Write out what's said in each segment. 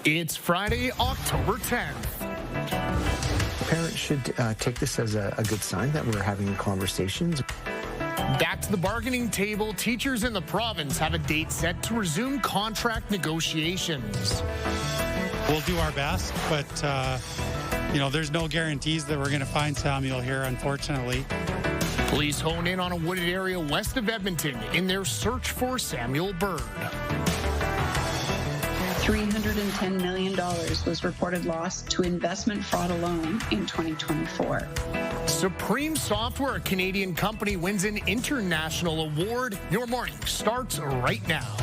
It's Friday, October 10th. Parents should take this as a good sign that we're having conversations. Back to the bargaining table, teachers in the province have a date set to resume contract negotiations. We'll do our best, but, there's no guarantees that we're going to find Samuel here, unfortunately. Police hone in on a wooded area west of Edmonton in their search for Samuel Bird. $310 million was reported lost to investment fraud alone in 2024. Supreme Software, a Canadian company, wins an international award. Your morning starts right now.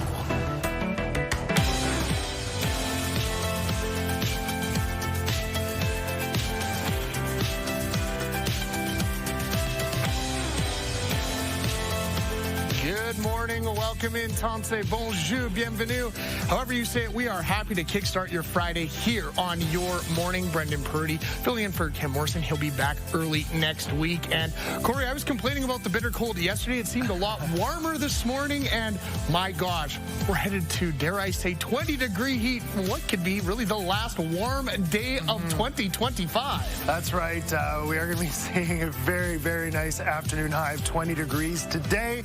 Good morning, welcome in, Tante, bonjour, bienvenue. However you say it, we are happy to kickstart your Friday here on Your Morning. Brendan Purdy filling in for Ken Morrison. He'll be back early next week. And Corey, I was complaining about the bitter cold yesterday. It seemed a lot warmer this morning, and my gosh, we're headed to, dare I say, 20-degree heat. What could be really the last warm day of 2025? That's right. We are going to be seeing a very, very nice afternoon high of 20 degrees today.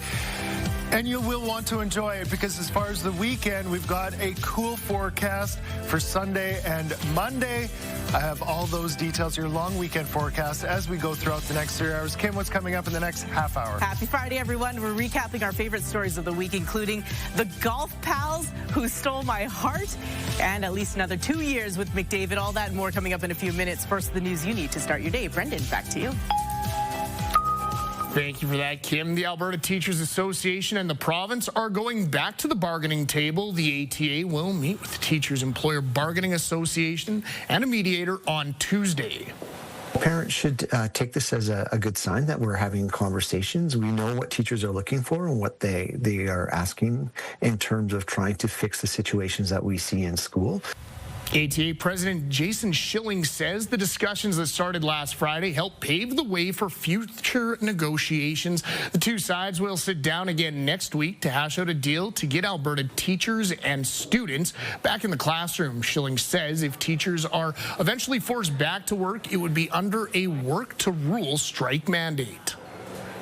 And you will want to enjoy it because as far as the weekend, we've got a cool forecast for Sunday and Monday. I have all those details, your long weekend forecast, as we go throughout the next 3 hours. Kim, what's coming up in the next half hour? Happy Friday, everyone. We're recapping our favorite stories of the week, including the golf pals who stole my heart and at least another 2 years with McDavid. All that and more coming up in a few minutes. First, the news you need to start your day. Brendan, back to you. Thank you for that, Kim. The Alberta Teachers Association and the province are going back to the bargaining table. The ATA will meet with the Teachers Employer Bargaining Association and a mediator on Tuesday. Parents should take this as a good sign that we're having conversations. We know what teachers are looking for and what they are asking in terms of trying to fix the situations that we see in school. ATA President Jason Schilling says the discussions that started last Friday helped pave the way for future negotiations. The two sides will sit down again next week to hash out a deal to get Alberta teachers and students back in the classroom. Schilling says if teachers are eventually forced back to work, it would be under a work-to-rule strike mandate.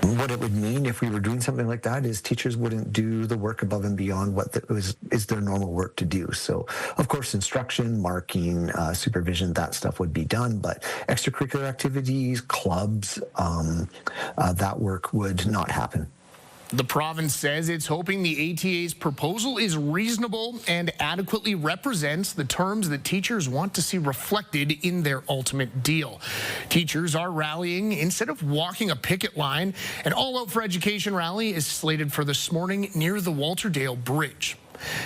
What it would mean if we were doing something like that is teachers wouldn't do the work above and beyond what is their normal work to do. So, of course, instruction, marking, supervision, that stuff would be done. But extracurricular activities, clubs, that work would not happen. The province says it's hoping the ATA's proposal is reasonable and adequately represents the terms that teachers want to see reflected in their ultimate deal. Teachers are rallying instead of walking a picket line. An All Out for Education rally is slated for this morning near the Walter Dale Bridge.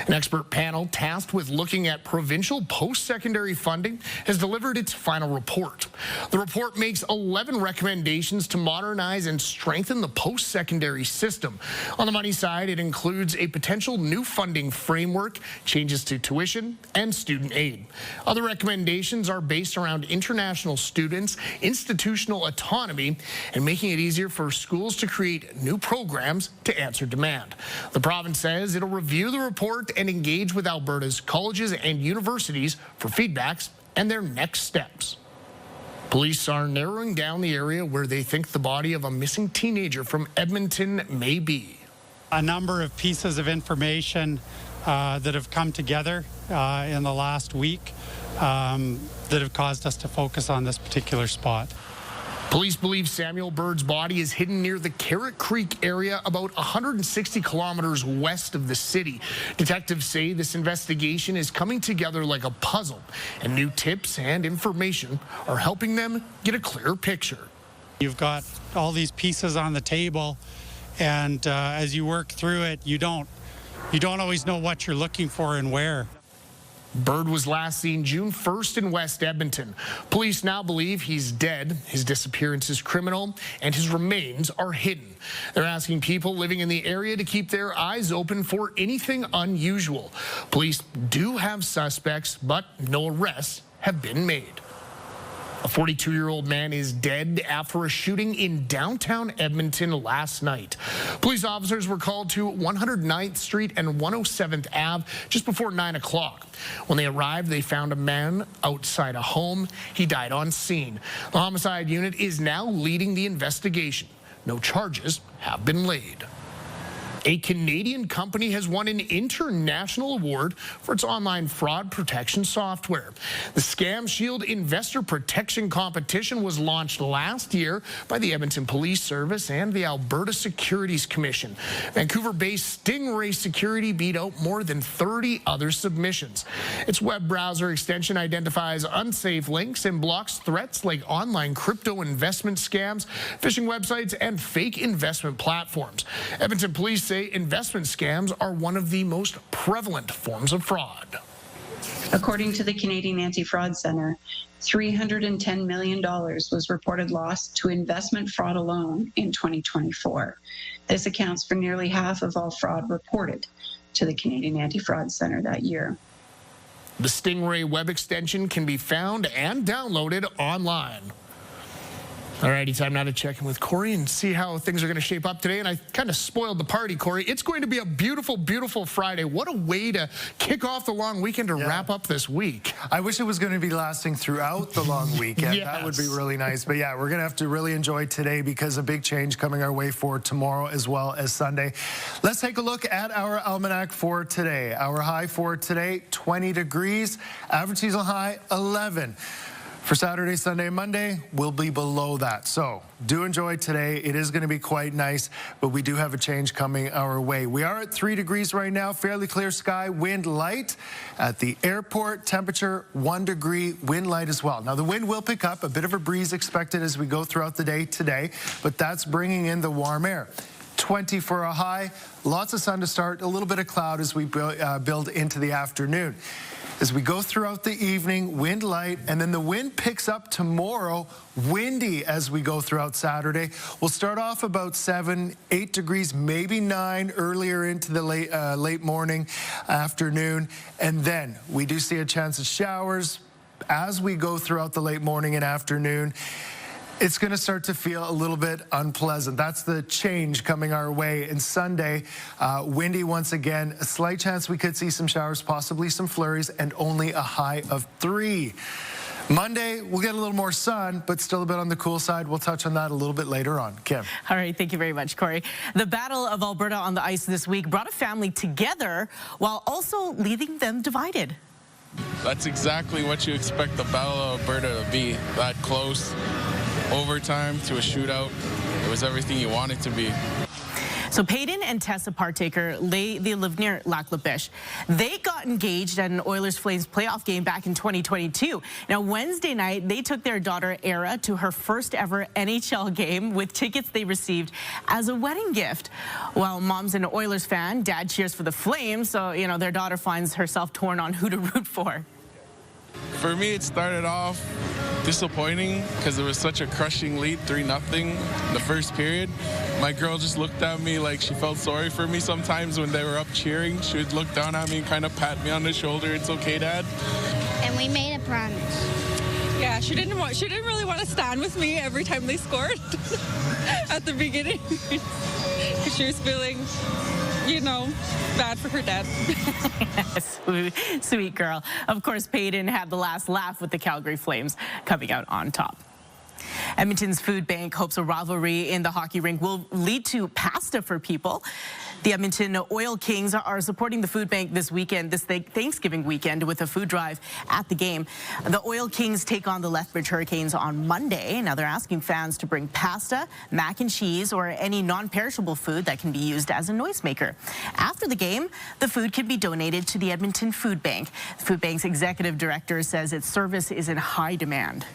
An expert panel tasked with looking at provincial post-secondary funding has delivered its final report. The report makes 11 recommendations to modernize and strengthen the post-secondary system. On the money side, it includes a potential new funding framework, changes to tuition, and student aid. Other recommendations are based around international students, institutional autonomy, and making it easier for schools to create new programs to answer demand. The province says it'll review the report and engage with Alberta's colleges and universities for feedbacks and their next steps. Police are narrowing down the area where they think the body of a missing teenager from Edmonton may be. A number of pieces of information that have come together in the last week that have caused us to focus on this particular spot. Police believe Samuel Bird's body is hidden near the Carrot Creek area, about 160 kilometers west of the city. Detectives say this investigation is coming together like a puzzle, and new tips and information are helping them get a clearer picture. You've got all these pieces on the table, and as you work through it, you don't always know what you're looking for and where. Bird was last seen June 1st in West Edmonton. Police now believe he's dead, his disappearance is criminal, and his remains are hidden. They're asking people living in the area to keep their eyes open for anything unusual. Police do have suspects, but no arrests have been made. A 42-year-old man is dead after a shooting in downtown Edmonton last night. Police officers were called to 109th Street and 107th Ave just before 9 o'clock. When they arrived, they found a man outside a home. He died on scene. The homicide unit is now leading the investigation. No charges have been laid. A Canadian company has won an international award for its online fraud protection software. The Scam Shield Investor Protection Competition was launched last year by the Edmonton Police Service and the Alberta Securities Commission. Vancouver-based Stingray Security beat out more than 30 other submissions. Its web browser extension identifies unsafe links and blocks threats like online crypto investment scams, phishing websites, and fake investment platforms. Edmonton Police say investment scams are one of the most prevalent forms of fraud. According to the Canadian Anti-Fraud Centre, $310 million was reported lost to investment fraud alone in 2024. This accounts for nearly half of all fraud reported to the Canadian Anti-Fraud Centre that year. The Stingray web extension can be found and downloaded online. All righty, time now to check in with Corey and see how things are going to shape up today. And I kind of spoiled the party, Corey. It's going to be a beautiful, beautiful Friday. What a way to kick off the long weekend to wrap up this week. I wish it was going to be lasting throughout the long weekend. Yes. That would be really nice. But yeah, we're going to have to really enjoy today because a big change coming our way for tomorrow as well as Sunday. Let's take a look at our almanac for today. Our high for today, 20 degrees. Average seasonal high, 11. For Saturday, Sunday, Monday, we'll be below that. So do enjoy today. It is going to be quite nice, but we do have a change coming our way. We are at 3 degrees right now, fairly clear sky, wind light. At the airport, temperature 1 degree, wind light as well. Now the wind will pick up, a bit of a breeze expected as we go throughout the day today, but that's bringing in the warm air. 20 for a high, lots of sun to start, a little bit of cloud as we build into the afternoon. As we go throughout the evening, wind light, and then the wind picks up tomorrow, windy as we go throughout Saturday. We'll start off about 7, 8 degrees, maybe 9 earlier into the late morning, afternoon, and then we do see a chance of showers as we go throughout the late morning and afternoon. It's going to start to feel a little bit unpleasant. That's the change coming our way. And Sunday, windy once again. A slight chance we could see some showers, possibly some flurries, and only a high of 3. Monday, we'll get a little more sun, but still a bit on the cool side. We'll touch on that a little bit later on. Kim. All right, thank you very much, Corey. The Battle of Alberta on the ice this week brought a family together while also leaving them divided. That's exactly what you expect the Battle of Alberta to be, that close. Overtime to a shootout. It was everything you want it to be. So Peyton and Tessa Partaker, they live near Lac La Biche. They got engaged at an Oilers-Flames playoff game back in 2022. Now, Wednesday night, they took their daughter, Era, to her first ever NHL game with tickets they received as a wedding gift. While mom's an Oilers fan, dad cheers for the Flames, so, you know, their daughter finds herself torn on who to root for. For me, it started off disappointing because it was such a crushing lead, 3-0 in the first period. My girl just looked at me like she felt sorry for me sometimes when they were up cheering. She would look down at me and kind of pat me on the shoulder. It's okay, Dad. And we made a promise. Yeah, she didn't really want to stand with me every time they scored at the beginning. She was feeling, you know, bad for her dad. Sweet girl. Of course, Peyton had the last laugh with the Calgary Flames coming out on top. Edmonton's food bank hopes a rivalry in the hockey rink will lead to pasta for people. The Edmonton Oil Kings are supporting the food bank this weekend, this Thanksgiving weekend, with a food drive at the game. The Oil Kings take on the Lethbridge Hurricanes on Monday. Now they're asking fans to bring pasta, mac and cheese, or any non-perishable food that can be used as a noisemaker. After the game, the food can be donated to the Edmonton Food Bank. The food bank's executive director says its service is in high demand.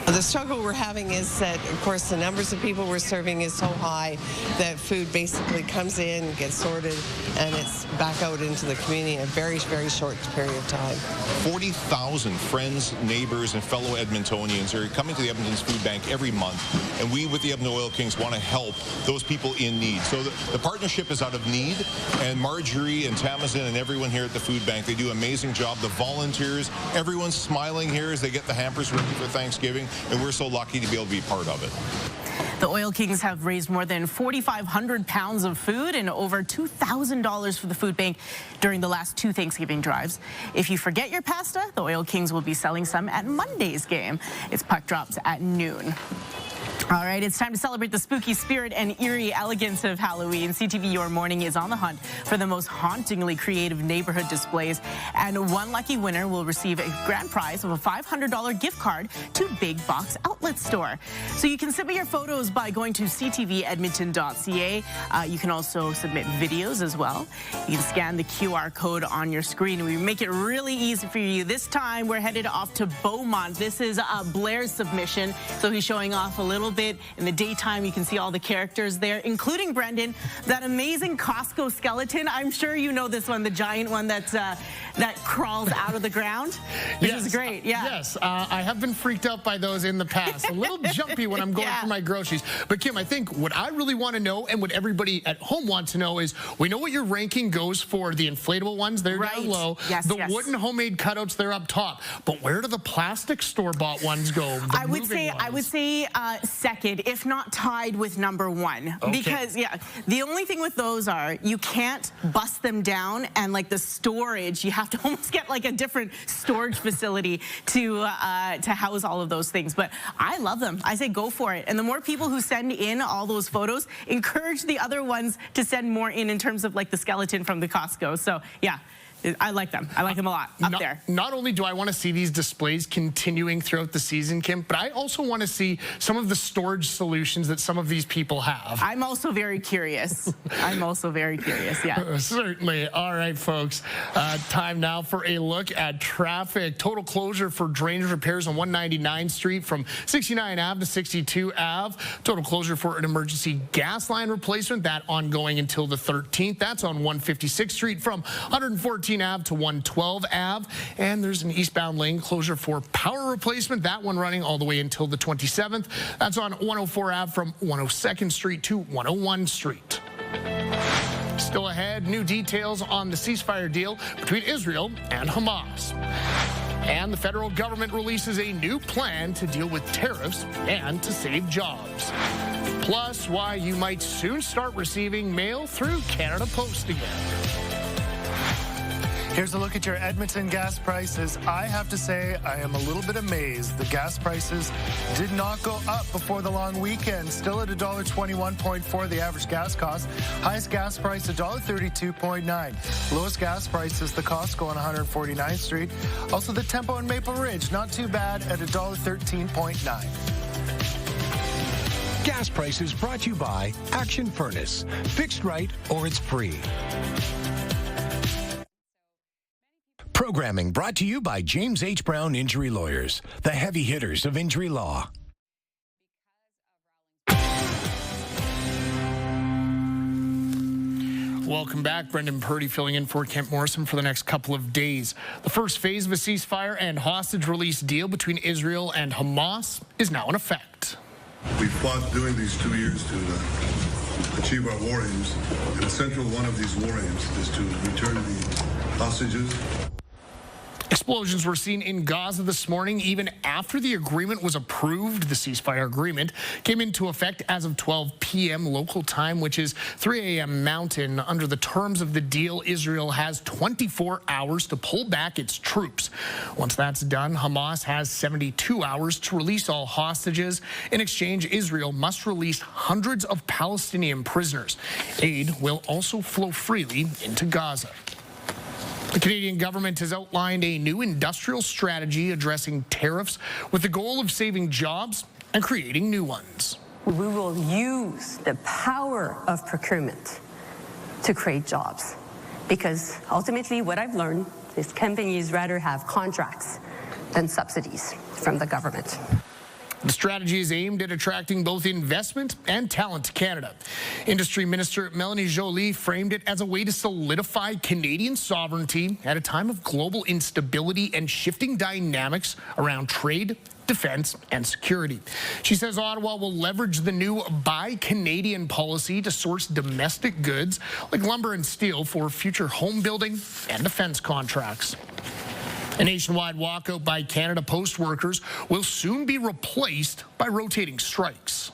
The struggle we're having is that, of course, the numbers of people we're serving is so high that food basically comes in, gets sorted, and it's back out into the community in a very, very short period of time. 40,000 friends, neighbors, and fellow Edmontonians are coming to the Edmonton's Food Bank every month, and we with the Edmonton Oil Kings want to help those people in need. So the partnership is out of need, and Marjorie and Tamazin and everyone here at the Food Bank, they do an amazing job. The volunteers, everyone's smiling here as they get the hampers ready for Thanksgiving. And we're so lucky to be able to be part of it. The Oil Kings have raised more than 4,500 pounds of food and over $2,000 for the food bank during the last 2 Thanksgiving drives. If you forget your pasta, the Oil Kings will be selling some at Monday's game. Its puck drops at noon. All right, it's time to celebrate the spooky spirit and eerie elegance of Halloween. CTV Your Morning is on the hunt for the most hauntingly creative neighborhood displays, and one lucky winner will receive a grand prize of a $500 gift card to Big Box Outlet Store. So you can submit your photos by going to ctvedmonton.ca. You can also submit videos as well. You can scan the QR code on your screen. We make it really easy for you. This time, we're headed off to Beaumont. This is Blair's submission, so he's showing off a little bit. In the daytime, you can see all the characters there, including Brendan, that amazing Costco skeleton. I'm sure you know this one, the giant one that crawls out of the ground. This is great, yeah. Yes, I have been freaked out by those in the past. A little jumpy when I'm going for my groceries. But Kim, I think what I really want to know and what everybody at home wants to know is, we know what your ranking goes for the inflatable ones. They're down low. Yes, the wooden homemade cutouts, they're up top. But where do the plastic store-bought ones go? I would say second, if not tied with number 1. Okay. Because, yeah, the only thing with those are you can't bust them down, and like the storage, you have to almost get like a different storage facility to house all of those things. But I love them. I say go for it. And the more people who send in all those photos, encourage the other ones to send more in terms of like the skeleton from the Costco. So, yeah. I like them. I like them a lot up there. Not only do I want to see these displays continuing throughout the season, Kim, but I also want to see some of the storage solutions that some of these people have. I'm also very curious. Yeah. Certainly. All right, folks. Time now for a look at traffic. Total closure for drainage repairs on 199th Street from 69 Ave to 62 Ave. Total closure for an emergency gas line replacement, that ongoing until the 13th. That's on 156th Street from 114 Ave to 112 Ave, and there's an eastbound lane closure for power replacement, that one running all the way until the 27th. That's on 104 Ave from 102nd Street to 101 Street. Still ahead, new details on the ceasefire deal between Israel and Hamas. And the federal government releases a new plan to deal with tariffs and to save jobs. Plus, why you might soon start receiving mail through Canada Post again. Here's a look at your Edmonton gas prices. I have to say, I am a little bit amazed. The gas prices did not go up before the long weekend. Still at $1.21.4, the average gas cost. Highest gas price, $1.32.9. Lowest gas price is the Costco on 149th Street. Also the Tempo in Maple Ridge, not too bad at $1.13.9. Gas prices brought to you by Action Furnace. Fixed right or it's free. Programming brought to you by James H. Brown Injury Lawyers, the heavy hitters of injury law. Welcome back. Brendan Purdy filling in for Kent Morrison for the next couple of days. The first phase of a ceasefire and hostage release deal between Israel and Hamas is now in effect. We fought during these 2 years to achieve our war aims, and the central one of these war aims is to return the hostages. Explosions were seen in Gaza this morning even after the agreement was approved. The ceasefire agreement came into effect as of 12 p.m. local time, which is 3 a.m. Mountain. Under the terms of the deal, Israel has 24 hours to pull back its troops. Once that's done, Hamas has 72 hours to release all hostages. In exchange, Israel must release hundreds of Palestinian prisoners. Aid will also flow freely into Gaza. The Canadian government has outlined a new industrial strategy addressing tariffs with the goal of saving jobs and creating new ones. We will use the power of procurement to create jobs, because ultimately what I've learned is companies rather have contracts than subsidies from the government. The strategy is aimed at attracting both investment and talent to Canada. Industry Minister Melanie Joly framed it as a way to solidify Canadian sovereignty at a time of global instability and shifting dynamics around trade, defense, and security. She says Ottawa will leverage the new Buy Canadian policy to source domestic goods like lumber and steel for future home building and defense contracts. A nationwide walkout by Canada Post workers will soon be replaced by rotating strikes.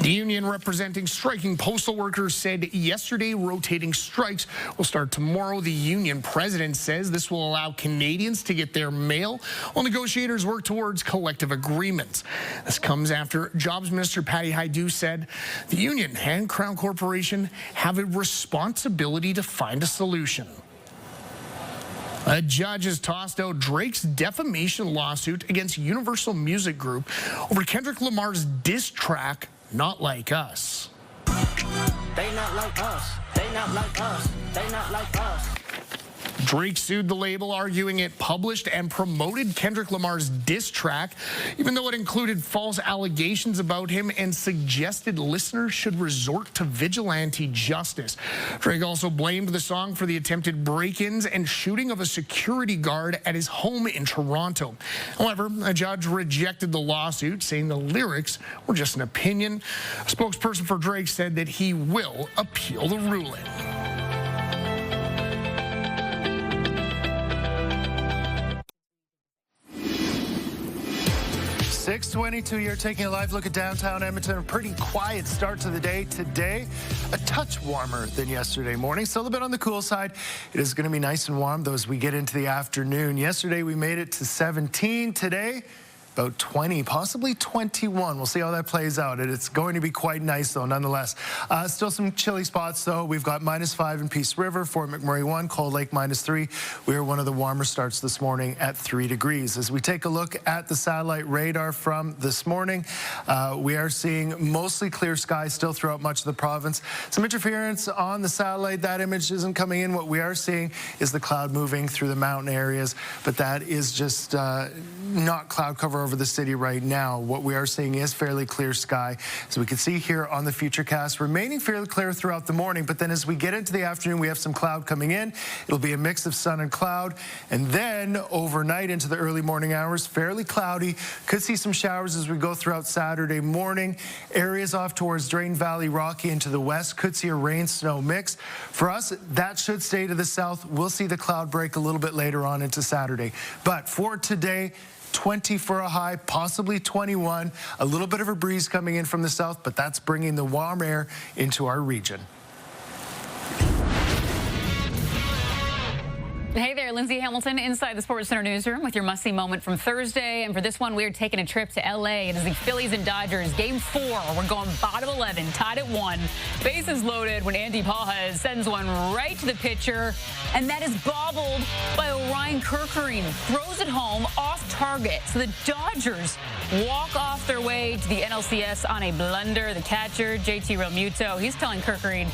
The union representing striking postal workers said yesterday rotating strikes will start tomorrow. The union president says this will allow Canadians to get their mail while negotiators work towards collective agreements. This comes after Jobs Minister Patty Hajdu said the union and Crown Corporation have a responsibility to find a solution. A judge has tossed out Drake's defamation lawsuit against Universal Music Group over Kendrick Lamar's diss track, Not Like Us. They not like us. They not like us. They not like us. Drake sued the label, arguing it published and promoted Kendrick Lamar's diss track, even though it included false allegations about him and suggested listeners should resort to vigilante justice. Drake also blamed the song for the attempted break-ins and shooting of a security guard at his home in Toronto. However, a judge rejected the lawsuit, saying the lyrics were just an opinion. A spokesperson for Drake said that he will appeal the ruling. 6:22, you're taking a live look at downtown Edmonton. A pretty quiet start to the day today. A touch warmer than yesterday morning. Still a bit on the cool side. It is going to be nice and warm, though, as we get into the afternoon. Yesterday, we made it to 17. Today, about 20, possibly 21. We'll see how that plays out. It's going to be quite nice, though, nonetheless. Still some chilly spots, though. We've got -5 in Peace River, Fort McMurray 1, Cold Lake -3. We are one of the warmer starts this morning at 3 degrees. As we take a look at the satellite radar from this morning, we are seeing mostly clear skies still throughout much of the province. Some interference on the satellite. That image isn't coming in. What we are seeing is the cloud moving through the mountain areas, but that is just not cloud cover over the city right now. What we are seeing is fairly clear sky. As we can see here on the Futurecast, remaining fairly clear throughout the morning, but then as we get into the afternoon, we have some cloud coming in. It'll be a mix of sun and cloud, and then overnight into the early morning hours, fairly cloudy. Could see some showers as we go throughout Saturday morning. Areas off towards Drain Valley, Rocky into the west could see a rain-snow mix. For us, that should stay to the south. We'll see the cloud break a little bit later on into Saturday. But for today, 20 for a high, possibly 21. A little bit of a breeze coming in from the south, but that's bringing the warm air into our region. Hey there, Lindsay Hamilton inside the Sports Center newsroom with your must-see moment from Thursday. And for this one, we're taking a trip to L.A. It is the Phillies and Dodgers. Game 4. We're going bottom 11, tied at 1. Bases loaded when Andy Pajas sends one right to the pitcher. And that is bobbled by Ryan Kerkering. Throws it home off target. So the Dodgers walk off their way to the NLCS on a blunder. The catcher, JT Realmuto, he's telling Kerkering,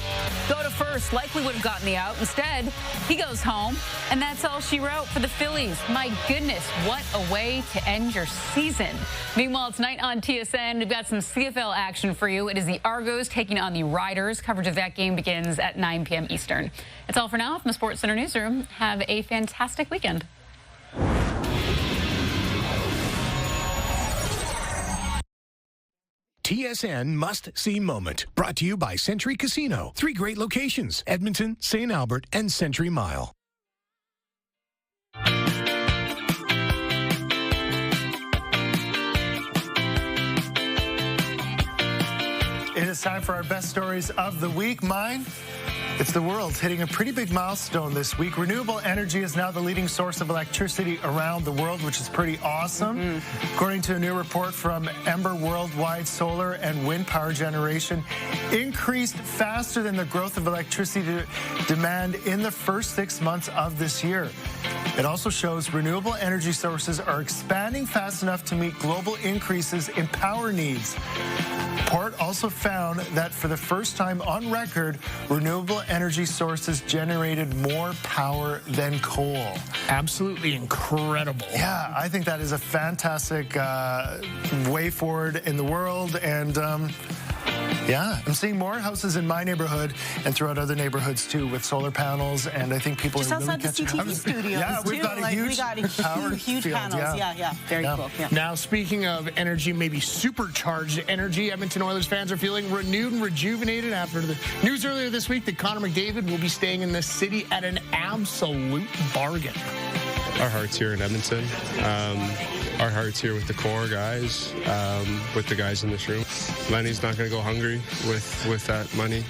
go to first. Likely would have gotten the out. Instead, he goes home. And that's all she wrote for the Phillies. My goodness, what a way to end your season. Meanwhile, tonight on TSN, we've got some CFL action for you. It is the Argos taking on the Riders. Coverage of that game begins at 9 p.m. Eastern. That's all for now from the Sports Center newsroom. Have a fantastic weekend. TSN Must-See Moment, brought to you by Century Casino. 3 great locations, Edmonton, St. Albert, and Century Mile. It is time for our best stories of the week. Mine, it's the world's hitting a pretty big milestone this week. Renewable energy is now the leading source of electricity around the world, which is pretty awesome. According to a new report from Ember, worldwide solar and wind power generation increased faster than the growth of electricity demand in the first 6 months of this year. It also shows renewable energy sources are expanding fast enough to meet global increases in power needs. The report also found found that for the first time on record, renewable energy sources generated more power than coal. Absolutely incredible. Yeah, I think that is a fantastic way forward in the world. And yeah, I'm seeing more houses in my neighborhood and throughout other neighborhoods too with solar panels, and I think people just are really outside the CTV studios. Yeah, we've got a huge huge panels. Yeah, very cool. Yeah. Now, speaking of energy, maybe supercharged energy, Edmonton Oilers fans are feeling renewed and rejuvenated after the news earlier this week that Connor McDavid will be staying in the city at an absolute bargain. Our heart's here in Edmonton. Our heart's here with the core guys, with the guys in this room. Lenny's not going to go hungry with that money.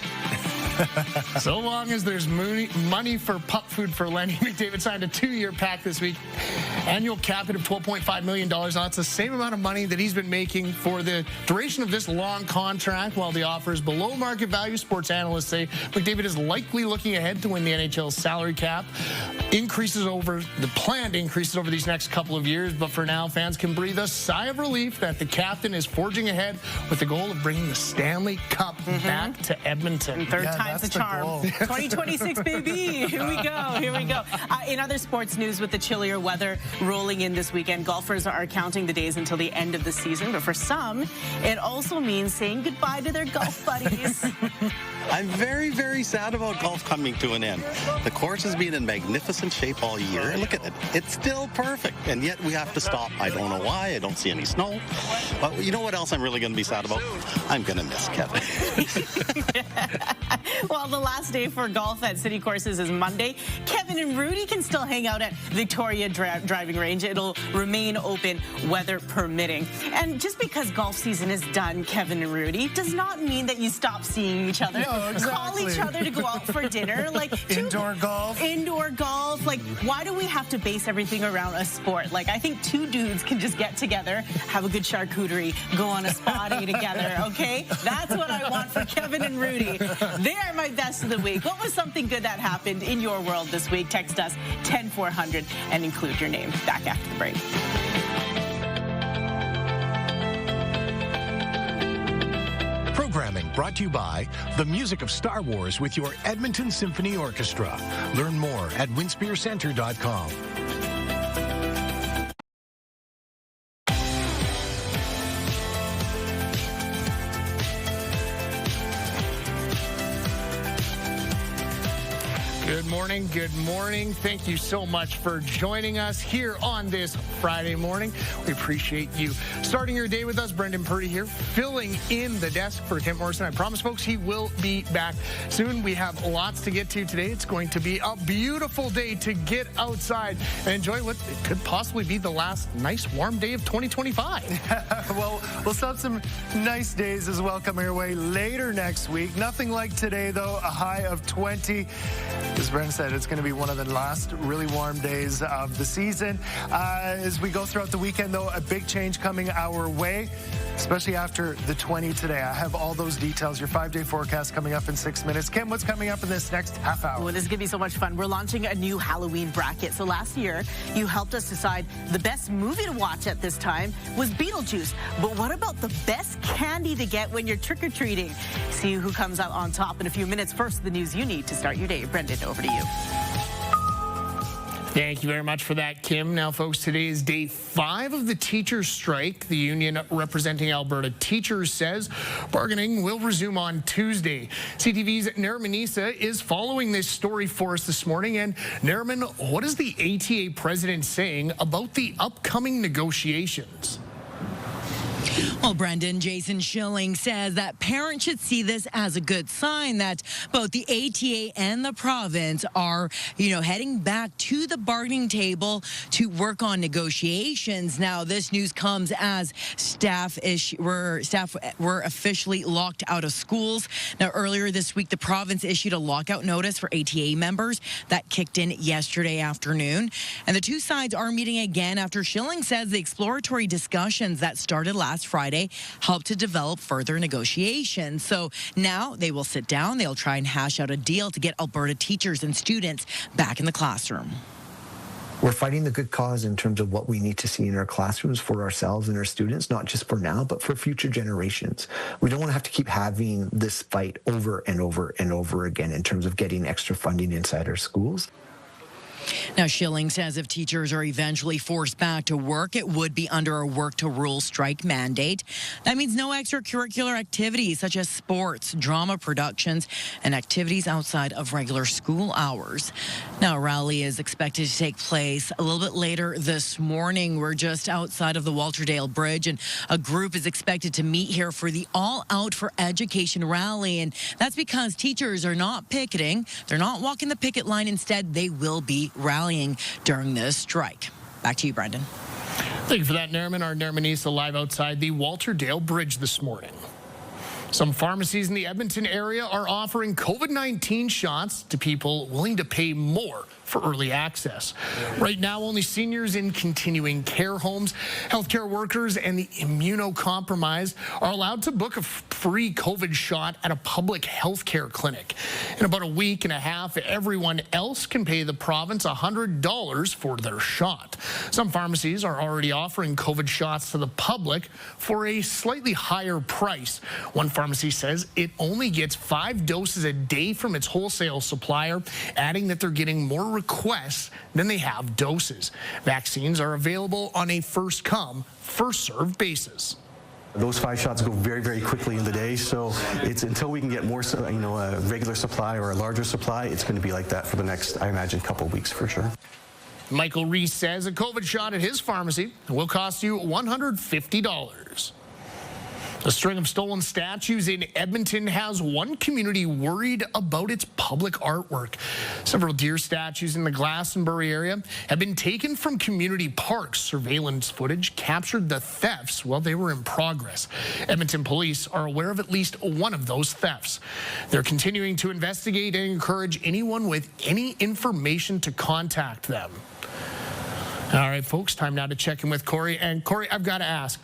So long as there's money for pup food for Lenny, McDavid signed a 2-year pact this week. Annual cap hit of $12.5 million. Now, it's the same amount of money that he's been making for the duration of this long contract. While the offer is below market value, sports analysts say McDavid is likely looking ahead to win the NHL's salary cap. Planned increases over these next couple of years. But for now, fans can breathe a sigh of relief that the captain is forging ahead with the goal of bringing the Stanley Cup back to Edmonton. Third time's a charm. 2026, baby. Here we go. In other sports news, with the chillier weather rolling in this weekend, golfers are counting the days until the end of the season. But for some, it also means saying goodbye to their golf buddies. I'm very, very sad about golf coming to an end. The course has been in magnificent shape all year. Look at it. It's still perfect. And yet we have to stop. I don't know why. I don't see any snow. But you know what else I'm really going to be sad about? I'm going to miss Kevin. Well, the last day for golf at City Courses is Monday. Kevin and Rudy can still hang out at Victoria Driving Range. It'll remain open, weather permitting. And just because golf season is done, Kevin and Rudy, does not mean that you stop seeing each other. No, exactly. Call each other to go out for dinner. Indoor golf. Like, why do we have to base everything around a sport? Like, I think two dudes can just get together, have a good charcuterie, go on a spa day together, okay? That's what I want for Kevin and Rudy. They are my best of the week. What was something good that happened in your world this week? Text us 10400 and include your name. Back after the break. Programming brought to you by the music of Star Wars with your Edmonton Symphony Orchestra. Learn more at winspearcenter.com. Good morning. Thank you so much for joining us here on this Friday morning. We appreciate you starting your day with us. Brendan Purdy here, filling in the desk for Tim Morrison. I promise, folks, he will be back soon. We have lots to get to today. It's going to be a beautiful day to get outside and enjoy what could possibly be the last nice warm day of 2025. Well, we'll still have some nice days as well coming your way later next week. Nothing like today, though. A high of 20. As Brendan said, it's going to be one of the last really warm days of the season. As we go throughout the weekend, though, a big change coming our way, especially after the 20 today. I have all those details. Your 5-day forecast coming up in 6 minutes. Kim, what's coming up in this next half hour? Well, this is going to be so much fun. We're launching a new Halloween bracket. So last year, you helped us decide the best movie to watch at this time was Beetlejuice. But what about the best candy to get when you're trick-or-treating? See who comes out on top in a few minutes. First, the news you need to start your day. Brendan, over to you. Thank you very much for that, Kim. Now, folks, today is day 5 of the teachers' strike. The union representing Alberta teachers says bargaining will resume on Tuesday. CTV's Nariman Issa is following this story for us this morning. And Nariman, what is the ATA president saying about the upcoming negotiations? Well, Brendan, Jason Schilling says that parents should see this as a good sign that both the ATA and the province are, heading back to the bargaining table to work on negotiations. Now, this news comes as staff were officially locked out of schools. Now, earlier this week, the province issued a lockout notice for ATA members that kicked in yesterday afternoon. And the two sides are meeting again after Schilling says the exploratory discussions that started last Friday helped to develop further negotiations. So now they will sit down. They'll try and hash out a deal to get Alberta teachers and students back in the classroom. We're fighting the good cause in terms of what we need to see in our classrooms for ourselves and our students, not just for now, but for future generations. We don't want to have to keep having this fight over and over and over again in terms of getting extra funding inside our schools. Now, Schilling says if teachers are eventually forced back to work, it would be under a work-to-rule strike mandate. That means no extracurricular activities such as sports, drama productions, and activities outside of regular school hours. Now, a rally is expected to take place a little bit later this morning. We're just outside of the Walterdale Bridge, and a group is expected to meet here for the All Out for Education rally. And that's because teachers are not picketing. They're not walking the picket line. Instead, they will be rallying during this strike. Back to you, Brendan. Thank you for that, Nerman. Our Nermanisa live outside the Walterdale Bridge this morning. Some pharmacies in the Edmonton area are offering COVID-19 shots to people willing to pay more for early access. Right now, only seniors in continuing care homes, healthcare workers, and the immunocompromised are allowed to book a free COVID shot at a public healthcare clinic. In about a week and a half, everyone else can pay the province $100 for their shot. Some pharmacies are already offering COVID shots to the public for a slightly higher price. One pharmacy says it only gets 5 doses a day from its wholesale supplier, adding that they're getting more requests than they have doses. Vaccines are available on a first-come, first-served basis. Those 5 shots go very, very quickly in the day, so it's until we can get more, a regular supply or a larger supply, it's going to be like that for the next, I imagine, couple of weeks for sure. Michael Reese says a COVID shot at his pharmacy will cost you $150. A string of stolen statues in Edmonton has one community worried about its public artwork. Several deer statues in the Glastonbury area have been taken from community parks. Surveillance footage captured the thefts while they were in progress. Edmonton police are aware of at least one of those thefts. They're continuing to investigate and encourage anyone with any information to contact them. All right, folks, time now to check in with Corey. And Corey, I've got to ask,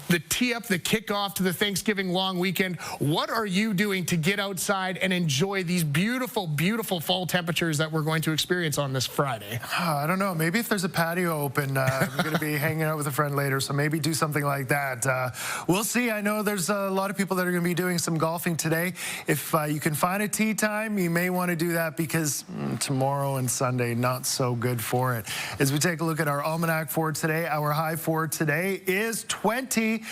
the kickoff to the Thanksgiving long weekend, what are you doing to get outside and enjoy these beautiful, beautiful fall temperatures that we're going to experience on this Friday? I don't know. Maybe if there's a patio open, I'm going to be hanging out with a friend later, so maybe do something like that. We'll see. I know there's a lot of people that are going to be doing some golfing today. If you can find a tee time, you may want to do that because tomorrow and Sunday, not so good for it. As we take a look at our almanac for today, our high for today is 20.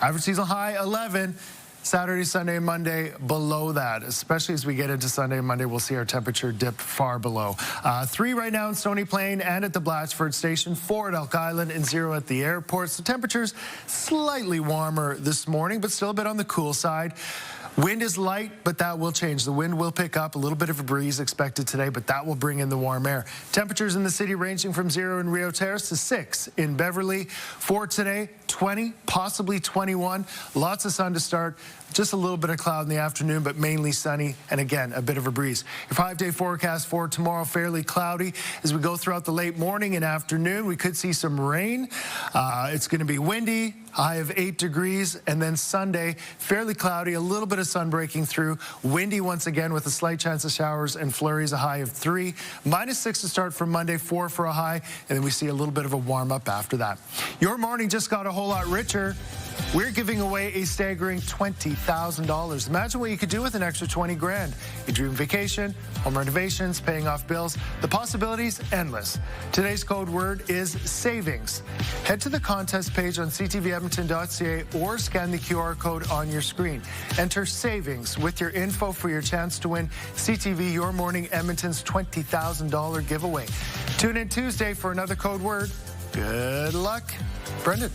Average seasonal high 11. Saturday, Sunday, and Monday below that. Especially as we get into Sunday and Monday, we'll see our temperature dip far below. 3 right now in Stony Plain and at the Blatchford Station, 4 at Elk Island, and 0 at the airport. So temperatures slightly warmer this morning, but still a bit on the cool side. Wind is light, but that will change. The wind will pick up. A little bit of a breeze expected today, but that will bring in the warm air. Temperatures in the city ranging from 0 in Rio Terrace to 6 in Beverly. For today, 20, possibly 21. Lots of sun to start. Just a little bit of cloud in the afternoon, but mainly sunny, and again, a bit of a breeze. Your 5-day forecast for tomorrow, fairly cloudy. As we go throughout the late morning and afternoon, we could see some rain. It's going to be windy, high of 8 degrees, and then Sunday, fairly cloudy, a little bit of sun breaking through. Windy once again with a slight chance of showers and flurries, a high of 3. -6 to start for Monday, 4 for a high, and then we see a little bit of a warm-up after that. Your morning just got a whole lot richer. We're giving away a staggering $20,000. Imagine what you could do with an extra 20 grand. A dream vacation, home renovations, paying off bills. The possibilities, endless. Today's code word is savings. Head to the contest page on ctvedmonton.ca or scan the QR code on your screen. Enter savings with your info for your chance to win CTV Your Morning Edmonton's $20,000 giveaway. Tune in Tuesday for another code word. Good luck. Brendan.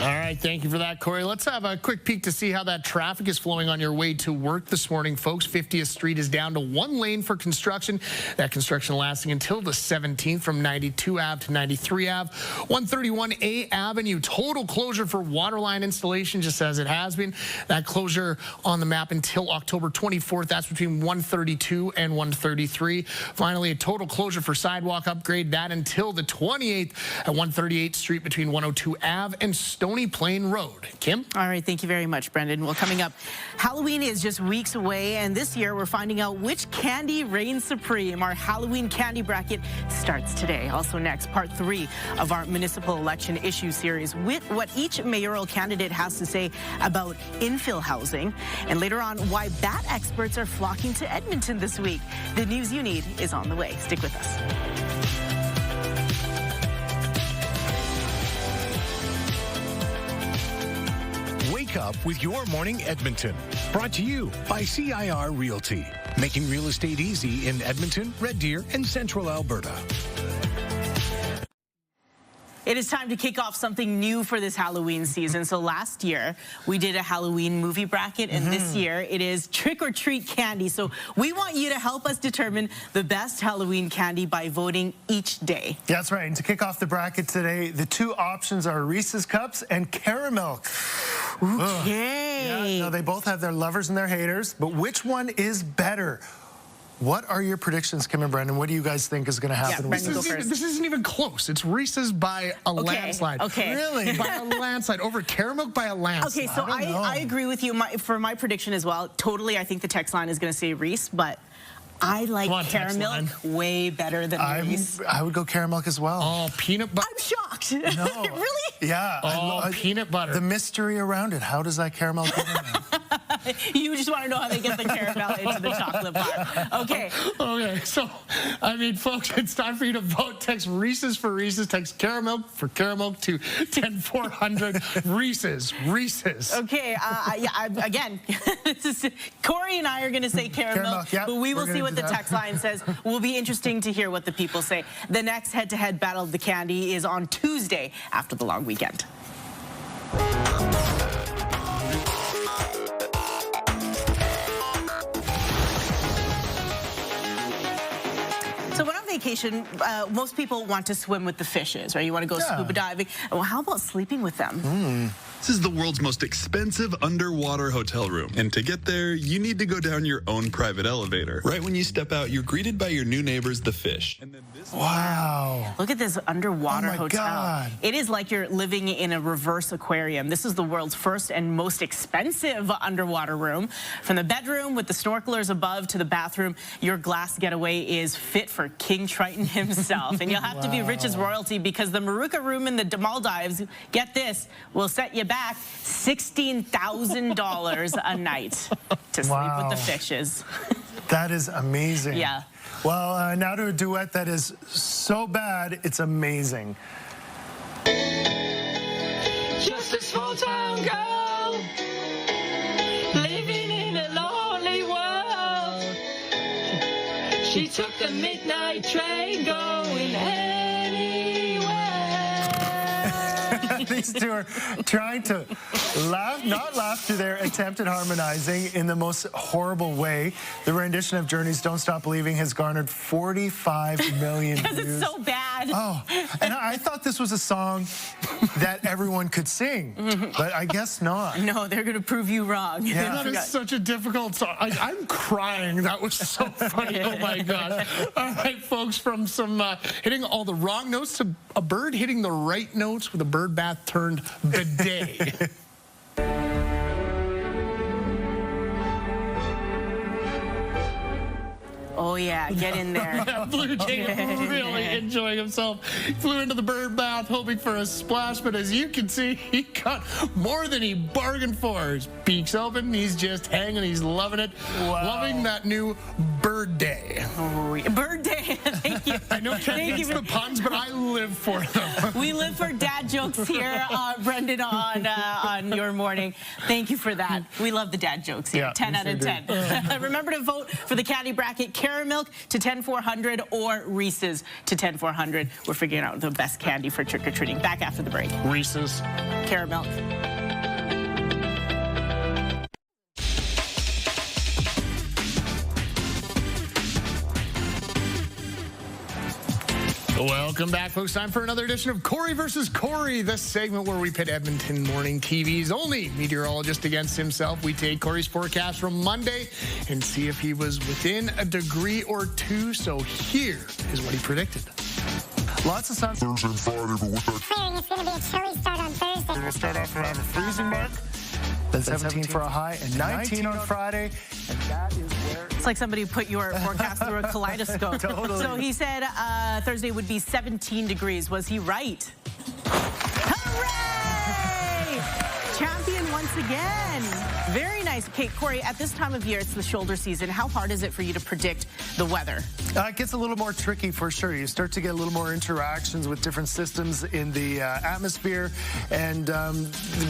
All right, thank you for that, Corey. Let's have a quick peek to see how that traffic is flowing on your way to work this morning, folks. 50th Street is down to 1 lane for construction. That construction lasting until the 17th from 92 Ave to 93 Ave. 131A Avenue, total closure for waterline installation, just as it has been. That closure on the map until October 24th. That's between 132 and 133. Finally, a total closure for sidewalk upgrade. That until the 28th at 138th Street between 102 Ave and Stony Plain Road. Kim? All right, thank you very much, Brendan. Well, coming up, Halloween is just weeks away, and this year we're finding out which candy reigns supreme. Our Halloween candy bracket starts today. Also next, part 3 of our municipal election issue series with what each mayoral candidate has to say about infill housing. And later on, why bat experts are flocking to Edmonton this week. The news you need is on the way. Stick with us. Wake up with Your Morning Edmonton. Brought to you by CIR Realty. Making real estate easy in Edmonton, Red Deer, and Central Alberta. It is time to kick off something new for this Halloween season. So last year, we did a Halloween movie bracket, and this year it is Trick or Treat candy. So we want you to help us determine the best Halloween candy by voting each day. That's right. And to kick off the bracket today, the 2 options are Reese's Cups and Caramel. Okay. Yeah, no, they both have their lovers and their haters, but which one is better? What are your predictions, Kim and Brendan? What do you guys think is going to happen? Brendan, go first. This isn't even close. It's Reese's by a landslide. Okay. Really? By a landslide. Over Caramel by a landslide. Okay, so I agree with you for my prediction as well. Totally, I think the text line is going to say Reese, but I like Caramel way better than Reese. I would go Caramel as well. Oh, peanut butter. I'm shocked. No. Really? Yeah. Oh, peanut butter. The mystery around it. How does that caramel get in there? You just want to know how they get the caramel into the chocolate bar. Okay. Okay, so, I mean, folks, it's time for you to vote. Text Reese's for Reese's. Text Caramel for Caramel to 10400. Reese's. Okay, again, Corey and I are going to say caramel, yep, but we will see what the text line says. Will be interesting to hear what the people say. The next head-to-head battle of the candy is on Tuesday after the long weekend. So when on vacation, most people want to swim with the fishes, right? You want to go scuba diving. Well, how about sleeping with them? This is the world's most expensive underwater hotel room. And to get there, you need to go down your own private elevator. Right when you step out, you're greeted by your new neighbors, the fish. And then this Wow. Look at this underwater hotel. God. It is like you're living in a reverse aquarium. This is the world's first and most expensive underwater room. From the bedroom with the snorkelers above to the bathroom, your glass getaway is fit for King Triton himself. And you'll have to be rich as royalty because the Maruka room in the Maldives, get this, will set you back $16,000 a night to sleep with the fishes. That is amazing. Yeah. Well, now to a duet that is so bad, it's amazing. Just a small town girl living in a lonely world. She took the midnight train going These two are trying to not laugh through their attempt at harmonizing in the most horrible way. The rendition of Journey's Don't Stop Believing has garnered 45 million views. Because it's so bad. Oh, and I thought this was a song that everyone could sing, but I guess not. No, they're going to prove you wrong. Yeah. That is such a difficult song. I'm crying. That was so funny. Oh, my God. All right, folks, from some hitting all the wrong notes to a bird hitting the right notes with a bird bath turned bidet. Oh, yeah, get in there. Blue Jay really enjoying himself. He flew into the bird bath hoping for a splash, but as you can see, he got more than he bargained for. His beak's open, he's just hanging, he's loving it. Wow. Loving that new bird day. Oh, bird day. Thank you. I know Ken hates the puns, but I live for them. We live for dad jokes here, Brendan, on Your Morning. Thank you for that. We love the dad jokes here. Yeah, 10 out of 10. Remember to vote for the candy bracket. Caramel to 10400 or Reese's to 10400. We're figuring out the best candy for trick-or-treating. Back after the break. Reese's. Caramel. Welcome back, folks. Time for another edition of Corey versus Corey, the segment where we pit Edmonton Morning TV's only meteorologist against himself. We take Corey's forecast from Monday and see if he was within a degree or two. So here is what he predicted. Lots of sun. Thursday and Friday, but with that It's going to be a chilly start on Thursday. We'll start off around the freezing mark. Then 17 for a high and 19 on Friday. And that is where... It's like somebody put your forecast through a kaleidoscope. Totally. So he said Thursday would be 17 degrees. Was he right? Hooray! Champion once again. Very nice. Okay, Corey, at this time of year, it's the shoulder season. How hard is it for you to predict the weather? It gets a little more tricky for sure. You start to get a little more interactions with different systems in the atmosphere. And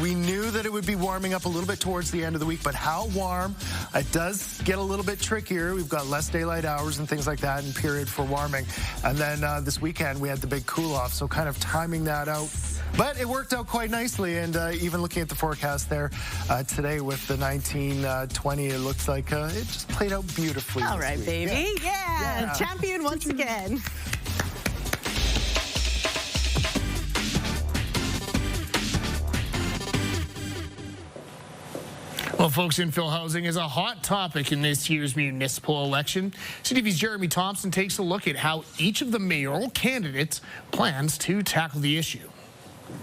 we knew that it would be warming up a little bit towards the end of the week, but how warm? It does get a little bit trickier. We've got less daylight hours and things like that in period for warming. And then this weekend, we had the big cool off. So kind of timing that out. But it worked out quite nicely, and even looking at the forecast there today with the 1920, it looks like it just played out beautifully. All right, baby. Yeah. Champion once again. Well, folks, infill housing is a hot topic in this year's municipal election. CTV's Jeremy Thompson takes a look at how each of the mayoral candidates plans to tackle the issue.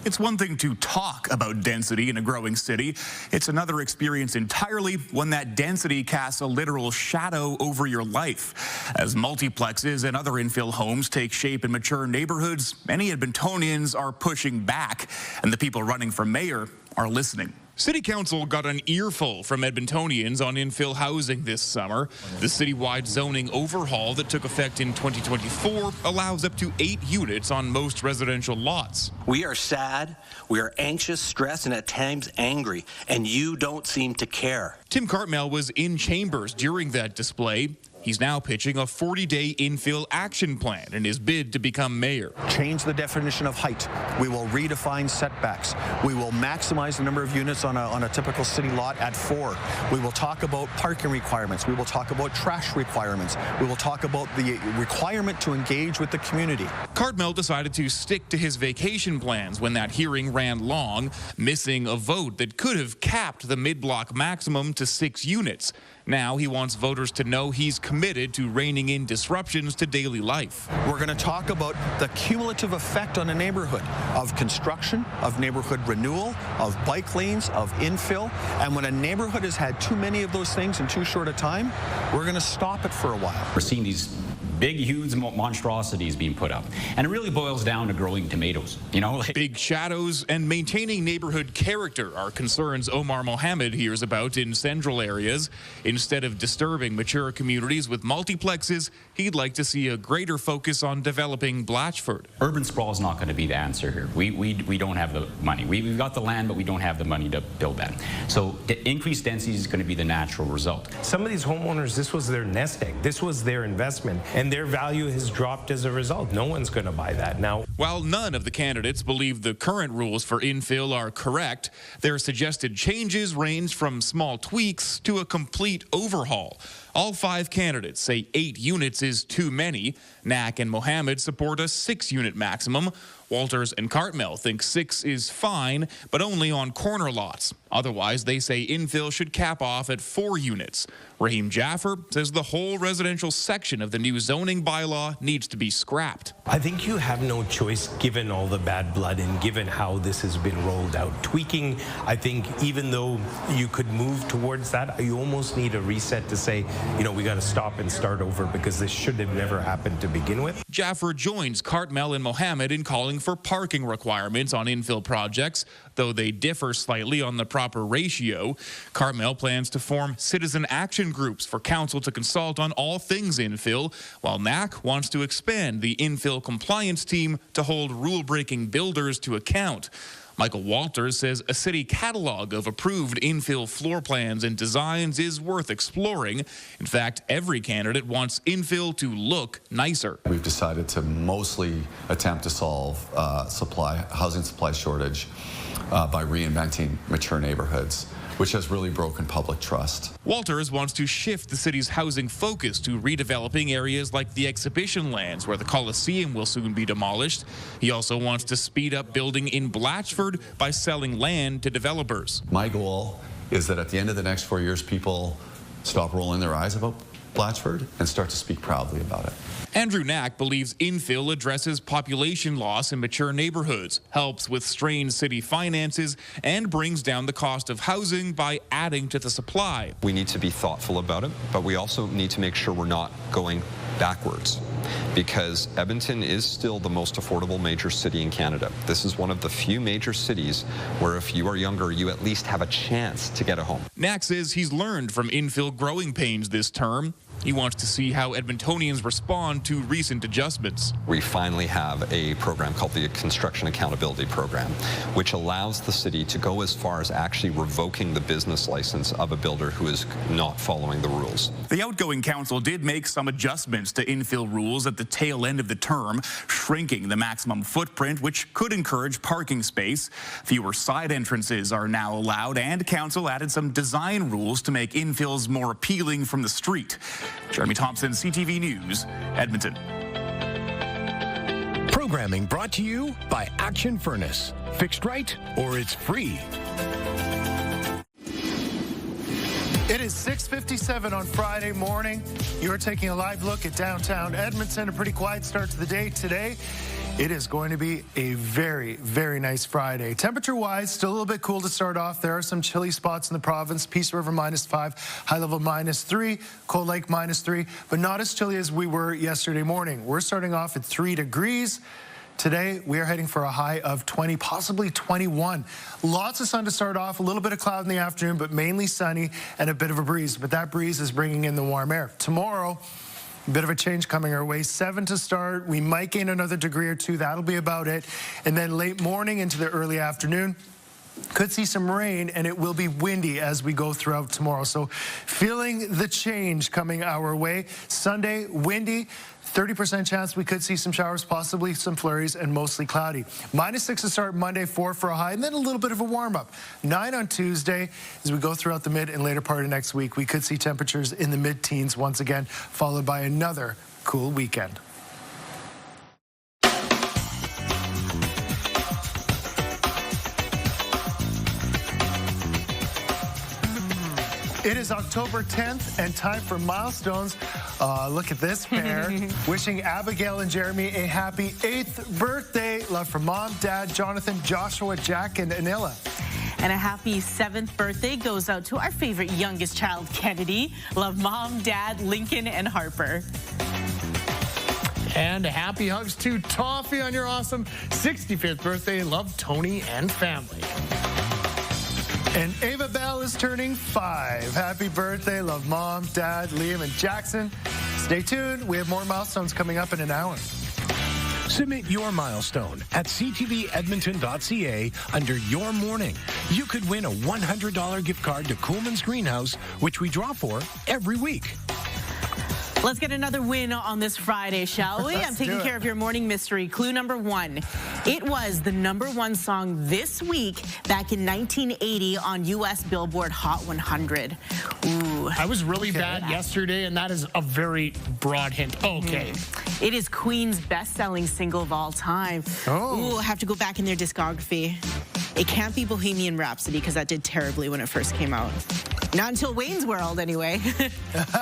It's one thing to talk about density in a growing city. It's another experience entirely when that density casts a literal shadow over your life. As multiplexes and other infill homes take shape in mature neighborhoods, many Edmontonians are pushing back, and the people running for mayor are listening. City Council got an earful from Edmontonians on infill housing this summer. The citywide zoning overhaul that took effect in 2024 allows up to 8 units on most residential lots. We are sad, we are anxious, stressed, and at times angry, and you don't seem to care. Tim Cartmel was in chambers during that display. He's now pitching a 40-day infill action plan in his bid to become mayor. Change the definition of height. We will redefine setbacks. We will maximize the number of units on a typical city lot at 4. We will talk about parking requirements. We will talk about trash requirements. We will talk about the requirement to engage with the community. Cartmel decided to stick to his vacation plans when that hearing ran long, missing a vote that could have capped the mid-block maximum to 6 units. Now he wants voters to know he's committed to reining in disruptions to daily life. We're going to talk about the cumulative effect on a neighborhood of construction, of neighborhood renewal, of bike lanes, of infill. And when a neighborhood has had too many of those things in too short a time, we're going to stop it for a while. We're seeing these big, huge monstrosities being put up. And it really boils down to growing tomatoes, you know? Big shadows and maintaining neighborhood character are concerns Omar Mohammed hears about in central areas. Instead of disturbing mature communities with multiplexes, he'd like to see a greater focus on developing Blatchford. Urban sprawl is not going to be the answer here. We don't have the money. We've got the land, but we don't have the money to build that. So increased density is going to be the natural result. Some of these homeowners, this was their nest egg. This was their investment. And their value has dropped as a result. No one's going to buy that now. While none of the candidates believe the current rules for infill are correct, their suggested changes range from small tweaks to a complete overhaul. All 5 candidates say 8 units is too many. Knack and Mohammed support a 6-unit maximum. Walters and Cartmel think 6 is fine, but only on corner lots. Otherwise, they say infill should cap off at 4 units. Raheem Jaffer says the whole residential section of the new zoning bylaw needs to be scrapped. I think you have no choice given all the bad blood and given how this has been rolled out. Tweaking, I think, even though you could move towards that, you almost need a reset to say, you know, we got to stop and start over because this should have never happened to begin with. Jaffer joins Cartmel and Mohammed in calling for parking requirements on infill projects, though they differ slightly on the proper ratio. Cartmel plans to form citizen action groups for council to consult on all things infill, while Knack wants to expand the infill compliance team to hold rule-breaking builders to account. Michael Walters says a city catalog of approved infill floor plans and designs is worth exploring. In fact, every candidate wants infill to look nicer. We've decided to mostly attempt to solve housing supply shortage by reinventing mature neighborhoods, which has really broken public trust. Walters wants to shift the city's housing focus to redeveloping areas like the exhibition lands where the Coliseum will soon be demolished. He also wants to speed up building in Blatchford by selling land to developers. My goal is that at the end of the next 4 years, people stop rolling their eyes about Blatchford and start to speak proudly about it. Andrew Knack believes infill addresses population loss in mature neighborhoods, helps with strained city finances, and brings down the cost of housing by adding to the supply. We need to be thoughtful about it, but we also need to make sure we're not going backwards, because Edmonton is still the most affordable major city in Canada. This is one of the few major cities where if you are younger, you at least have a chance to get a home. Knack says he's learned from infill growing pains this term. He wants to see how Edmontonians respond to recent adjustments. We finally have a program called the Construction Accountability Program, which allows the city to go as far as actually revoking the business license of a builder who is not following the rules. The outgoing council did make some adjustments to infill rules at the tail end of the term, shrinking the maximum footprint, which could encourage parking space. Fewer side entrances are now allowed, and council added some design rules to make infills more appealing from the street. Jeremy Thompson, CTV News, Edmonton. Programming brought to you by Action Furnace. Fixed right or it's free. It is 6:57 on Friday morning. You're taking a live look at downtown Edmonton. A pretty quiet start to the day today. It is going to be a very, very nice Friday. Temperature-wise, still a little bit cool to start off. There are some chilly spots in the province. Peace River -5, High Level -3, Cold Lake -3, but not as chilly as we were yesterday morning. We're starting off at 3 degrees. Today, we are heading for a high of 20, possibly 21. Lots of sun to start off, a little bit of cloud in the afternoon, but mainly sunny and a bit of a breeze. But that breeze is bringing in the warm air. Tomorrow, a bit of a change coming our way. 7 to start. We might gain another degree or 2. That'll be about it. And then late morning into the early afternoon, could see some rain, and it will be windy as we go throughout tomorrow. So feeling the change coming our way. Sunday, windy. 30% chance we could see some showers, possibly some flurries, and mostly cloudy. -6 to start Monday, 4 for a high, and then a little bit of a warm-up. 9 on Tuesday. As we go throughout the mid and later part of next week, we could see temperatures in the mid-teens once again, followed by another cool weekend. It is October 10th and time for milestones. Look at this pair. Wishing Abigail and Jeremy a happy 8th birthday. Love from Mom, Dad, Jonathan, Joshua, Jack, and Anilla. And a happy 7th birthday goes out to our favorite youngest child, Kennedy. Love Mom, Dad, Lincoln, and Harper. And happy hugs to Toffee on your awesome 65th birthday. Love Tony and family. And Ava Bell is turning 5. Happy birthday. Love Mom, Dad, Liam, and Jackson. Stay tuned. We have more milestones coming up in an hour. Submit your milestone at ctvedmonton.ca under Your Morning. You could win a $100 gift card to Coolman's Greenhouse, which we draw for every week. Let's get another win on this Friday, shall we? I'm taking care of your morning mystery. Clue number 1. It was the #1 song this week back in 1980 on U.S. Billboard Hot 100. Ooh. I was really bad yesterday, and that is a very broad hint. Okay. It is Queen's best-selling single of all time. Ooh, I have to go back in their discography. It can't be Bohemian Rhapsody because that did terribly when it first came out. Not until Wayne's World, anyway.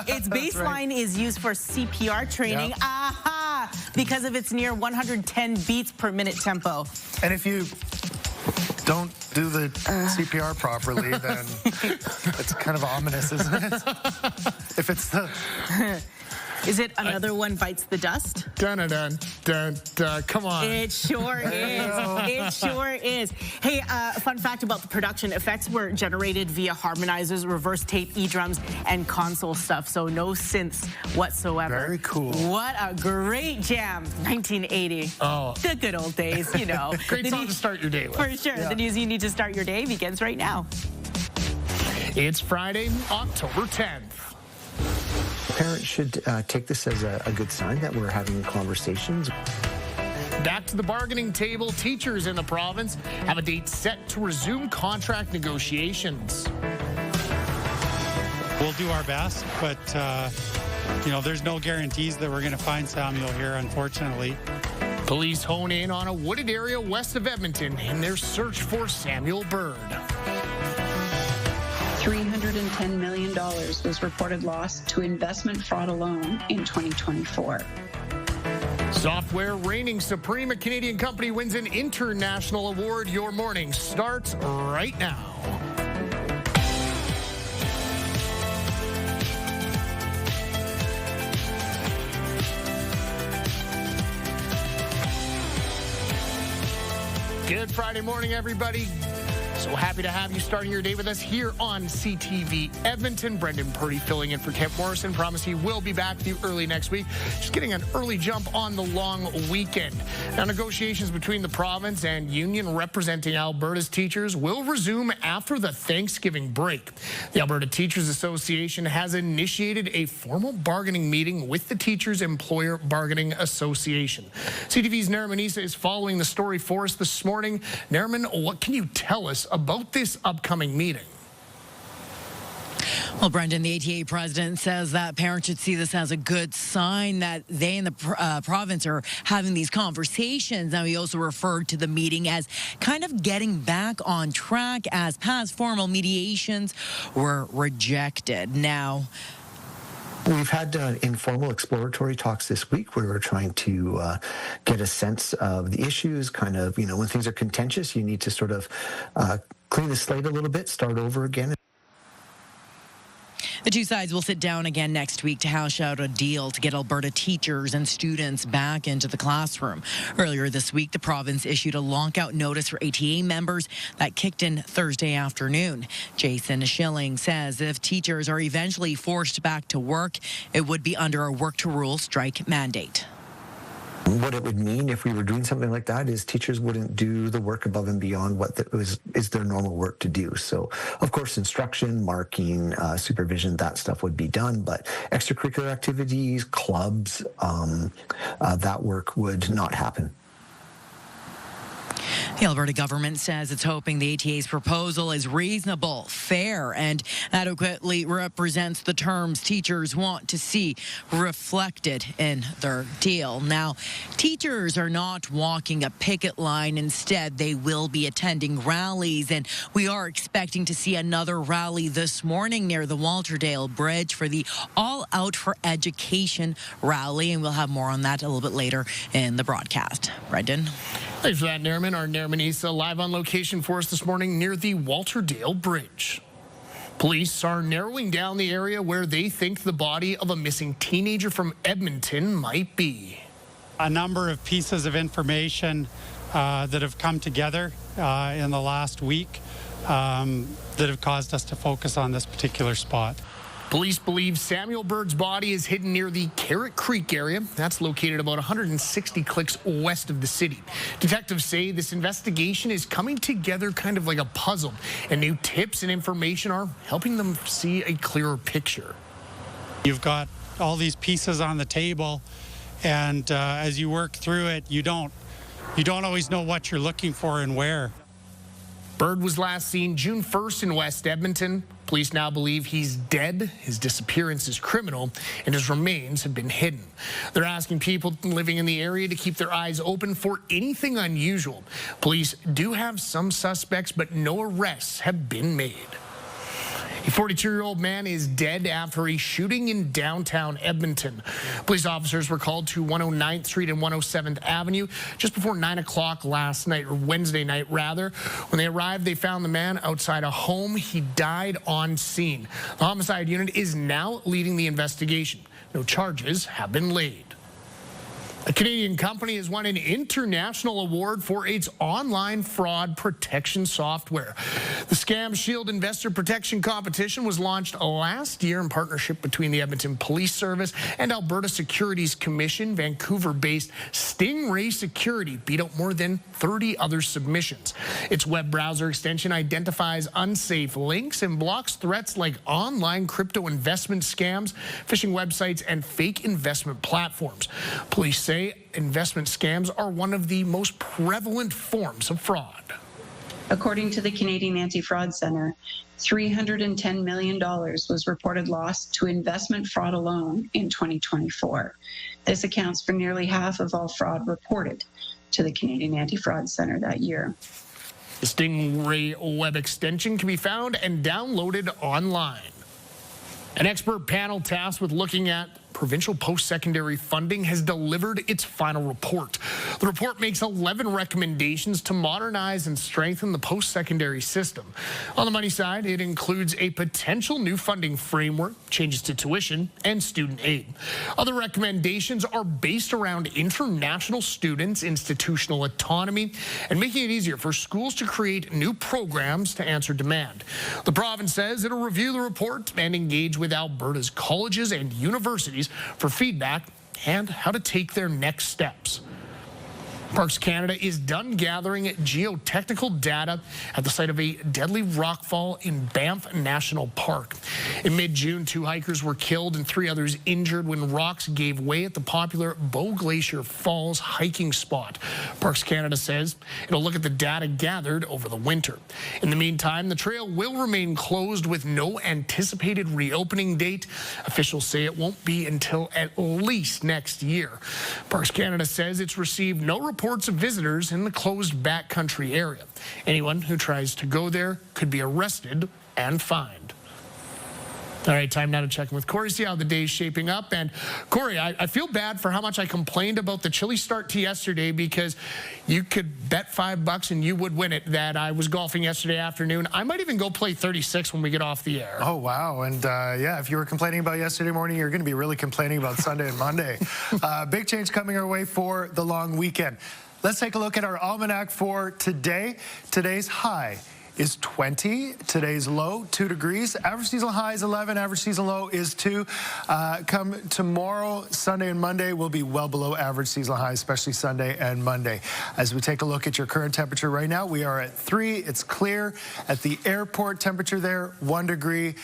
Its bass line is used for CPR training. Yep. Aha! Because of its near 110 beats per minute tempo. And if you don't do the CPR properly, then it's kind of ominous, isn't it? If it's the... Is it Another One Bites the Dust? Dun dun dun dun dun. Come on. It sure is. It sure is. Hey, fun fact about the production: effects were generated via harmonizers, reverse tape, E-drums, and console stuff. So no synths whatsoever. Very cool. What a great jam, 1980. Oh, the good old days, you know. Great song to start your day with. For sure. Yeah. The news you need to start your day begins right now. It's Friday, October 10th. Parents should take this as a good sign that we're having conversations. Back to the bargaining table. Teachers in the province have a date set to resume contract negotiations. We'll do our best, but, you know, there's no guarantees that we're going to find Samuel here, unfortunately. Police hone in on a wooded area west of Edmonton in their search for Samuel Bird. $310 million was reported lost to investment fraud alone in 2024. Software reigning supreme. A Canadian company wins an international award. Your morning starts right now. Good Friday morning, everybody. So happy to have you starting your day with us here on CTV Edmonton. Brendan Purdy filling in for Kent Morrison. Promise he will be back with you early next week. Just getting an early jump on the long weekend. Now, negotiations between the province and union representing Alberta's teachers will resume after the Thanksgiving break. The Alberta Teachers Association has initiated a formal bargaining meeting with the Teachers Employer Bargaining Association. CTV's Nariman Issa is following the story for us this morning. Nariman, what can you tell us about this upcoming meeting? Well, Brendan, the ATA president says that parents should see this as a good sign that they and the province are having these conversations. Now, he also referred to the meeting as kind of getting back on track as past formal mediations were rejected. Now, we've had informal exploratory talks this week where we're trying to get a sense of the issues, kind of, when things are contentious, you need to sort of clean the slate a little bit, start over again. The two sides will sit down again next week to hash out a deal to get Alberta teachers and students back into the classroom. Earlier this week, the province issued a lockout notice for ATA members that kicked in Thursday afternoon. Jason Schilling says if teachers are eventually forced back to work, it would be under a work-to-rule strike mandate. What it would mean if we were doing something like that is teachers wouldn't do the work above and beyond what is their normal work to do. So, of course, instruction, marking, supervision, that stuff would be done. But extracurricular activities, clubs, that work would not happen. The Alberta government says it's hoping the ATA's proposal is reasonable, fair, and adequately represents the terms teachers want to see reflected in their deal. Now, teachers are not walking a picket line. Instead, they will be attending rallies, and we are expecting to see another rally this morning near the Walterdale Bridge for the All Out for Education rally, and we'll have more on that a little bit later in the broadcast. Brendan? Thanks for that, Nariman. Our Nariman Issa live on location for us this morning near the Walterdale Bridge. Police are narrowing down the area where they think the body of a missing teenager from Edmonton might be. A number of pieces of information that have come together in the last week that have caused us to focus on this particular spot. Police believe Samuel Bird's body is hidden near the Carrot Creek area. That's located about 160 clicks west of the city. Detectives say this investigation is coming together kind of like a puzzle, and new tips and information are helping them see a clearer picture. You've got all these pieces on the table, and as you work through it, you don't always know what you're looking for and where. Bird was last seen June 1st in West Edmonton. Police now believe he's dead, his disappearance is criminal, and his remains have been hidden. They're asking people living in the area to keep their eyes open for anything unusual. Police do have some suspects, but no arrests have been made. A 42-year-old man is dead after a shooting in downtown Edmonton. Police officers were called to 109th Street and 107th Avenue just before 9 o'clock last night, or Wednesday night rather. When they arrived, they found the man outside a home. He died on scene. The homicide unit is now leading the investigation. No charges have been laid. A Canadian company has won an international award for its online fraud protection software. The Scam Shield Investor Protection Competition was launched last year in partnership between the Edmonton Police Service and Alberta Securities Commission. Vancouver-based Stingray Security beat out more than 30 other submissions. Its web browser extension identifies unsafe links and blocks threats like online crypto investment scams, phishing websites, and fake investment platforms. Police say investment scams are one of the most prevalent forms of fraud. According to the Canadian Anti-Fraud Centre, $310 million was reported lost to investment fraud alone in 2024. This accounts for nearly half of all fraud reported to the Canadian Anti-Fraud Centre that year. The Stingray web extension can be found and downloaded online. An expert panel tasked with looking at provincial post-secondary funding has delivered its final report. The report makes 11 recommendations to modernize and strengthen the post-secondary system. On the money side, it includes a potential new funding framework, changes to tuition, and student aid. Other recommendations are based around international students, institutional autonomy, and making it easier for schools to create new programs to answer demand. The province says it'll review the report and engage with Alberta's colleges and universities for feedback and how to take their next steps. Parks Canada is done gathering geotechnical data at the site of a deadly rockfall in Banff National Park. In mid-June, 2 hikers were killed and 3 others injured when rocks gave way at the popular Bow Glacier Falls hiking spot. Parks Canada says it'll look at the data gathered over the winter. In the meantime, the trail will remain closed with no anticipated reopening date. Officials say it won't be until at least next year. Parks Canada says it's received no reports of visitors in the closed backcountry area. Anyone who tries to go there could be arrested and fined. All right, time now to check in with Corey, see how the day's shaping up. And Corey, I feel bad for how much I complained about the chilly start to yesterday, because you could bet $5 and you would win it that I was golfing yesterday afternoon. I might even go play 36 when we get off the air. Oh, wow. And yeah, if you were complaining about yesterday morning, you're going to be really complaining about Sunday and Monday. Big change coming our way for the long weekend. Let's take a look at our almanac for today. Today's high is 20. Today's low, 2 degrees. Average seasonal high is 11. Average seasonal low is 2. Come tomorrow, Sunday and Monday will be well below average seasonal high, especially Sunday and Monday. As we take a look at your current temperature right now, we are at 3. It's clear. At the airport, temperature there, 1 degree,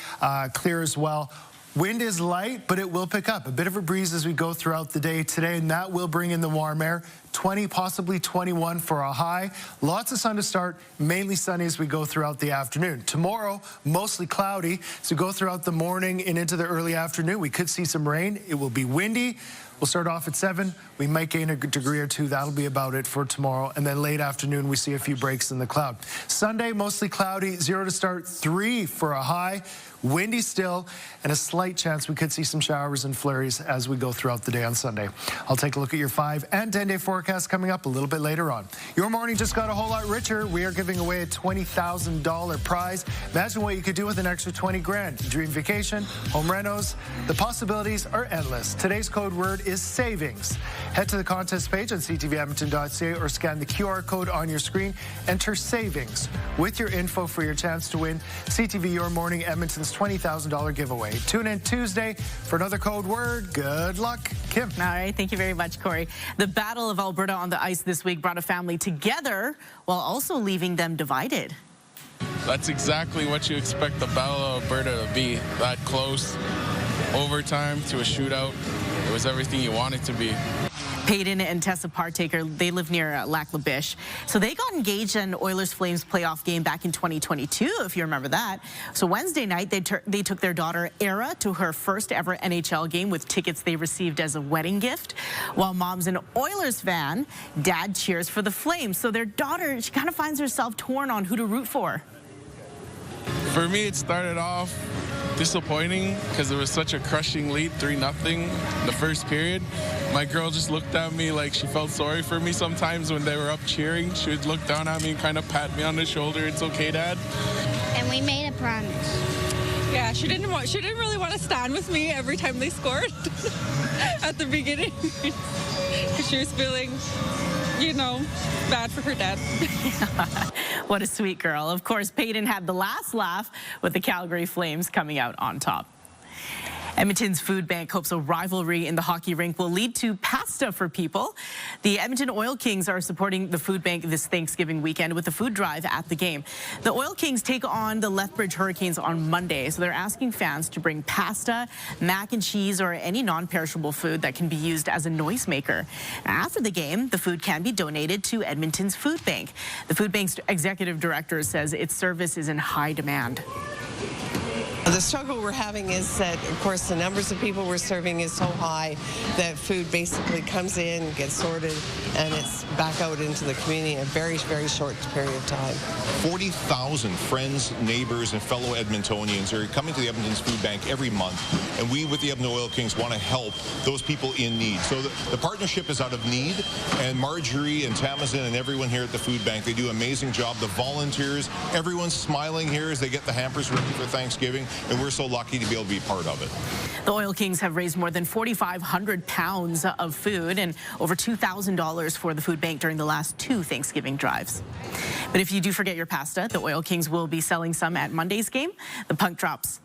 clear as well. Wind is light, but it will pick up. A bit of a breeze as we go throughout the day today, and that will bring in the warm air. 20, possibly 21 for a high. Lots of sun to start, mainly sunny as we go throughout the afternoon. Tomorrow, mostly cloudy. As we go throughout the morning and into the early afternoon, we could see some rain. It will be windy. We'll start off at 7. We might gain a degree or 2. That'll be about it for tomorrow. And then late afternoon, we see a few breaks in the cloud. Sunday, mostly cloudy. 0 to start, 3 for a high. Windy still, and a slight chance we could see some showers and flurries as we go throughout the day on Sunday. I'll take a look at your 5 and 10-day forecast coming up a little bit later on. Your morning just got a whole lot richer. We are giving away a $20,000 prize. Imagine what you could do with an extra 20 grand. Dream vacation, home renos. The possibilities are endless. Today's code word is savings. Head to the contest page on ctvedmonton.ca or scan the QR code on your screen. Enter savings with your info for your chance to win CTV Your Morning Edmonton's $20,000 giveaway. Tune in Tuesday for another code word. Good luck, Kim. All right, thank you very much, Corey. The Battle of Alberta on the ice this week brought a family together while also leaving them divided. That's exactly what you expect the Battle of Alberta to be. That close, overtime to a shootout. It was everything you want it to be. Peyton and Tessa Partaker, they live near Lac La Biche. So they got engaged in Oilers-Flames playoff game back in 2022, if you remember that. So Wednesday night, they took their daughter, Era, to her first ever NHL game with tickets they received as a wedding gift. While mom's an Oilers fan, dad cheers for the Flames. So their daughter, she kind of finds herself torn on who to root for. For me, it started off disappointing because there was such a crushing lead, 3-0 the first period. My girl just looked at me like she felt sorry for me sometimes when they were up cheering. She would look down at me and kind of pat me on the shoulder. It's okay, Dad. And we made a promise. Yeah, she didn't really want to stand with me every time they scored at the beginning. Because she was feeling, you know, bad for her dad. What a sweet girl. Of course, Peyton had the last laugh with the Calgary Flames coming out on top. Edmonton's food bank hopes a rivalry in the hockey rink will lead to pasta for people. The Edmonton Oil Kings are supporting the food bank this Thanksgiving weekend with a food drive at the game. The Oil Kings take on the Lethbridge Hurricanes on Monday, so they're asking fans to bring pasta, mac and cheese, or any non-perishable food that can be used as a noisemaker. After the game, the food can be donated to Edmonton's food bank. The food bank's executive director says its service is in high demand. The struggle we're having is that, of course, the numbers of people we're serving is so high that food basically comes in, gets sorted, and it's back out into the community in a very, very short period of time. 40,000 friends, neighbors, and fellow Edmontonians are coming to the Edmonton's Food Bank every month, and we with the Edmonton Oil Kings want to help those people in need. So the partnership is out of need, and Marjorie and Tamazin and everyone here at the Food Bank, they do an amazing job. The volunteers, everyone's smiling here as they get the hampers ready for Thanksgiving. And we're so lucky to be able to be part of it. The Oil Kings have raised more than 4,500 pounds of food and over $2,000 for the food bank during the last 2 Thanksgiving drives. But if you do forget your pasta, the Oil Kings will be selling some at Monday's game. The puck drops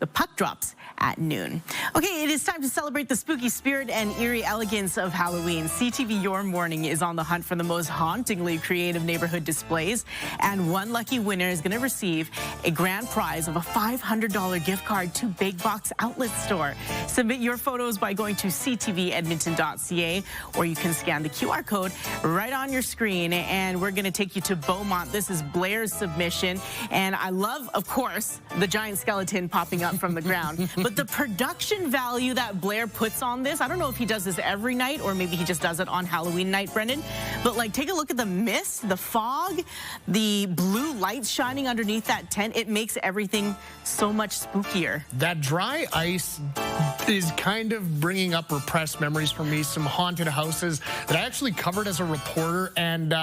at noon. Okay, it is time to celebrate the spooky spirit and eerie elegance of Halloween. CTV Your Morning is on the hunt for the most hauntingly creative neighborhood displays, and one lucky winner is going to receive a grand prize of a $500 gift card to Big Box Outlet Store. Submit your photos by going to ctvedmonton.ca, or you can scan the QR code right on your screen, and we're going to take you to Beaumont. This is Blair's submission, and I love, of course, the giant skeleton popping up from the ground, but the production value that Blair puts on this, I don't know if he does this every night or maybe he just does it on Halloween night, Brendan, but like take a look at the mist, the fog, the blue lights shining underneath that tent. It makes everything so much spookier. That dry ice is kind of bringing up repressed memories for me, some haunted houses that I actually covered as a reporter, and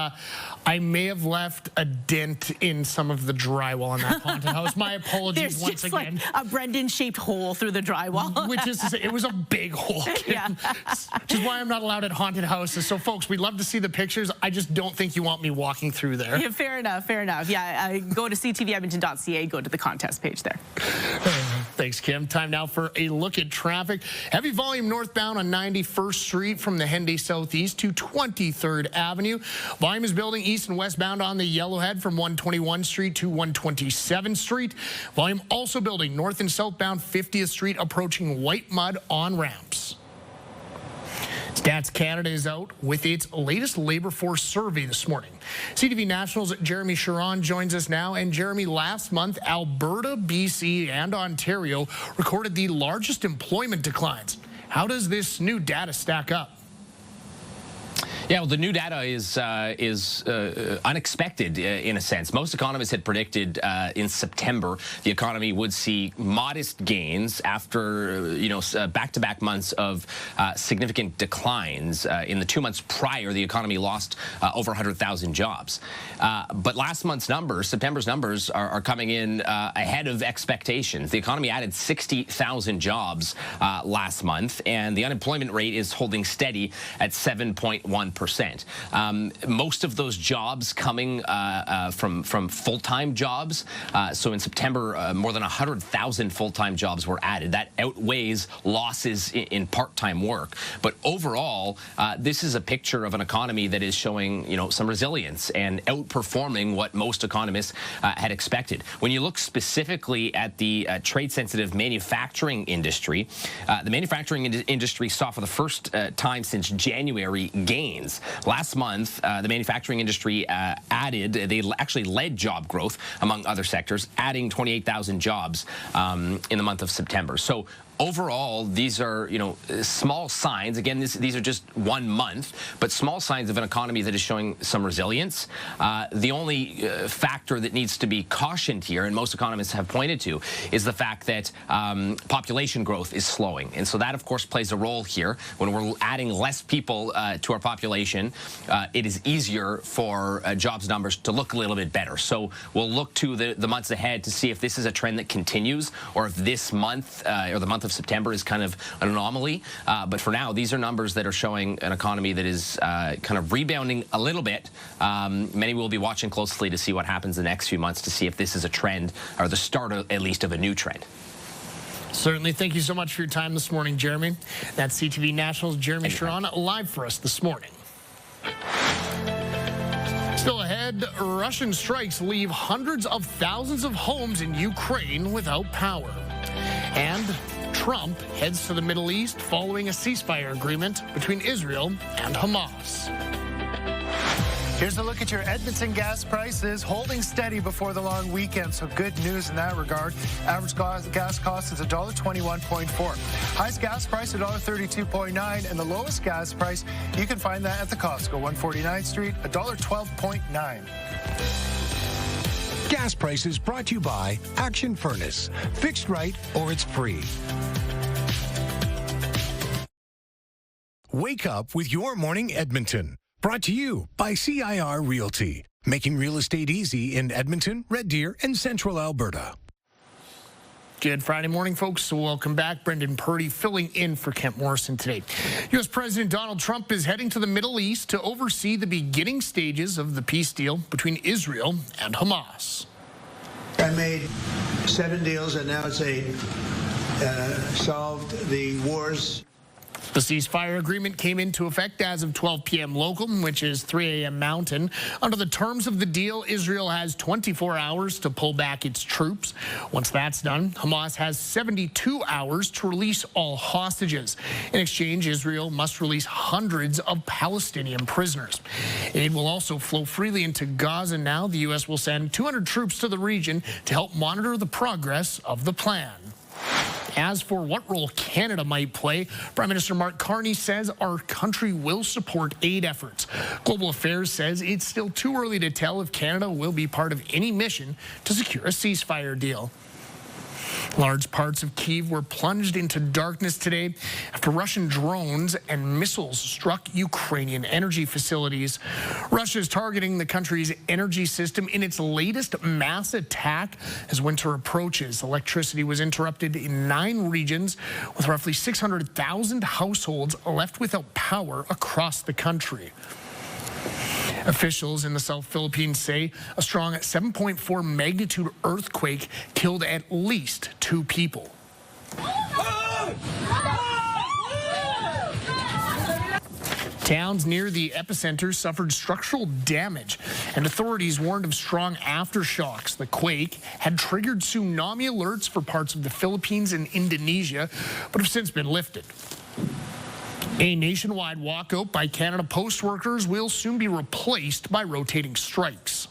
I may have left a dent in some of the drywall on that haunted house. My apologies once again. Like a Brendan-shaped hole through the drywall. Which is to say, it was a big hole. Yeah. Which is why I'm not allowed at haunted houses. So, folks, we'd love to see the pictures. I just don't think you want me walking through there. Yeah, fair enough, fair enough. Yeah, go to ctvedmonton.ca, go to the contest page there. Thanks, Kim. Time now for a look at traffic. Heavy volume northbound on 91st Street from the Henday Southeast to 23rd Avenue. Volume is building east and westbound on the Yellowhead from 121 Street to 127th Street. Volume also building north and southbound 50th Street approaching White Mud on ramps. Stats Canada is out with its latest labor force survey this morning. CTV National's Jeremy Sharon joins us now. And Jeremy, last month, Alberta, BC, and Ontario recorded the largest employment declines. How does this new data stack up? Yeah, well, the new data is unexpected in a sense. Most economists had predicted in September the economy would see modest gains after, back-to-back months of significant declines. In the 2 months prior, the economy lost over 100,000 jobs. But last month's numbers, September's numbers, are coming in ahead of expectations. The economy added 60,000 jobs last month, and the unemployment rate is holding steady at 7.1%. Most of those jobs coming from full-time jobs. So in September, more than 100,000 full-time jobs were added. That outweighs losses in part-time work. But overall, this is a picture of an economy that is showing, some resilience and outperforming what most economists had expected. When you look specifically at the trade-sensitive manufacturing industry, the manufacturing industry saw for the first time since January gains. Last month, the manufacturing industry they actually led job growth among other sectors, adding 28,000 jobs in the month of September. So overall, these are, small signs. Again, these are just 1 month, but small signs of an economy that is showing some resilience. The only factor that needs to be cautioned here, and most economists have pointed to, is the fact that population growth is slowing. And so that, of course, plays a role here. When we're adding less people to our population, it is easier for jobs numbers to look a little bit better. So we'll look to the months ahead to see if this is a trend that continues, or if this month, or the month of September, is kind of an anomaly. But for now, these are numbers that are showing an economy that is kind of rebounding a little bit. Many will be watching closely to see what happens the next few months to see if this is a trend, or the start, at least, of a new trend. Certainly. Thank you so much for your time this morning, Jeremy. That's CTV National's Jeremy Sharon live for us this morning. Still ahead, Russian strikes leave hundreds of thousands of homes in Ukraine without power. And Trump heads to the Middle East following a ceasefire agreement between Israel and Hamas. Here's a look at your Edmonton gas prices, holding steady before the long weekend, so good news in that regard. Average gas cost is $1.21.4. Highest gas price $1.32.9, and the lowest gas price, you can find that at the Costco, 149th Street, $1.12.9. Gas prices brought to you by Action Furnace. Fixed right or it's free. Wake up with Your Morning Edmonton. Brought to you by CIR Realty. Making real estate easy in Edmonton, Red Deer, and Central Alberta. Good Friday morning, folks. So welcome back. Brendan Purdy filling in for Kent Morrison today. U.S. President Donald Trump is heading to the Middle East to oversee the beginning stages of the peace deal between Israel and Hamas. I made 7 deals, and now it's solved the wars. The ceasefire agreement came into effect as of 12 p.m. local, which is 3 a.m. Mountain. Under the terms of the deal, Israel has 24 hours to pull back its troops. Once that's done, Hamas has 72 hours to release all hostages. In exchange, Israel must release hundreds of Palestinian prisoners. Aid will also flow freely into Gaza now. The U.S. will send 200 troops to the region to help monitor the progress of the plan. As for what role Canada might play, Prime Minister Mark Carney says our country will support aid efforts. Global Affairs says it's still too early to tell if Canada will be part of any mission to secure a ceasefire deal. Large parts of Kyiv were plunged into darkness today after Russian drones and missiles struck Ukrainian energy facilities. Russia is targeting the country's energy system in its latest mass attack as winter approaches. Electricity was interrupted in 9 regions, with roughly 600,000 households left without power across the country. Officials in the South Philippines say a strong 7.4 magnitude earthquake killed at least 2 people. Towns near the epicenter suffered structural damage, and authorities warned of strong aftershocks. The quake had triggered tsunami alerts for parts of the Philippines and Indonesia, but have since been lifted. A nationwide walkout by Canada Post workers will soon be replaced by rotating strikes.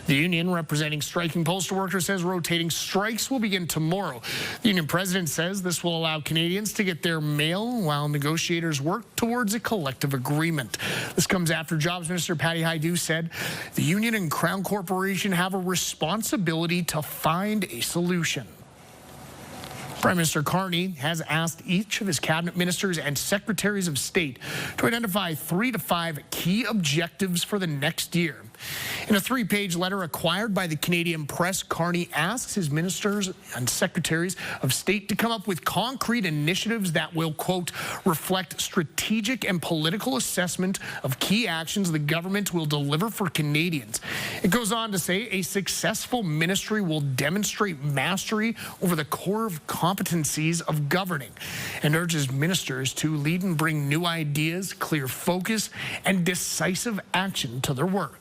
The union representing striking postal workers says rotating strikes will begin tomorrow. The union president says this will allow Canadians to get their mail while negotiators work towards a collective agreement. This comes after Jobs Minister Patty Hajdu said the union and Crown Corporation have a responsibility to find a solution. Prime Minister Carney has asked each of his cabinet ministers and secretaries of state to identify 3 to 5 key objectives for the next year. In a 3-page letter acquired by the Canadian Press, Carney asks his ministers and secretaries of state to come up with concrete initiatives that will, quote, reflect strategic and political assessment of key actions the government will deliver for Canadians. It goes on to say a successful ministry will demonstrate mastery over the core of competencies of governing, and urges ministers to lead and bring new ideas, clear focus, and decisive action to their work.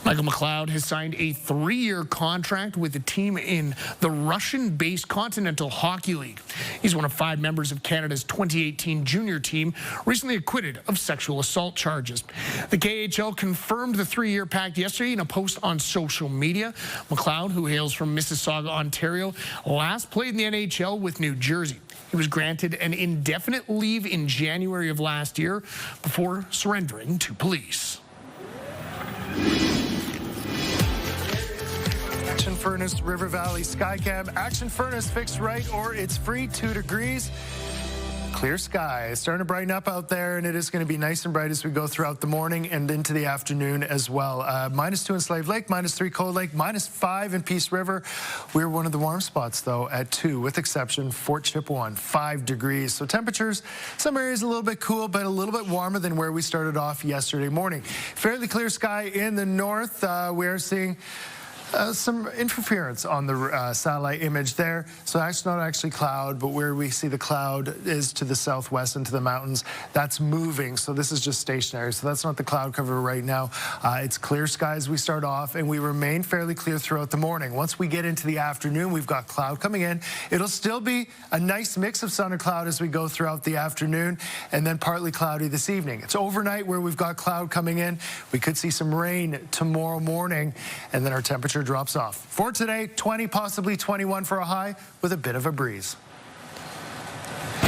Michael McLeod has signed a 3-year contract with the team in the Russian-based Continental Hockey League. He's one of 5 members of Canada's 2018 junior team, recently acquitted of sexual assault charges. The KHL confirmed the 3-year pact yesterday in a post on social media. McLeod, who hails from Mississauga, Ontario, last played in the NHL with New Jersey. He was granted an indefinite leave in January of last year before surrendering to police. Action Furnace, River Valley Skycam. Action Furnace, fixed right or it's free, 2 degrees. Clear sky. It's starting to brighten up out there, and it is going to be nice and bright as we go throughout the morning and into the afternoon as well. -2 in Slave Lake, -3 Cold Lake, -5 in Peace River. We're one of the warm spots, though, at 2, with exception Fort Chipewyan, 5 degrees. So temperatures, some areas a little bit cool, but a little bit warmer than where we started off yesterday morning. Fairly clear sky in the north. We are seeing Some interference on the satellite image there. So that's not actually cloud, but where we see the cloud is to the southwest and to the mountains. That's moving, so this is just stationary. So that's not the cloud cover right now. It's clear skies we start off, and we remain fairly clear throughout the morning. Once we get into the afternoon, we've got cloud coming in. It'll still be a nice mix of sun and cloud as we go throughout the afternoon, and then partly cloudy this evening. It's overnight where we've got cloud coming in. We could see some rain tomorrow morning, and then our temperature drops off. For today, 20, possibly 21 for a high with a bit of a breeze.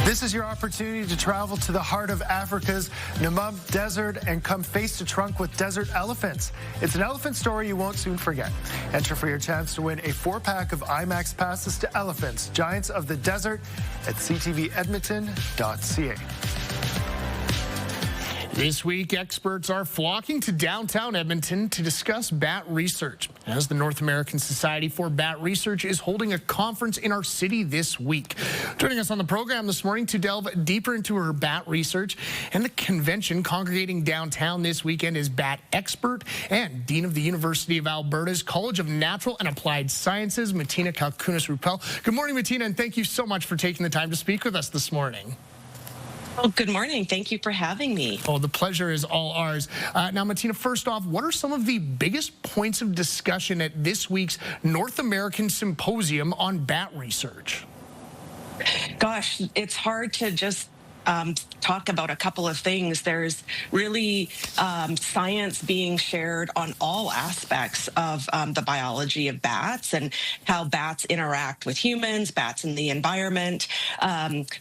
This is your opportunity to travel to the heart of Africa's Namib Desert and come face to trunk with desert elephants. It's an elephant story you won't soon forget. Enter for your chance to win a 4-pack of IMAX passes to elephants, giants of the desert at ctvedmonton.ca. This week, experts are flocking to downtown Edmonton to discuss bat research, as the North American Society for Bat Research is holding a conference in our city this week. Joining us on the program this morning to delve deeper into her bat research and the convention congregating downtown this weekend is bat expert and Dean of the University of Alberta's College of Natural and Applied Sciences, Martina Kalkunas-Ruppel. Good morning, Martina, and thank you so much for taking the time to speak with us this morning. Oh, good morning. Thank you for having me. Oh, the pleasure is all ours. Now, Martina, first off, what are some of the biggest points of discussion at this week's North American Symposium on Bat Research? Gosh, it's hard to just talk about a couple of things. There's really science being shared on all aspects of the biology of bats and how bats interact with humans, bats in the environment.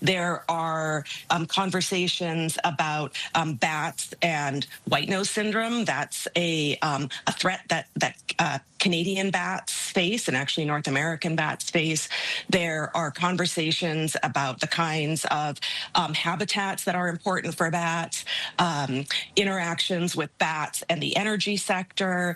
There are conversations about bats and white nose syndrome. That's a threat that Canadian bats face, and actually North American bats face. There are conversations about the kinds of habitats that are important for bats, interactions with bats and the energy sector,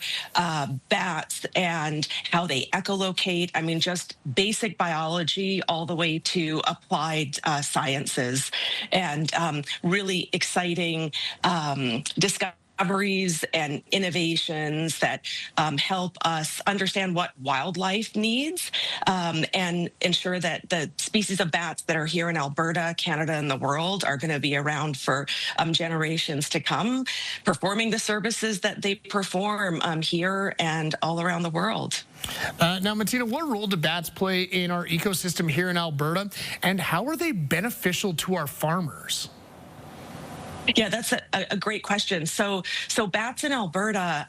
bats and how they echolocate. I mean, just basic biology all the way to applied sciences, and really exciting discoveries and innovations that help us understand what wildlife needs and ensure that the species of bats that are here in Alberta, Canada, and the world are going to be around for generations to come, performing the services that they perform here and all around the world. Now, Martina, what role do bats play in our ecosystem here in Alberta, and how are they beneficial to our farmers? Yeah, that's a great question. So bats in Alberta,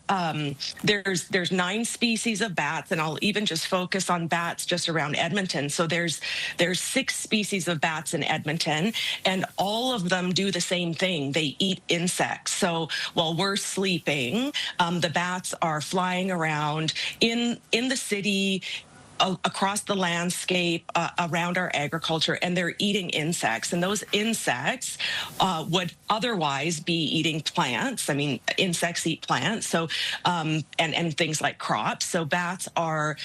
there's 9 species of bats, and I'll even just focus on bats just around Edmonton. So there's 6 species of bats in Edmonton, and all of them do the same thing. They eat insects. So while we're sleeping, the bats are flying around in the city, across the landscape, around our agriculture, and they're eating insects. And those insects would otherwise be eating plants. I mean, insects eat plants, so and things like crops. So bats are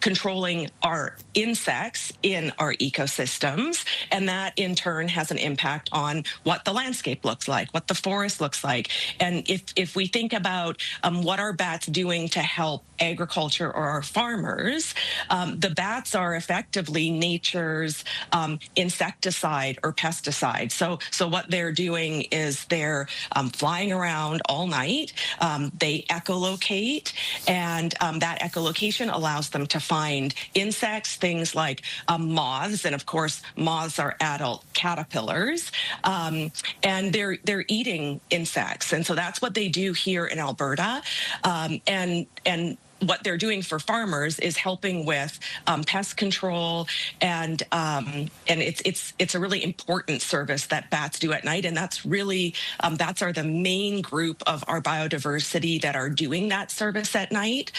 controlling our insects in our ecosystems, and that in turn has an impact on what the landscape looks like, what the forest looks like. And if we think about what are bats doing to help agriculture or our farmers, the bats are effectively nature's insecticide or pesticide. So what they're doing is they're flying around all night. They echolocate, and that echolocation allows them to find insects, things like moths, and of course moths are adult caterpillars, and they're eating insects, and so that's what they do here in Alberta, and what they're doing for farmers is helping with pest control, and it's a really important service that bats do at night, and that's really bats are the main group of our biodiversity that are doing that service at night.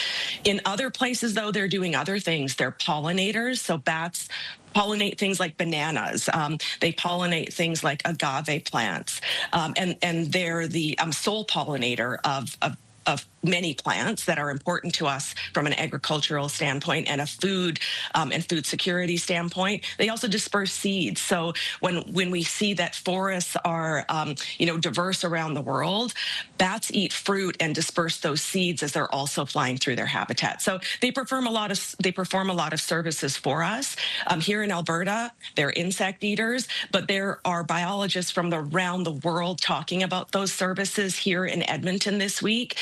In other places, though, they're doing other things. They're pollinators, so bats pollinate things like bananas. They pollinate things like agave plants, and they're the sole pollinator of many plants that are important to us from an agricultural standpoint and a food and food security standpoint. They also disperse seeds. So when we see that forests are diverse around the world, bats eat fruit and disperse those seeds as they're also flying through their habitat. So they perform a lot of services for us. Here in Alberta, they're insect eaters, but there are biologists from around the world talking about those services here in Edmonton this week.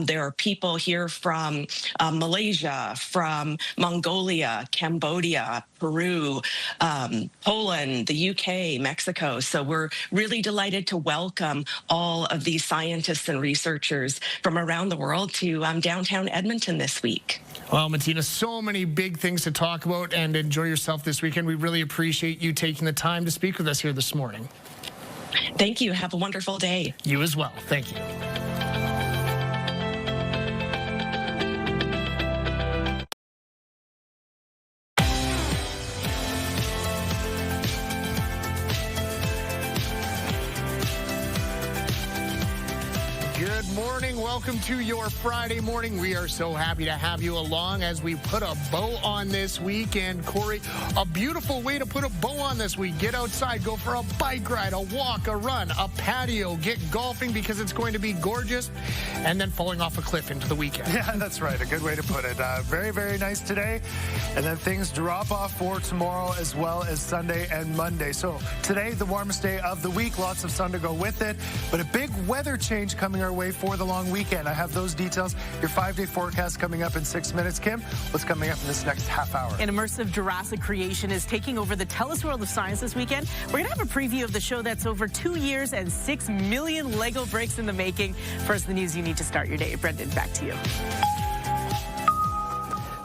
There are people here from Malaysia, from Mongolia, Cambodia, Peru, Poland, the UK, Mexico. So we're really delighted to welcome all of these scientists and researchers from around the world to downtown Edmonton this week. Well, Martina, so many big things to talk about, and enjoy yourself this weekend. We really appreciate you taking the time to speak with us here this morning. Thank you. Have a wonderful day. You as well. Thank you. Good morning. Welcome to your Friday morning. We are so happy to have you along as we put a bow on this weekend. Corey, a beautiful way to put a bow on this week. Get outside, go for a bike ride, a walk, a run, a patio, get golfing because it's going to be gorgeous, and then falling off a cliff into the weekend. Yeah, that's right. A good way to put it. Very, very nice today. And then things drop off for tomorrow as well as Sunday and Monday. So today, the warmest day of the week. Lots of sun to go with it. But a big weather change coming our way for the long weekend. I have those details. Your 5-day forecast coming up in 6 minutes. Kim, what's coming up in this next half hour? An immersive Jurassic creation is taking over the TELUS World of Science this weekend. We're going to have a preview of the show that's over 2 years and 6 million Lego bricks in the making. First, the news you need to start your day. Brendan, back to you.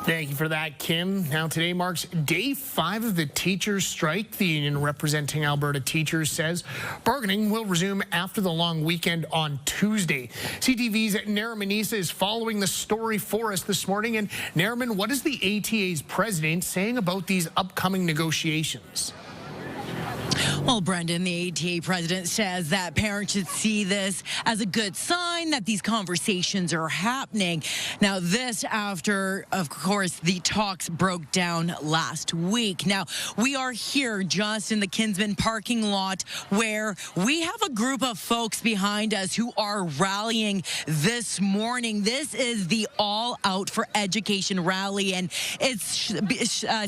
Thank you for that, Kim. Now, today marks day 5 of the teachers' strike. The union representing Alberta teachers says bargaining will resume after the long weekend on Tuesday. CTV's Naraman Issa is following the story for us this morning. And Naraman, what is the ATA's president saying about these upcoming negotiations? Well, Brendan, the ATA president says that parents should see this as a good sign that these conversations are happening. Now, this after, of course, the talks broke down last week. Now, we are here just in the Kinsman parking lot where we have a group of folks behind us who are rallying this morning. This is the All Out for Education rally, and it's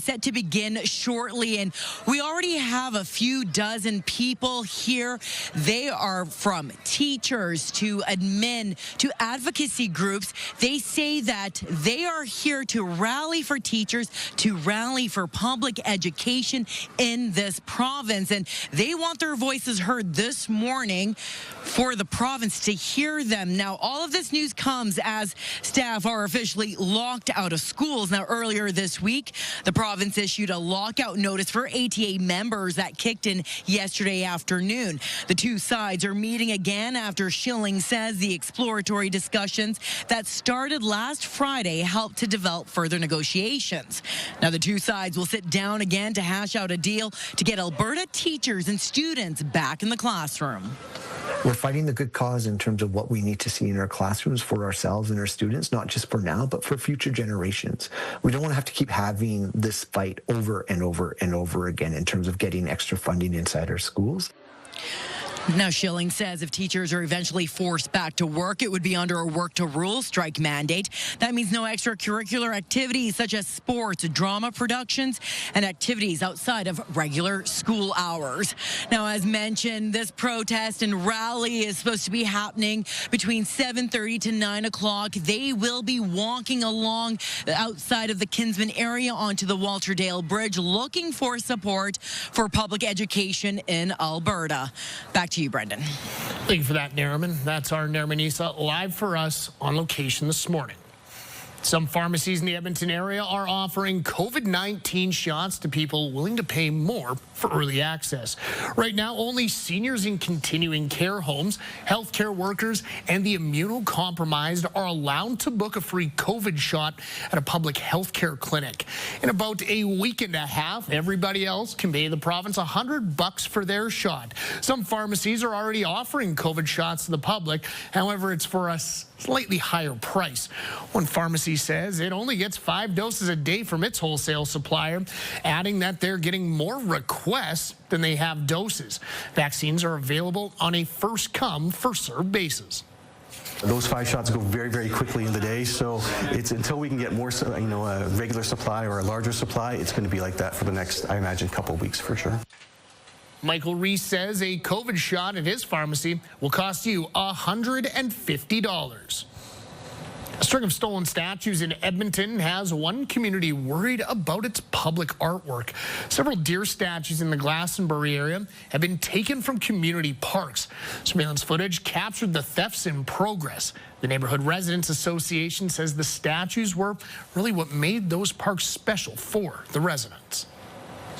set to begin shortly. And we already have a few dozen people here. They are from teachers to admin to advocacy groups. They say that they are here to rally for teachers, to rally for public education in this province. And they want their voices heard this morning for the province to hear them. Now, all of this news comes as staff are officially locked out of schools. Now, earlier this week, the province issued a lockout notice for ATA members that kicked in yesterday afternoon. The two sides are meeting again after Schilling says the exploratory discussions that started last Friday helped to develop further negotiations. Now, the two sides will sit down again to hash out a deal to get Alberta teachers and students back in the classroom. We're fighting the good cause in terms of what we need to see in our classrooms for ourselves and our students, not just for now, but for future generations. We don't want to have to keep having this fight over and over and over again in terms of getting extra funding inside our schools. Now, Schilling says if teachers are eventually forced back to work, it would be under a work-to-rule strike mandate. That means no extracurricular activities such as sports, drama productions, and activities outside of regular school hours. Now, as mentioned, this protest and rally is supposed to be happening between 7:30 to 9 o'clock. They will be walking along outside of the Kinsman area onto the Walterdale Bridge, looking for support for public education in Alberta. Back to you, Brendan. Thank you for that, Naraman. That's our Naraman Issa live for us on location this morning. Some pharmacies in the Edmonton area are offering COVID-19 shots to people willing to pay more for early access. Right now, only seniors in continuing care homes, healthcare workers, and the immunocompromised are allowed to book a free COVID shot at a public healthcare clinic. In about a week and a half, everybody else can pay the province $100 for their shot. Some pharmacies are already offering COVID shots to the public. However, it's for us slightly higher price. One pharmacy says it only gets 5 doses a day from its wholesale supplier, adding that they're getting more requests than they have doses. Vaccines are available on a first-come, first-served basis. Those 5 shots go very, very quickly in the day, so it's until we can get more, a regular supply or a larger supply, it's going to be like that for the next, I imagine, couple of weeks for sure. Michael Reese says a COVID shot at his pharmacy will cost you $150. A string of stolen statues in Edmonton has one community worried about its public artwork. Several deer statues in the Glastonbury area have been taken from community parks. Surveillance footage captured the thefts in progress. The Neighborhood Residents Association says the statues were really what made those parks special for the residents.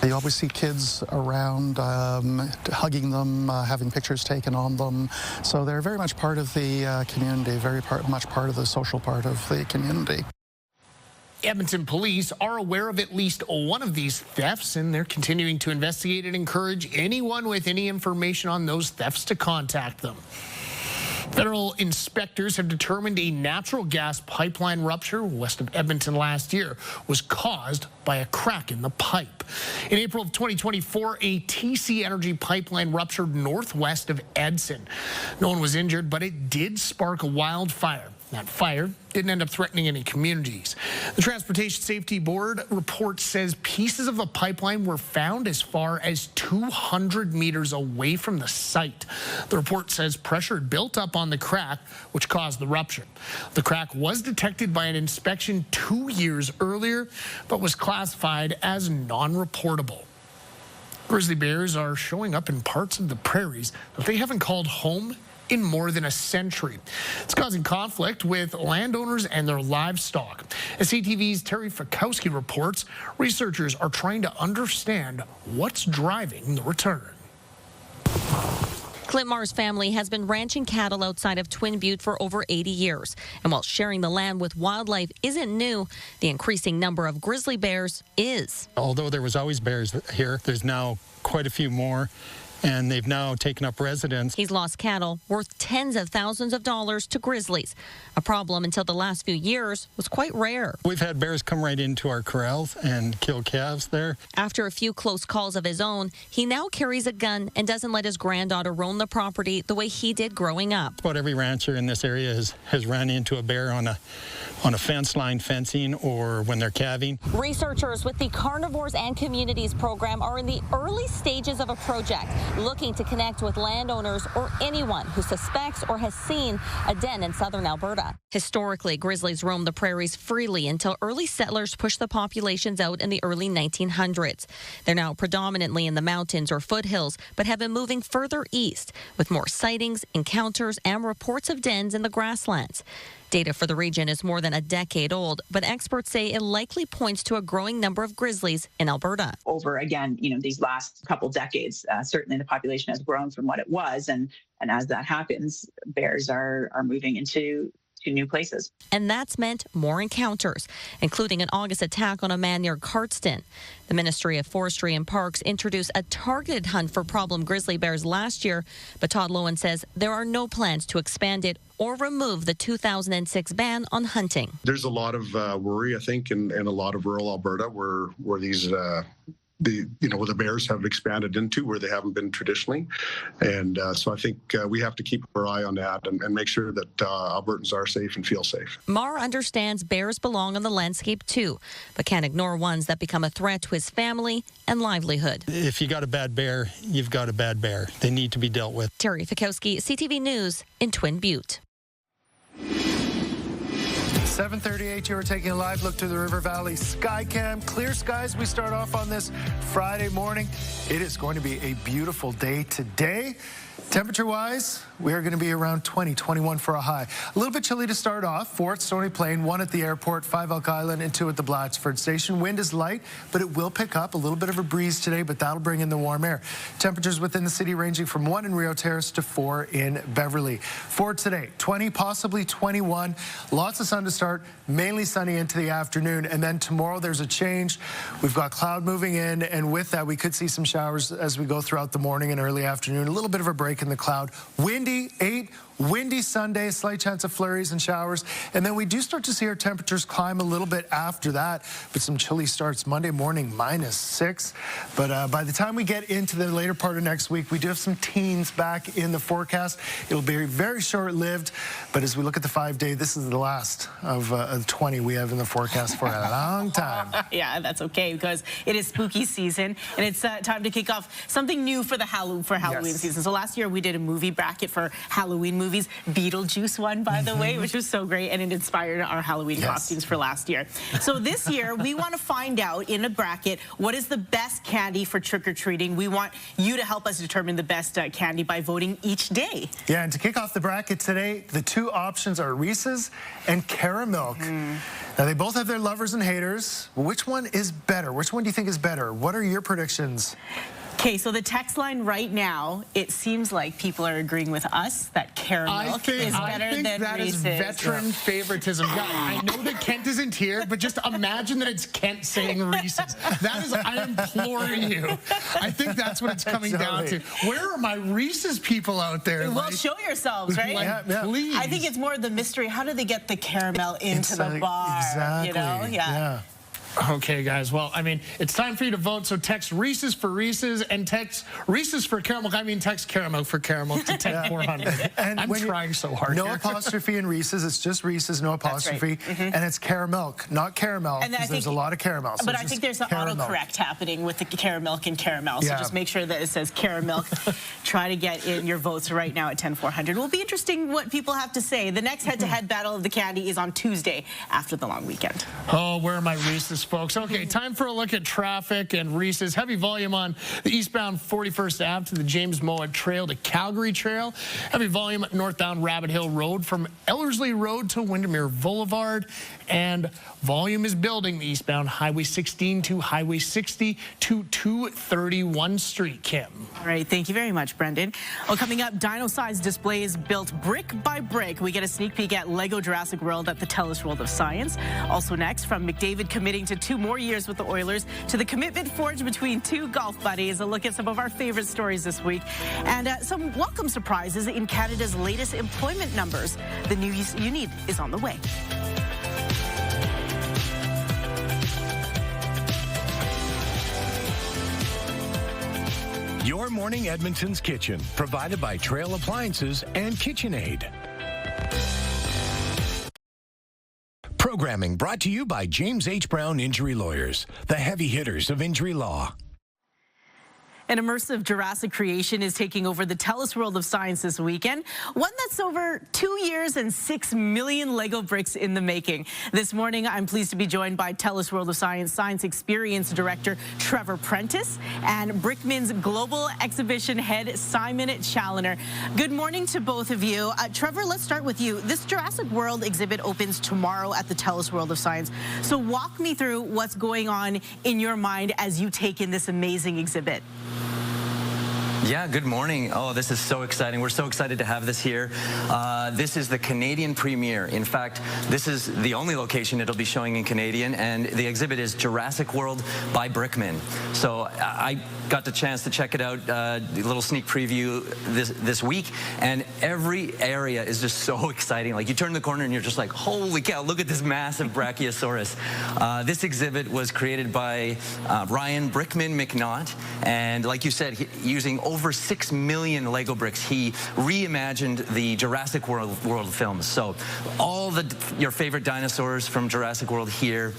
You always see kids around hugging them, having pictures taken on them. So they're very much part of the community, much part of the social part of the community. Edmonton police are aware of at least one of these thefts, and they're continuing to investigate and encourage anyone with any information on those thefts to contact them. Federal inspectors have determined a natural gas pipeline rupture west of Edmonton last year was caused by a crack in the pipe. In April of 2024, a TC Energy pipeline ruptured northwest of Edson. No one was injured, but it did spark a wildfire. That fire didn't end up threatening any communities. The Transportation Safety Board report says pieces of the pipeline were found as far as 200 meters away from the site. The report says pressure had built up on the crack, which caused the rupture. The crack was detected by an inspection 2 years earlier, but was classified as non-reportable. Grizzly bears are showing up in parts of the prairies that they haven't called home in more than a century. It's causing conflict with landowners and their livestock. As CTV's Terry Fikowski reports, researchers are trying to understand what's driving the return. Clint Marr's family has been ranching cattle outside of Twin Butte for over 80 years. And while sharing the land with wildlife isn't new, the increasing number of grizzly bears is. Although there was always bears here, there's now quite a few more, and they've now taken up residence. He's lost cattle worth tens of thousands of dollars to grizzlies. A problem until the last few years was quite rare. We've had bears come right into our corrals and kill calves there. After a few close calls of his own, he now carries a gun and doesn't let his granddaughter roam the property the way he did growing up. About every rancher in this area has run into a bear on a fence line fencing or when they're calving. Researchers with the Carnivores and Communities program are in the early stages of a project looking to connect with landowners or anyone who suspects or has seen a den in southern Alberta. Historically, grizzlies roamed the prairies freely until early settlers pushed the populations out in the early 1900s. They're now predominantly in the mountains or foothills, but have been moving further east with more sightings, encounters, and reports of dens in the grasslands. Data for the region is more than a decade old, but experts say it likely points to a growing number of grizzlies in Alberta. Over, again, these last couple decades, certainly the population has grown from what it was, and as that happens, bears are moving into new places. And that's meant more encounters, including an August attack on a man near Cardston. The Ministry of Forestry and Parks introduced a targeted hunt for problem grizzly bears last year, but Todd Lowen says there are no plans to expand it or remove the 2006 ban on hunting. There's a lot of worry, I think, in a lot of rural Alberta where these the bears have expanded into where they haven't been traditionally. And so I think we have to keep our eye on that and make sure that Albertans are safe and feel safe. Marr understands bears belong on the landscape too, but can't ignore ones that become a threat to his family and livelihood. If you got a bad bear, you've got a bad bear. They need to be dealt with. Terry Fikowski, CTV News in Twin Butte. 7:38, you are taking a live look to the River Valley Skycam. Clear skies. We start off on this Friday morning. It is going to be a beautiful day today. Temperature-wise, we are going to be around 20, 21 for a high. A little bit chilly to start off. 4 at Stony Plain, 1 at the airport, 5 Elk Island, and 2 at the Blatchford Station. Wind is light, but it will pick up. A little bit of a breeze today, but that'll bring in the warm air. Temperatures within the city ranging from 1 in Rio Terrace to 4 in Beverly. For today, 20, possibly 21. Lots of sun to start, mainly sunny into the afternoon. And then tomorrow there's a change. We've got cloud moving in, and with that, we could see some showers as we go throughout the morning and early afternoon. A little bit of a break in the cloud. Windy, 8, Windy Sunday, slight chance of flurries and showers. And then we do start to see our temperatures climb a little bit after that. But some chilly starts Monday morning, -6. But by the time we get into the later part of next week, we do have some teens back in the forecast. It'll be very short-lived. But as we look at the 5-day, this is the last of 20 we have in the forecast for a long time. Yeah, that's okay because it is spooky season and it's time to kick off something new for the Halloween season. So last year we did a movie bracket for Halloween movies. Beetlejuice won, by the way, which was so great, and it inspired our Halloween costumes for last year. So this year we want to find out in a bracket what is the best candy for trick-or-treating. We want you to help us determine the best candy by voting each day. Yeah, and to kick off the bracket today, the two options are Reese's and Caramilk. Now, they both have their lovers and haters. Which one is better? Which one do you think is better? What are your predictions? Okay, so the text line right now, it seems like people are agreeing with us that Caramilk is better than that Reese's. is veteran favoritism. God, I know that Kent isn't here, but just imagine that it's Kent saying Reese's. That is, I implore you. I think that's what it's coming down to. Where are my Reese's people out there? Well, show yourselves, right? Please. I think it's more the mystery. How do they get the caramel into the bar? Exactly. You know? Yeah. Okay, guys. Well, I mean, it's time for you to vote. So text Reese's for Reese's and text Reese's for Caramel. I mean, text Caramel for Caramel to 10400. And I'm trying so hard. No here. apostrophe in Reese's. It's just Reese's, no apostrophe. Right. And it's Caramilk, not caramel, And because there's a lot of caramel. So but I think there's an autocorrect happening with the Caramilk and Caramel. So just make sure that it says Caramilk. Try to get in your votes right now at 10400. It will be interesting what people have to say. The next head-to-head battle of the candy is on Tuesday after the long weekend. Oh, where are my Reese's, folks? Okay, time for a look at traffic and Reese's. Heavy volume on the eastbound 41st Ave to the James Mowat Trail to Calgary Trail. Heavy volume northbound Rabbit Hill Road from Ellerslie Road to Windermere Boulevard. And volume is building the eastbound Highway 16 to Highway 60 to 231 Street, Kim. All right, thank you very much, Brendan. Well, coming up, dino-sized displays built brick by brick. We get a sneak peek at Lego Jurassic World at the TELUS World of Science. Also next, from McDavid committing to 2 more years with the Oilers to the commitment forged between 2 golf buddies. A look at some of our favorite stories this week. And some welcome surprises in Canada's latest employment numbers. The news you need is on the way. Your Morning Edmonton's Kitchen, provided by Trail Appliances and KitchenAid. Programming brought to you by James H. Brown Injury Lawyers, the heavy hitters of injury law. An immersive Jurassic creation is taking over the TELUS World of Science this weekend. One that's over 2 years and 6 million Lego bricks in the making. This morning, I'm pleased to be joined by TELUS World of Science Science Experience Director Trevor Prentice and Brickman's Global Exhibition Head Simon Challoner. Good morning to both of you. Trevor, let's start with you. This Jurassic World exhibit opens tomorrow at the TELUS World of Science. So walk me through what's going on in your mind as you take in this amazing exhibit. Yeah, good morning. Oh, this is so exciting. We're so excited to have this here. This is the Canadian premiere. In fact, this is the only location it'll be showing in Canadian, and the exhibit is Jurassic World by Brickman. So I got the chance to check it out, a little sneak preview this week, and every area is just so exciting. Like, you turn the corner and you're just like, holy cow, look at this massive Brachiosaurus. This exhibit was created by Ryan Brickman McNaught, and like you said, using over 6 million Lego bricks, he reimagined the Jurassic World films. So all your favorite dinosaurs from Jurassic World here,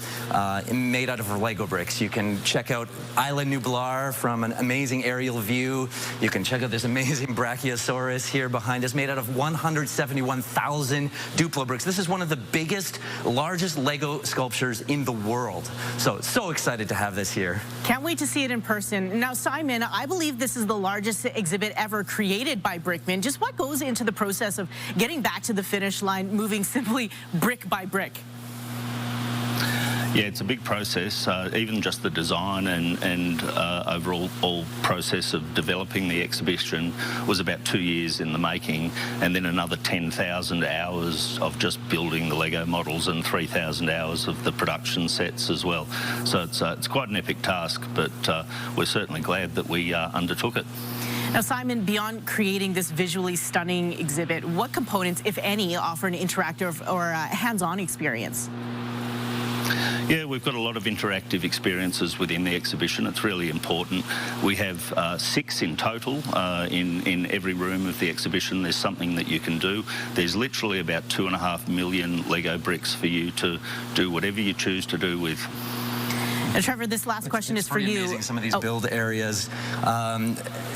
made out of Lego bricks. You can check out Isla Nublar from an amazing aerial view. You can check out this amazing Brachiosaurus here behind us, made out of 171,000 Duplo bricks. This is one of the biggest, largest Lego sculptures in the world. So excited to have this here. Can't wait to see it in person. Now, Simon, I believe this is the largest exhibit ever created by Brickman. Just what goes into the process of getting back to the finish line, moving simply brick by brick? Yeah, it's a big process. Even just the design and overall process of developing the exhibition was about 2 years in the making, and then another 10,000 hours of just building the Lego models and 3,000 hours of the production sets as well. So it's quite an epic task, but we're certainly glad that we undertook it. Now, Simon, beyond creating this visually stunning exhibit, what components, if any, offer an interactive or hands-on experience? Yeah, we've got a lot of interactive experiences within the exhibition. It's really important. We have 6 in total in every room of the exhibition. There's something that you can do. There's literally about 2.5 million Lego bricks for you to do whatever you choose to do with. And Trevor, this last question is for you. Amazing, some of these build areas,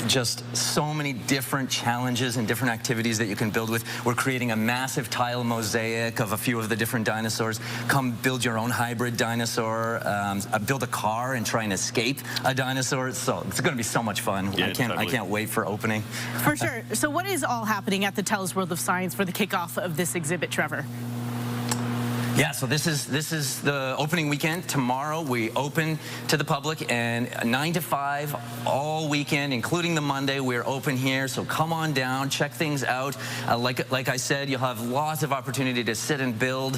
just so many different challenges and different activities that you can build with. We're creating a massive tile mosaic of a few of the different dinosaurs. Come build your own hybrid dinosaur, build a car and try and escape a dinosaur. So it's going to be so much fun. Yeah, I can't wait for opening. For sure. So what is all happening at the TELUS World of Science for the kickoff of this exhibit, Trevor? Yeah, so this is the opening weekend. Tomorrow we open to the public, and 9 to 5 all weekend, including the Monday, we're open here. So come on down, check things out. Like I said, you'll have lots of opportunity to sit and build.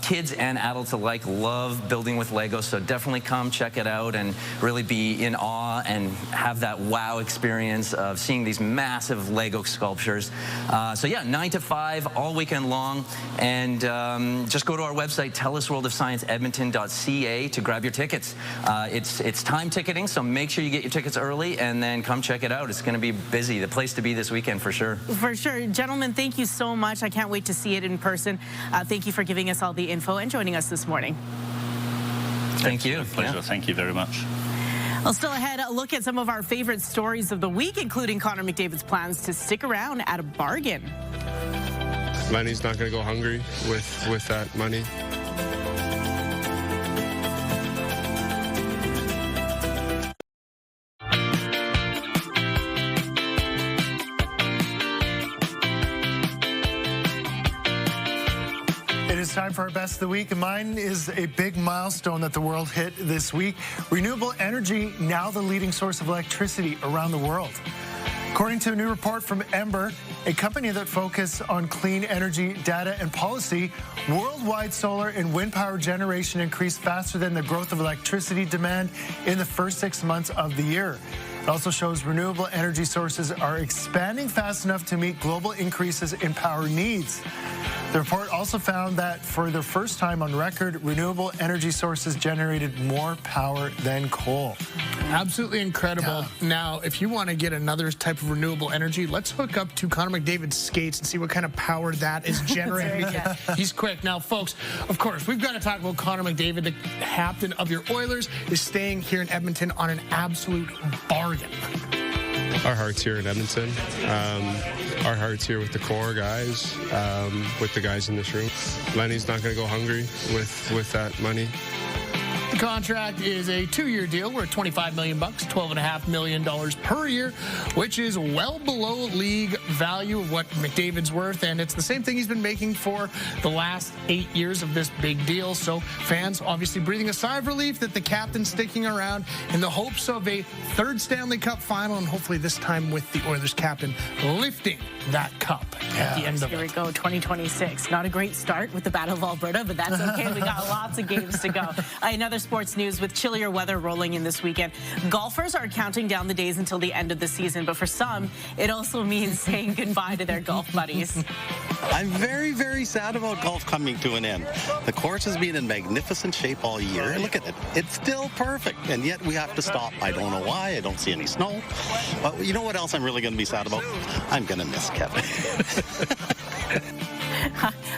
Kids and adults alike love building with Lego, so definitely come check it out and really be in awe and have that wow experience of seeing these massive Lego sculptures. So yeah, 9 to 5 all weekend long, and just go to our website, TELUSWorldOfScienceEdmonton.ca, to grab your tickets. It's time ticketing, so make sure you get your tickets early and then come check it out. It's going to be busy, the place to be this weekend for sure. For sure. Gentlemen, thank you so much. I can't wait to see it in person. Thank you for giving us all the info and joining us this morning. Thank you. Pleasure. Yeah. Thank you very much. Well, still ahead, a look at some of our favorite stories of the week, including Connor McDavid's plans to stick around at a bargain. Lenny's not going to go hungry with that money. It's time for our best of the week, and mine is a big milestone that the world hit this week. Renewable energy, now the leading source of electricity around the world. According to a new report from Ember, a company that focuses on clean energy data and policy, worldwide solar and wind power generation increased faster than the growth of electricity demand in the first 6 months of the year. It also shows renewable energy sources are expanding fast enough to meet global increases in power needs. The report also found that for the first time on record, renewable energy sources generated more power than coal. Absolutely incredible. Yeah. Now, if you want to get another type of renewable energy, let's hook up to Connor McDavid's skates and see what kind of power that is generating. He's quick. Now, folks, of course, we've got to talk about Connor McDavid, the captain of your Oilers, is staying here in Edmonton on an absolute bargain. Our heart's here in Edmonton. Our heart's here with the core guys, with the guys in this room. Lenny's not going to go hungry with that money. The contract is a 2-year deal worth $25 million, $12.5 million per year, which is well below league value of what McDavid's worth, and it's the same thing he's been making for the last 8 years of this big deal. So fans obviously breathing a sigh of relief that the captain's sticking around in the hopes of a third Stanley Cup final, and hopefully this time with the Oilers captain lifting that cup at the end of it. Here we go, 2026. Not a great start with the Battle of Alberta, but that's okay. We got lots of games to go. Another sports news with chillier weather rolling in this weekend. Golfers are counting down the days until the end of the season, but for some, it also means saying goodbye to their golf buddies. I'm very, very sad about golf coming to an end. The course has been in magnificent shape all year. Look at it. It's still perfect, and yet we have to stop. I don't know why. I don't see any snow. But you know what else I'm really going to be sad about? I'm going to miss Kevin.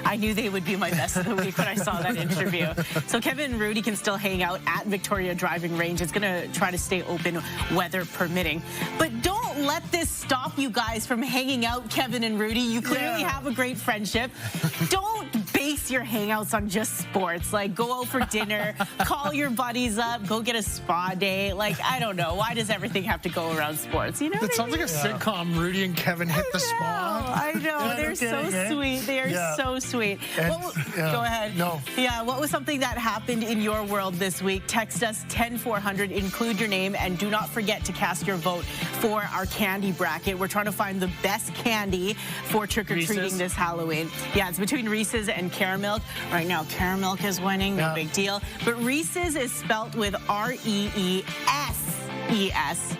I knew they would be my best of the week when I saw that interview. So Kevin and Rudy can still hang out at Victoria Driving Range. It's going to try to stay open, weather permitting. But don't let this stop you guys from hanging out, Kevin and Rudy. You clearly have a great friendship. Don't base base your hangouts on just sports. Like, go out for dinner, call your buddies up, go get a spa day. Like, I don't know. Why does everything have to go around sports? You know That sounds like a sitcom. Rudy and Kevin hit the spa. I know. They're so sweet. They are so sweet. Go ahead. No. Yeah, what was something that happened in your world this week? Text us 10400, include your name, and do not forget to cast your vote for our candy bracket. We're trying to find the best candy for trick-or-treating this Halloween. Yeah, it's between Reese's and Caramilk. Right now, Caramilk is winning. No big deal. But Reese's is spelt with R-E-E-S-E-S,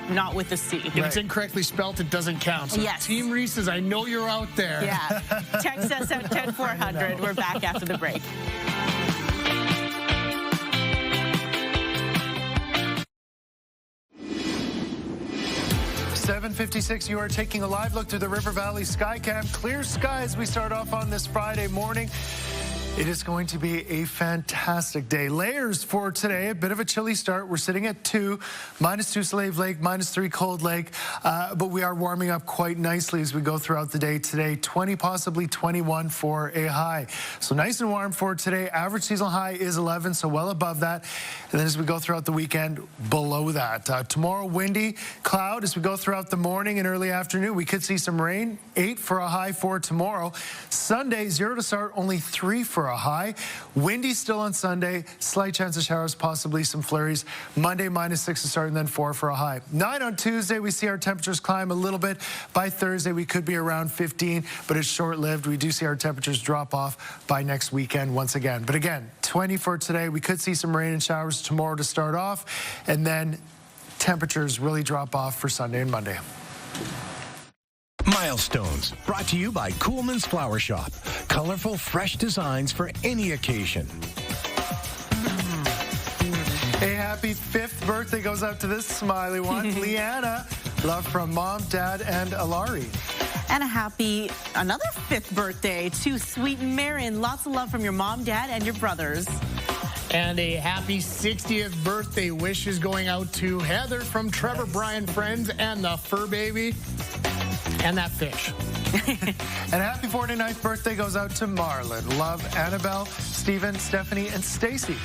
not with a C. If it's incorrectly spelt, it doesn't count. So Yes. Team Reese's, I know you're out there. Yeah. Text us at 10400. We're back after the break. .56, you are taking a live look through the River Valley Skycam. Clear skies we start off on this Friday morning. It is going to be a fantastic day. Layers for today, a bit of a chilly start. We're sitting at -2 Slave Lake, -3 Cold Lake, but we are warming up quite nicely as we go throughout the day today. 20, possibly 21 for a high. So nice and warm for today. Average seasonal high is 11, so well above that. And then as we go throughout the weekend, below that. Tomorrow, windy, cloud as we go throughout the morning and early afternoon. We could see some rain. 8 for a high for tomorrow. Sunday, 0 to start, only 3 for a high. Windy still on Sunday. Slight chance of showers, possibly some flurries. Monday, -6 to start, and then 4 for a high. 9 on Tuesday, we see our temperatures climb a little bit. By Thursday, we could be around 15, but it's short-lived. We do see our temperatures drop off by next weekend once again. But again, 20 for today. We could see some rain and showers tomorrow to start off, and then temperatures really drop off for Sunday and Monday. Milestones, brought to you by Coolman's Flower Shop. Colorful, fresh designs for any occasion. A happy 5th birthday goes out to this smiley one, Leanna. Love from Mom, Dad, and Alari. And another 5th birthday to sweet Marin. Lots of love from your mom, dad, and your brothers. And a happy 60th birthday wishes going out to Heather from Trevor, Brian, friends, and the fur baby. And that fish. And happy 49th birthday goes out to Marlon. Love, Annabelle, Stephen, Stephanie, and Stacy.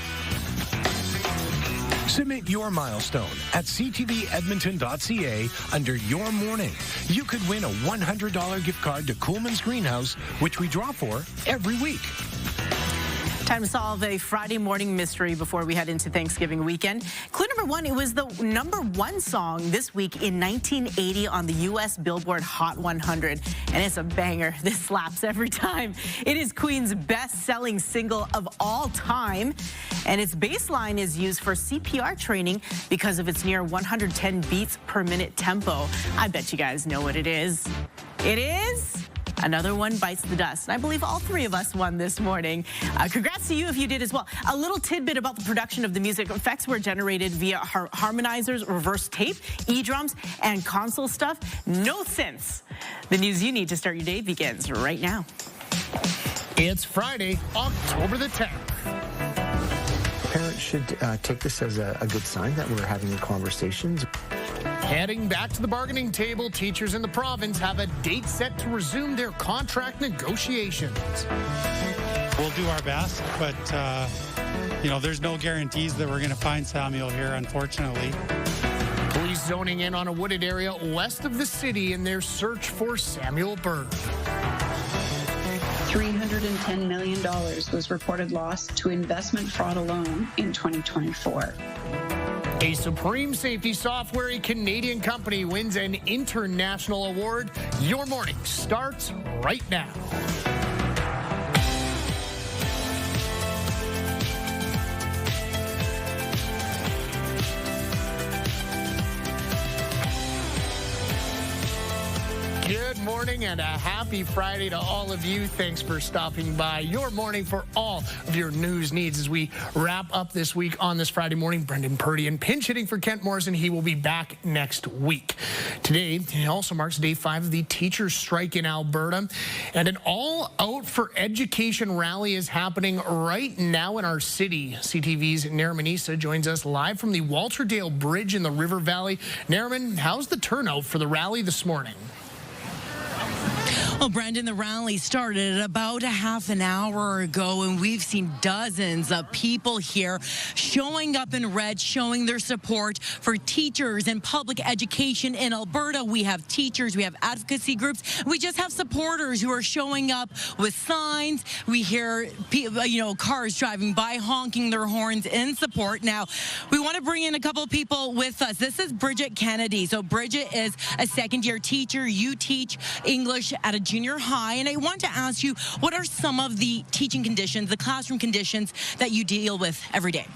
Submit your milestone at ctvedmonton.ca under Your Morning. You could win a $100 gift card to Coolman's Greenhouse, which we draw for every week. Time to solve a Friday morning mystery before we head into Thanksgiving weekend. Clue number 1, it was the #1 song this week in 1980 on the U.S. Billboard Hot 100. And it's a banger. This slaps every time. It is Queen's best-selling single of all time. And its bass line is used for CPR training because of its near 110 beats per minute tempo. I bet you guys know what it is. It is... Another One Bites the Dust. And I believe all 3 of us won this morning. Congrats to you if you did as well. A little tidbit about the production of the music. Effects were generated via harmonizers, reverse tape, E-drums, and console stuff. No synths. The news you need to start your day begins right now. It's Friday, October the 10th. Parents should take this as a good sign that we're having conversations. Heading back to the bargaining table, teachers in the province have a date set to resume their contract negotiations. We'll do our best, but, there's no guarantees that we're going to find Samuel here, unfortunately. Police zoning in on a wooded area west of the city in their search for Samuel Bird. $310 million was reported lost to investment fraud alone in 2024. A Supreme Safety Software, a Canadian company, wins an international award. Your morning starts right now. Good morning and a happy Friday to all of you. Thanks for stopping by Your Morning for all of your news needs as we wrap up this week on this Friday morning. Brendan Purdy and pinch hitting for Kent Morrison. He will be back next week. Today also marks day 5 of the teachers' strike in Alberta, and an all out for education rally is happening right now in our city. CTV's Nariman Issa joins us live from the Walterdale Bridge in the River Valley. Nariman, how's the turnout for the rally this morning? Well, Brendan, the rally started about a half an hour ago, and we've seen dozens of people here showing up in red, showing their support for teachers and public education in Alberta. We have teachers, we have advocacy groups, we just have supporters who are showing up with signs. We hear cars driving by honking their horns in support. Now, we want to bring in a couple of people with us. This is Bridget Kennedy. So Bridget is a second-year teacher. You teach English at a junior high, and I want to ask you, what are some of the teaching conditions, the classroom conditions that you deal with every day?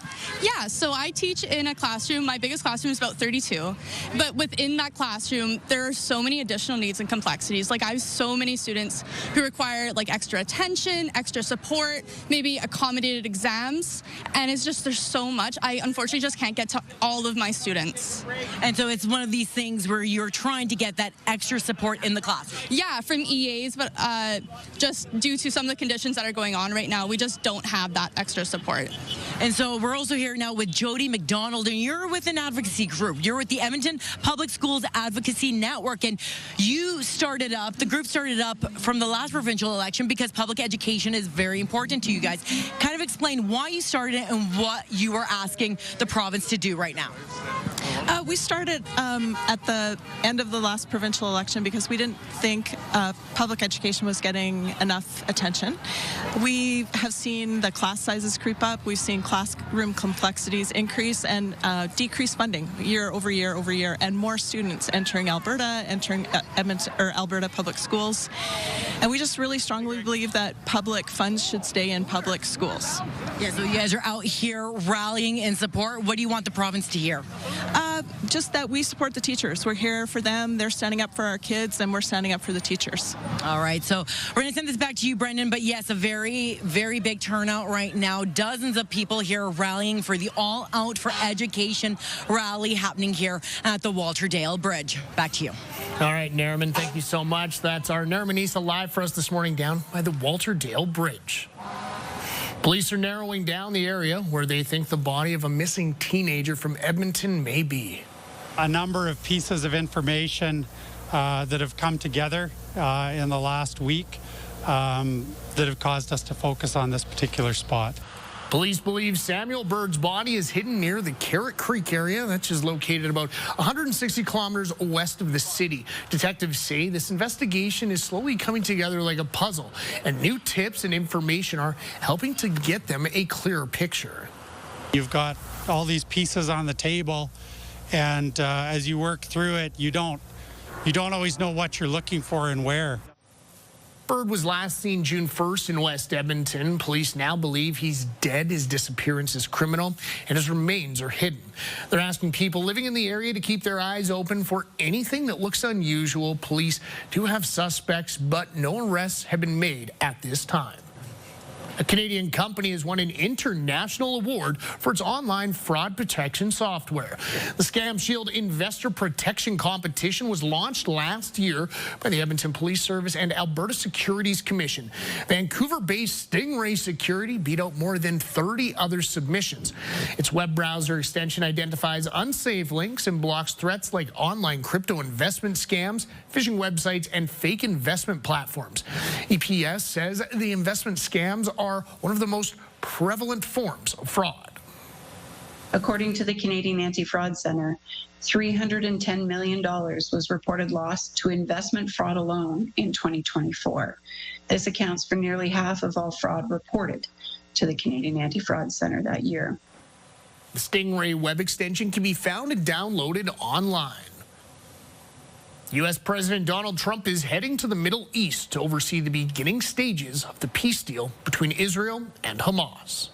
Yeah, so I teach in a classroom. My biggest classroom is about 32, but within that classroom, there are so many additional needs and complexities. Like, I have so many students who require like extra attention, extra support, maybe accommodated exams, and it's just, there's so much. I unfortunately just can't get to all of my students. And so it's one of these things where you're trying to get that extra support in the class. Yeah, from EAs, but just due to some of the conditions that are going on right now, we just don't have that extra support. And so we're also here now with Jody McDonald, and you're with an advocacy group. You're with the Edmonton Public Schools Advocacy Network, and the group started up from the last provincial election because public education is very important to you guys. Kind of explain why you started it and what you are asking the province to do right now. We started at the end of the last provincial election because we didn't think public education was getting enough attention. We have seen the class sizes creep up. We've seen classroom complexities increase and decrease funding year over year over year, and more students entering Alberta, entering Edmonton or Alberta public schools. And we just really strongly believe that public funds should stay in public schools. Yeah, so you guys are out here rallying in support. What do you want the province to hear? Just that we support the teachers. We're here for them. They're standing up for our kids, and we're standing up for the teachers. All right, so we're going to send this back to you, Brendan. But yes, a very, very big turnout right now. Dozens of people here rallying for the All Out for Education rally happening here at the Walter Dale Bridge. Back to you. All right, Nariman, thank you so much. That's our Narimanisa live for us this morning down by the Walter Dale Bridge. Police are narrowing down the area where they think the body of a missing teenager from Edmonton may be. A number of pieces of information that have come together in the last week that have caused us to focus on this particular spot. Police believe Samuel Bird's body is hidden near the Carrot Creek area, which is located about 160 kilometers west of the city. Detectives say this investigation is slowly coming together like a puzzle, and new tips and information are helping to get them a clearer picture. You've got all these pieces on the table, and as you work through it, you don't always know what you're looking for and where. Bird was last seen June 1st in West Edmonton. Police now believe he's dead. His disappearance is criminal, and his remains are hidden. They're asking people living in the area to keep their eyes open for anything that looks unusual. Police do have suspects, but no arrests have been made at this time. A Canadian company has won an international award for its online fraud protection software. The Scam Shield Investor Protection Competition was launched last year by the Edmonton Police Service and Alberta Securities Commission. Vancouver-based Stingray Security beat out more than 30 other submissions. Its web browser extension identifies unsafe links and blocks threats like online crypto investment scams, phishing websites, and fake investment platforms. EPS says the investment scams are one of the most prevalent forms of fraud. According to the Canadian Anti-Fraud Centre, $310 million was reported lost to investment fraud alone in 2024. This accounts for nearly half of all fraud reported to the Canadian Anti-Fraud Centre that year. The Stingray web extension can be found and downloaded online. U.S. President Donald Trump is heading to the Middle East to oversee the beginning stages of the peace deal between Israel and Hamas.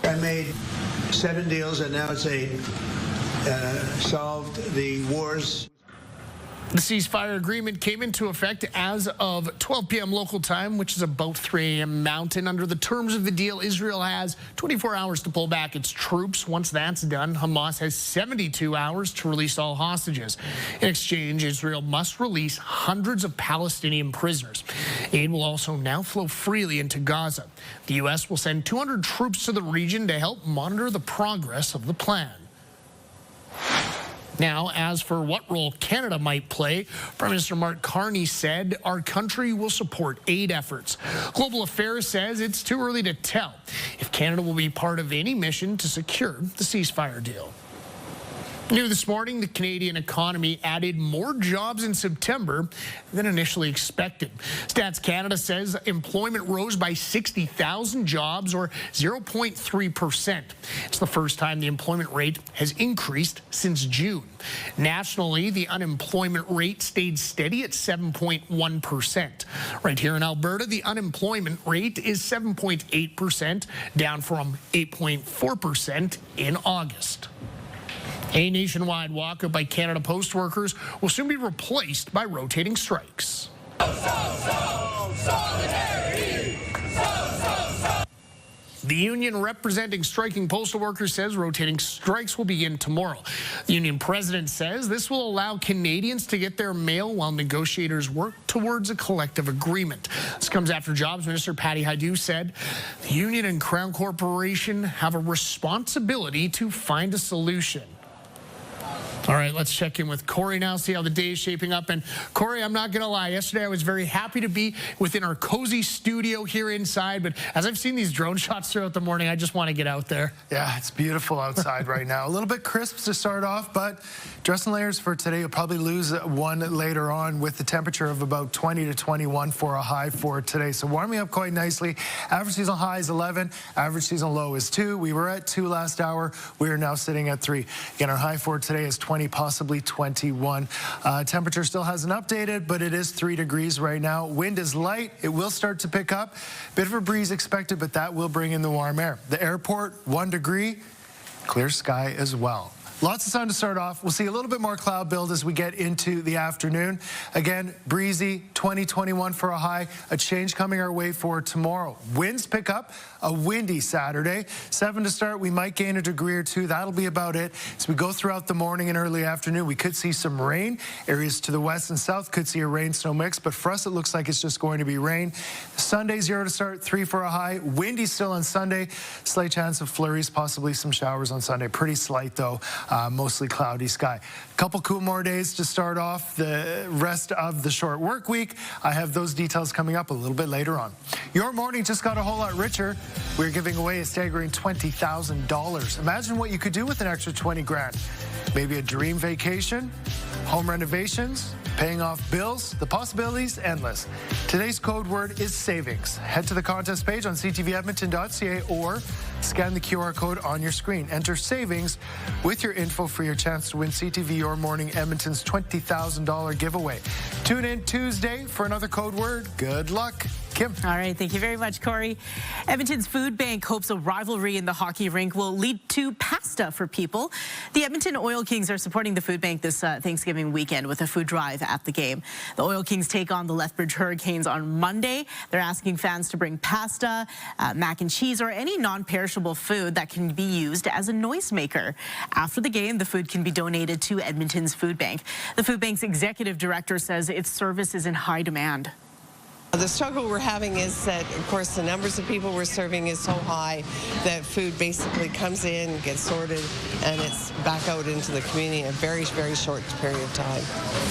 I made 7 deals, and now it's 8. Solved the wars. The ceasefire agreement came into effect as of 12 p.m. local time, which is about 3 a.m. Mountain. Under the terms of the deal, Israel has 24 hours to pull back its troops. Once that's done, Hamas has 72 hours to release all hostages. In exchange, Israel must release hundreds of Palestinian prisoners. Aid will also now flow freely into Gaza. The U.S. will send 200 troops to the region to help monitor the progress of the plan. Now, as for what role Canada might play, Prime Minister Mark Carney said our country will support aid efforts. Global Affairs says it's too early to tell if Canada will be part of any mission to secure the ceasefire deal. New this morning, the Canadian economy added more jobs in September than initially expected. Stats Canada says employment rose by 60,000 jobs, or 0.3%. It's the first time the employment rate has increased since June. Nationally, the unemployment rate stayed steady at 7.1%. Right here in Alberta, the unemployment rate is 7.8%, down from 8.4% in August. A nationwide walkout by Canada Post workers will soon be replaced by rotating strikes. The union representing striking postal workers says rotating strikes will begin tomorrow. The union president says this will allow Canadians to get their mail while negotiators work towards a collective agreement. This comes after Jobs Minister Patty Hajdu said the union and Crown Corporation have a responsibility to find a solution. All right, let's check in with Corey now, see how the day is shaping up. And Corey, I'm not going to lie, yesterday I was very happy to be within our cozy studio here inside. But as I've seen these drone shots throughout the morning, I just want to get out there. Yeah, it's beautiful outside right now. A little bit crisp to start off, but dressing layers for today. You'll probably lose one later on with the temperature of about 20 to 21 for a high for today. So warming up quite nicely. Average seasonal high is 11. Average seasonal low is 2. We were at 2 last hour. We are now sitting at 3. Again, our high for today is 20, possibly 21. Temperature still hasn't updated, but it is 3 degrees right now. Wind is light. It will start to pick up. Bit of a breeze expected, but that will bring in the warm air. The airport, 1 degree. Clear sky as well. Lots of sun to start off. We'll see a little bit more cloud build as we get into the afternoon. Again, breezy, 20, 21 for a high. A change coming our way for tomorrow. Winds pick up. A windy Saturday. 7 to start. We might gain a degree or 2. That'll be about it. As we go throughout the morning and early afternoon, we could see some rain. Areas to the west and south could see a rain-snow mix, but for us, it looks like it's just going to be rain. Sunday, 0 to start, 3 for a high. Windy still on Sunday. Slight chance of flurries, possibly some showers on Sunday. Pretty slight, though. Mostly cloudy sky. Couple cool more days to start off the rest of the short work week. I have those details coming up a little bit later on. Your morning just got a whole lot richer. We're giving away a staggering $20,000. Imagine what you could do with an extra 20 grand. Maybe a dream vacation, home renovations, paying off bills. The possibilities endless. Today's code word is savings. Head to the contest page on ctvedmonton.ca or scan the QR code on your screen. Enter savings with your info for your chance to win CTV Your Morning Edmonton's $20,000 giveaway. Tune in Tuesday for another code word. Good luck. Kim. All right, thank you very much, Corey. Edmonton's Food Bank hopes a rivalry in the hockey rink will lead to pasta for people. The Edmonton Oil Kings are supporting the Food Bank this Thanksgiving weekend with a food drive at the game. The Oil Kings take on the Lethbridge Hurricanes on Monday. They're asking fans to bring pasta, mac and cheese, or any non-perishable food that can be used as a noisemaker. After the game, the food can be donated to Edmonton's Food Bank. The Food Bank's executive director says its service is in high demand. The struggle we're having is that, of course, the numbers of people we're serving is so high that food basically comes in, gets sorted, and it's back out into the community in a very, very short period of time.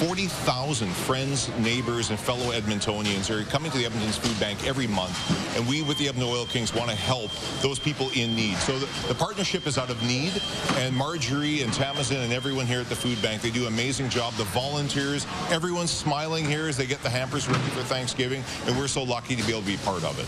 40,000 friends, neighbors, and fellow Edmontonians are coming to the Edmonton's Food Bank every month, and we with the Edmonton Oil Kings want to help those people in need. So the partnership is out of need, and Marjorie and Tamazin and everyone here at the Food Bank, they do an amazing job. The volunteers, everyone's smiling here as they get the hampers ready for Thanksgiving. And we're so lucky to be able to be part of it.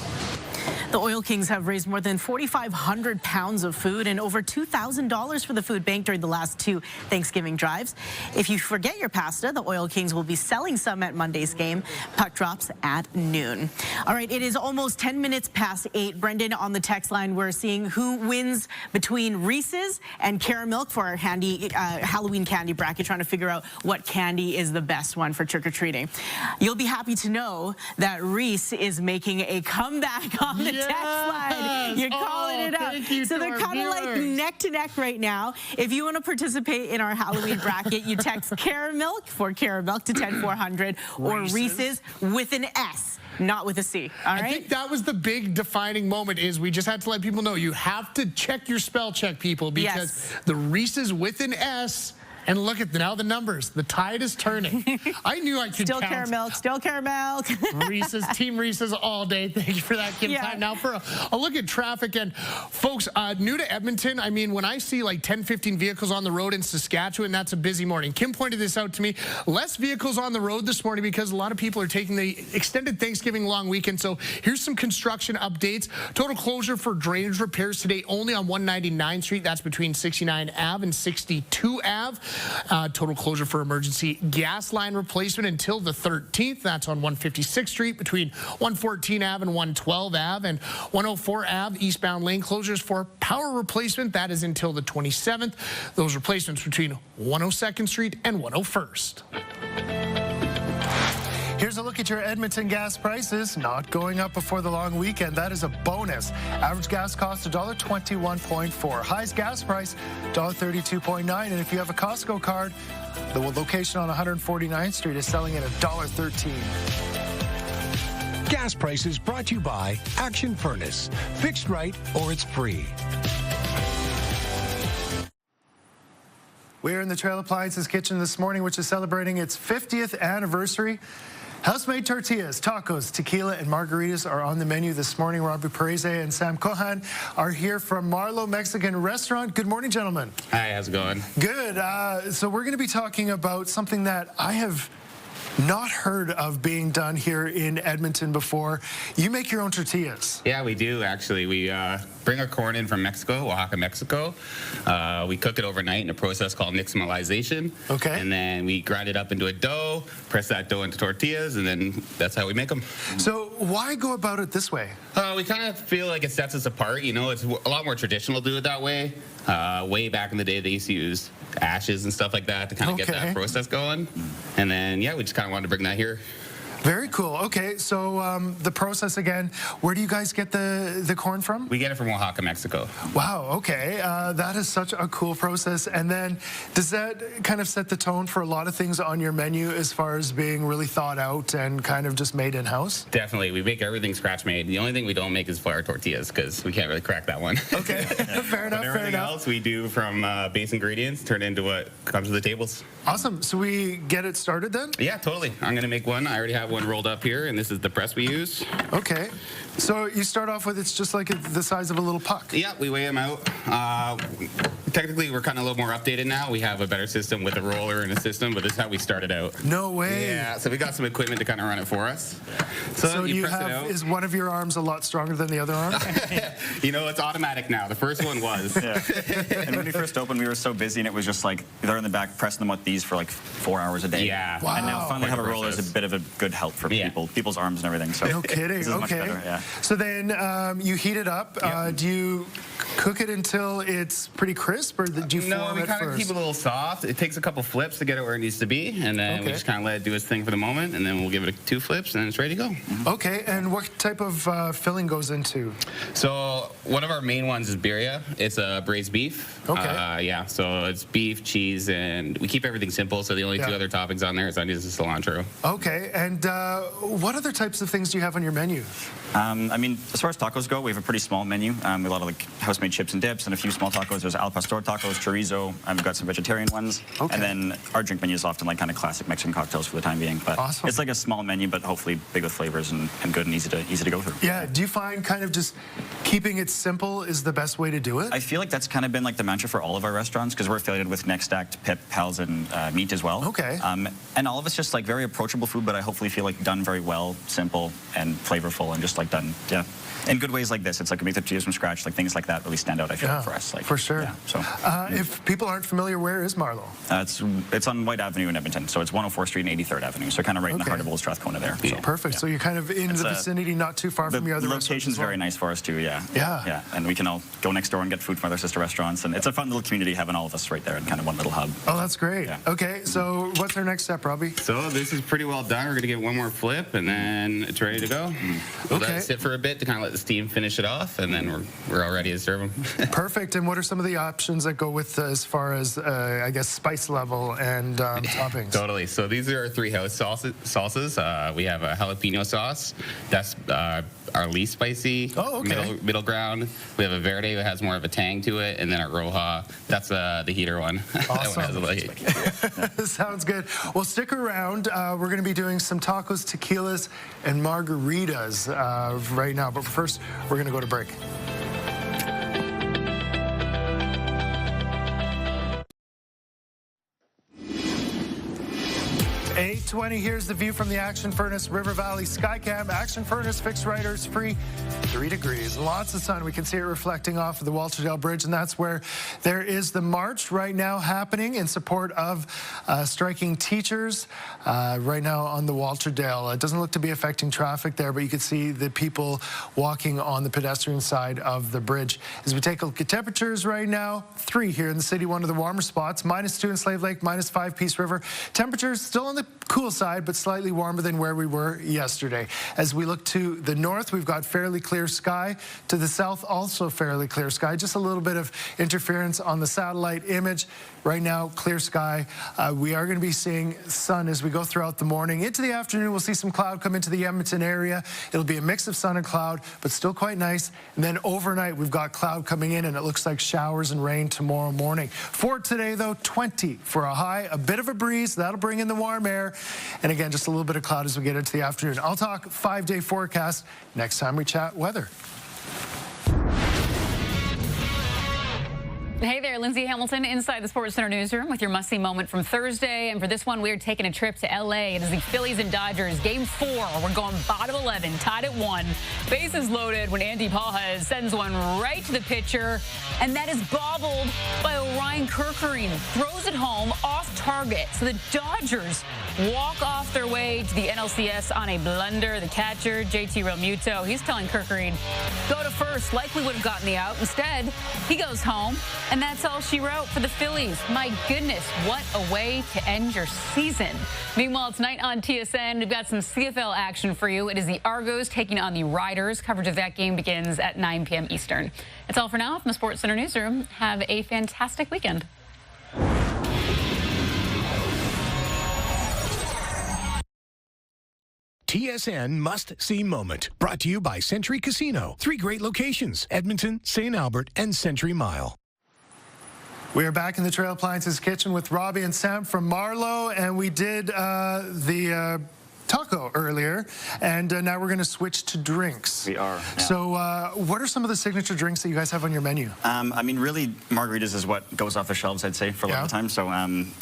The Oil Kings have raised more than 4,500 pounds of food and over $2,000 for the food bank during the last 2 Thanksgiving drives. If you forget your pasta, the Oil Kings will be selling some at Monday's game. Puck drops at noon. All right, it is almost 10 minutes past 8. Brendan, on the text line, we're seeing who wins between Reese's and Caramilk for our Halloween candy bracket, trying to figure out what candy is the best one for trick-or-treating. You'll be happy to know that Reese is making a comeback on the text line. You're calling it out. So they're kind of like neck to neck right now. If you want to participate in our Halloween bracket, you text Caramilk for Caramilk to 10400 or Reese's with an S. Not with a C, all right? I think that was the big defining moment, is we just had to let people know you have to check your spell check, people, because the Reese's with an S And look at now the numbers. The tide is turning. I knew I could Still count. caramel, still caramel. Reese's, Team Reese's all day. Thank you for that, Kim. Yeah. Time now for a look at traffic. And folks, new to Edmonton, I mean, when I see like 10, 15 vehicles on the road in Saskatchewan, that's a busy morning. Kim pointed this out to me. Less vehicles on the road this morning because a lot of people are taking the extended Thanksgiving long weekend. So here's some construction updates. Total closure for drainage repairs today only on 199th Street. That's between 69 Ave and 62 Ave. Total closure for emergency gas line replacement until the 13th. That's on 156th Street between 114 Ave and 112 Ave. And 104 Ave eastbound lane closures for power replacement. That is until the 27th. Those replacements between 102nd Street and 101st. Here's a look at your Edmonton gas prices. Not going up before the long weekend. That is a bonus. Average gas cost $1.21.4. Highest gas price $1.32.9. And if you have a Costco card, the location on 149th Street is selling at $1.13. Gas prices brought to you by Action Furnace. Fixed right or it's free. We're in the Trail Appliances kitchen this morning, which is celebrating its 50th anniversary. House-made tortillas, tacos, tequila, and margaritas are on the menu this morning. Robbie Perez and Sam Cohan are here from Marlowe Mexican Restaurant. Good morning, gentlemen. Hi, how's it going? Good. So we're going to be talking about something that I have not heard of being done here in Edmonton before. You make your own tortillas. Yeah, we do, actually. We bring our corn in from Mexico, Oaxaca, Mexico. We cook it overnight in a process called nixtamalization. Okay. And then we grind it up into a dough, press that dough into tortillas, and then that's how we make them. So why go about it this way? We kind of feel like it sets us apart. You know, it's a lot more traditional to do it that way. Way back in the day, they used to use ashes and stuff like that to kind of get that process going. And then, yeah, we just kind of wanted to bring that here. Very cool. Okay, so the process again, where do you guys get the corn from? We get it from Oaxaca, Mexico. Wow, okay. That is such a cool process. And then does that kind of set the tone for a lot of things on your menu as far as being really thought out and kind of just made in-house? Definitely. We make everything scratch-made. The only thing we don't make is flour tortillas because we can't really crack that one. Okay, fair enough, Everything else we do from base ingredients, turn it into what comes to the tables. Awesome. So we get it started then? Yeah, totally. I'm going to make one. I already have one rolled up here, and this is the press we use. Okay. So you start off with, it's just like the size of a little puck. Yeah, we weigh them out. Technically, we're kind of a little more updated now. We have a better system with a roller and a system, but this is how we started out. No way. Yeah, so we got some equipment to kind of run it for us. So you press it out. is one of your arms a lot stronger than the other arm? You know, it's automatic now. The first one was. Yeah. And when we first opened, we were so busy, and it was just like they're in the back pressing them with these for like 4 hours a day. Yeah. Wow. And now finally have a roller is a bit of a good help for people's arms and everything. So no kidding. this is much Okay. better, yeah. So then you heat it up. Do you cook it until it's pretty crisp, or do you No, form we it kind of first? keep it a little soft. It takes a couple flips to get it where it needs to be, and then we just kind of let it do its thing for the moment, and then we'll give it 2 flips, and it's ready to go. Okay, and what type of filling goes into? So one of our main ones is birria. It's a braised beef. Okay. Yeah, so it's beef, cheese, and we keep everything simple, so the only 2 other toppings on there is onions and cilantro. Okay, and what other types of things do you have on your menu? I mean, as far as tacos go, we have a pretty small menu. We have a lot of like house-made chips and dips and a few small tacos. There's al pastor tacos, chorizo, and we've got some vegetarian ones. Okay. And then our drink menu is often like kind of classic Mexican cocktails for the time being. But Awesome. it's like a small menu, but hopefully big with flavors and good and easy to go through. Yeah, do you find kind of just keeping it simple is the best way to do it? I feel like that's kind of been like the mantra for all of our restaurants because we're affiliated with Next Act, Pip, Pals, and Meat as well. Okay. And all of it's just like very approachable food, but I hopefully feel like done very well, simple and flavorful, and just like done, in good ways like this. It's like we make the tortillas from scratch, like things like that really stand out, I feel, for us. Like, for sure. Yeah, so. If people aren't familiar, where is Marlowe? It's on White Avenue in Edmonton, so it's 104th Street and 83rd Avenue, so kind of right in the heart of Old Strathcona there. So, Perfect. So you're kind of in the vicinity, not too far from your other restaurants. The location's very nice for us too, yeah. Yeah. And we can all go next door and get food from other sister restaurants, and it's a fun little community having all of us right there in kind of one little hub. Oh, that's great. Okay, so what's our next step, Robbie? So this is pretty well done. We're going to give one more flip, and then it's ready to go. So Okay. sit for a bit to kind of let the steam finish it off, and then we're all ready to serve them. Perfect. And what are some of the options that go with as far as, I guess, spice level and toppings? Totally. So these are our 3 house sauces. We have a jalapeno sauce. That's our least spicy. Oh, okay. Middle ground. We have a verde that has more of a tang to it, and then our roja. That's the heater one. Awesome. That one has a Sounds good. Well, stick around. We're going to be doing some tacos, tequilas, and margaritas right now. But first, we're going to go to break. 8:20, here's the view from the Action Furnace River Valley Skycam. Action Furnace fixed riders free, 3 degrees. Lots of sun. We can see it reflecting off of the Walterdale Bridge, and that's where there is the march right now happening in support of striking teachers right now on the Walterdale. It doesn't look to be affecting traffic there, but you can see the people walking on the pedestrian side of the bridge. As we take a look at temperatures right now, 3 here in the city, one of the warmer spots, -2 in Slave Lake, -5 Peace River. Temperatures still on the cool side, but slightly warmer than where we were yesterday. As we look to the north, we've got fairly clear sky. To the south, also fairly clear sky. Just a little bit of interference on the satellite image. Right now, clear sky. We are going to be seeing sun as we go throughout the morning. Into the afternoon, we'll see some cloud come into the Edmonton area. It'll be a mix of sun and cloud, but still quite nice. And then overnight, we've got cloud coming in, and it looks like showers and rain tomorrow morning. For today, though, 20 for a high. A bit of a breeze. That'll bring in the warm air. And again, just a little bit of cloud as we get into the afternoon. I'll talk 5-day forecast next time we chat weather. Hey there, Lindsay Hamilton inside the Sports Center newsroom with your must-see moment from Thursday. And for this one, we're taking a trip to L.A. It is the Phillies and Dodgers. Game 4. We're going bottom 11, tied at 1. Bases loaded when Andy Pajas sends one right to the pitcher. And that is bobbled by Orion Kerkering. Throws it home off target. So the Dodgers walk off their way to the NLCS on a blunder. The catcher, JT Realmuto, he's telling Kerkering, go to first. Likely would have gotten the out. Instead, he goes home. And that's all she wrote for the Phillies. My goodness, what a way to end your season. Meanwhile, tonight on TSN, we've got some CFL action for you. It is the Argos taking on the Riders. Coverage of that game begins at 9 p.m. Eastern. That's all for now from the Sports Center newsroom. Have a fantastic weekend. TSN Must-See Moment, brought to you by Century Casino. 3 great locations, Edmonton, St. Albert, and Century Mile. We are back in the Trail Appliances kitchen with Robbie and Sam from Marlowe, and we did the taco earlier, and now we're going to switch to drinks. We are. Yeah. So what are some of the signature drinks that you guys have on your menu? I mean, really, margaritas is what goes off the shelves, I'd say, for a lot of the time. So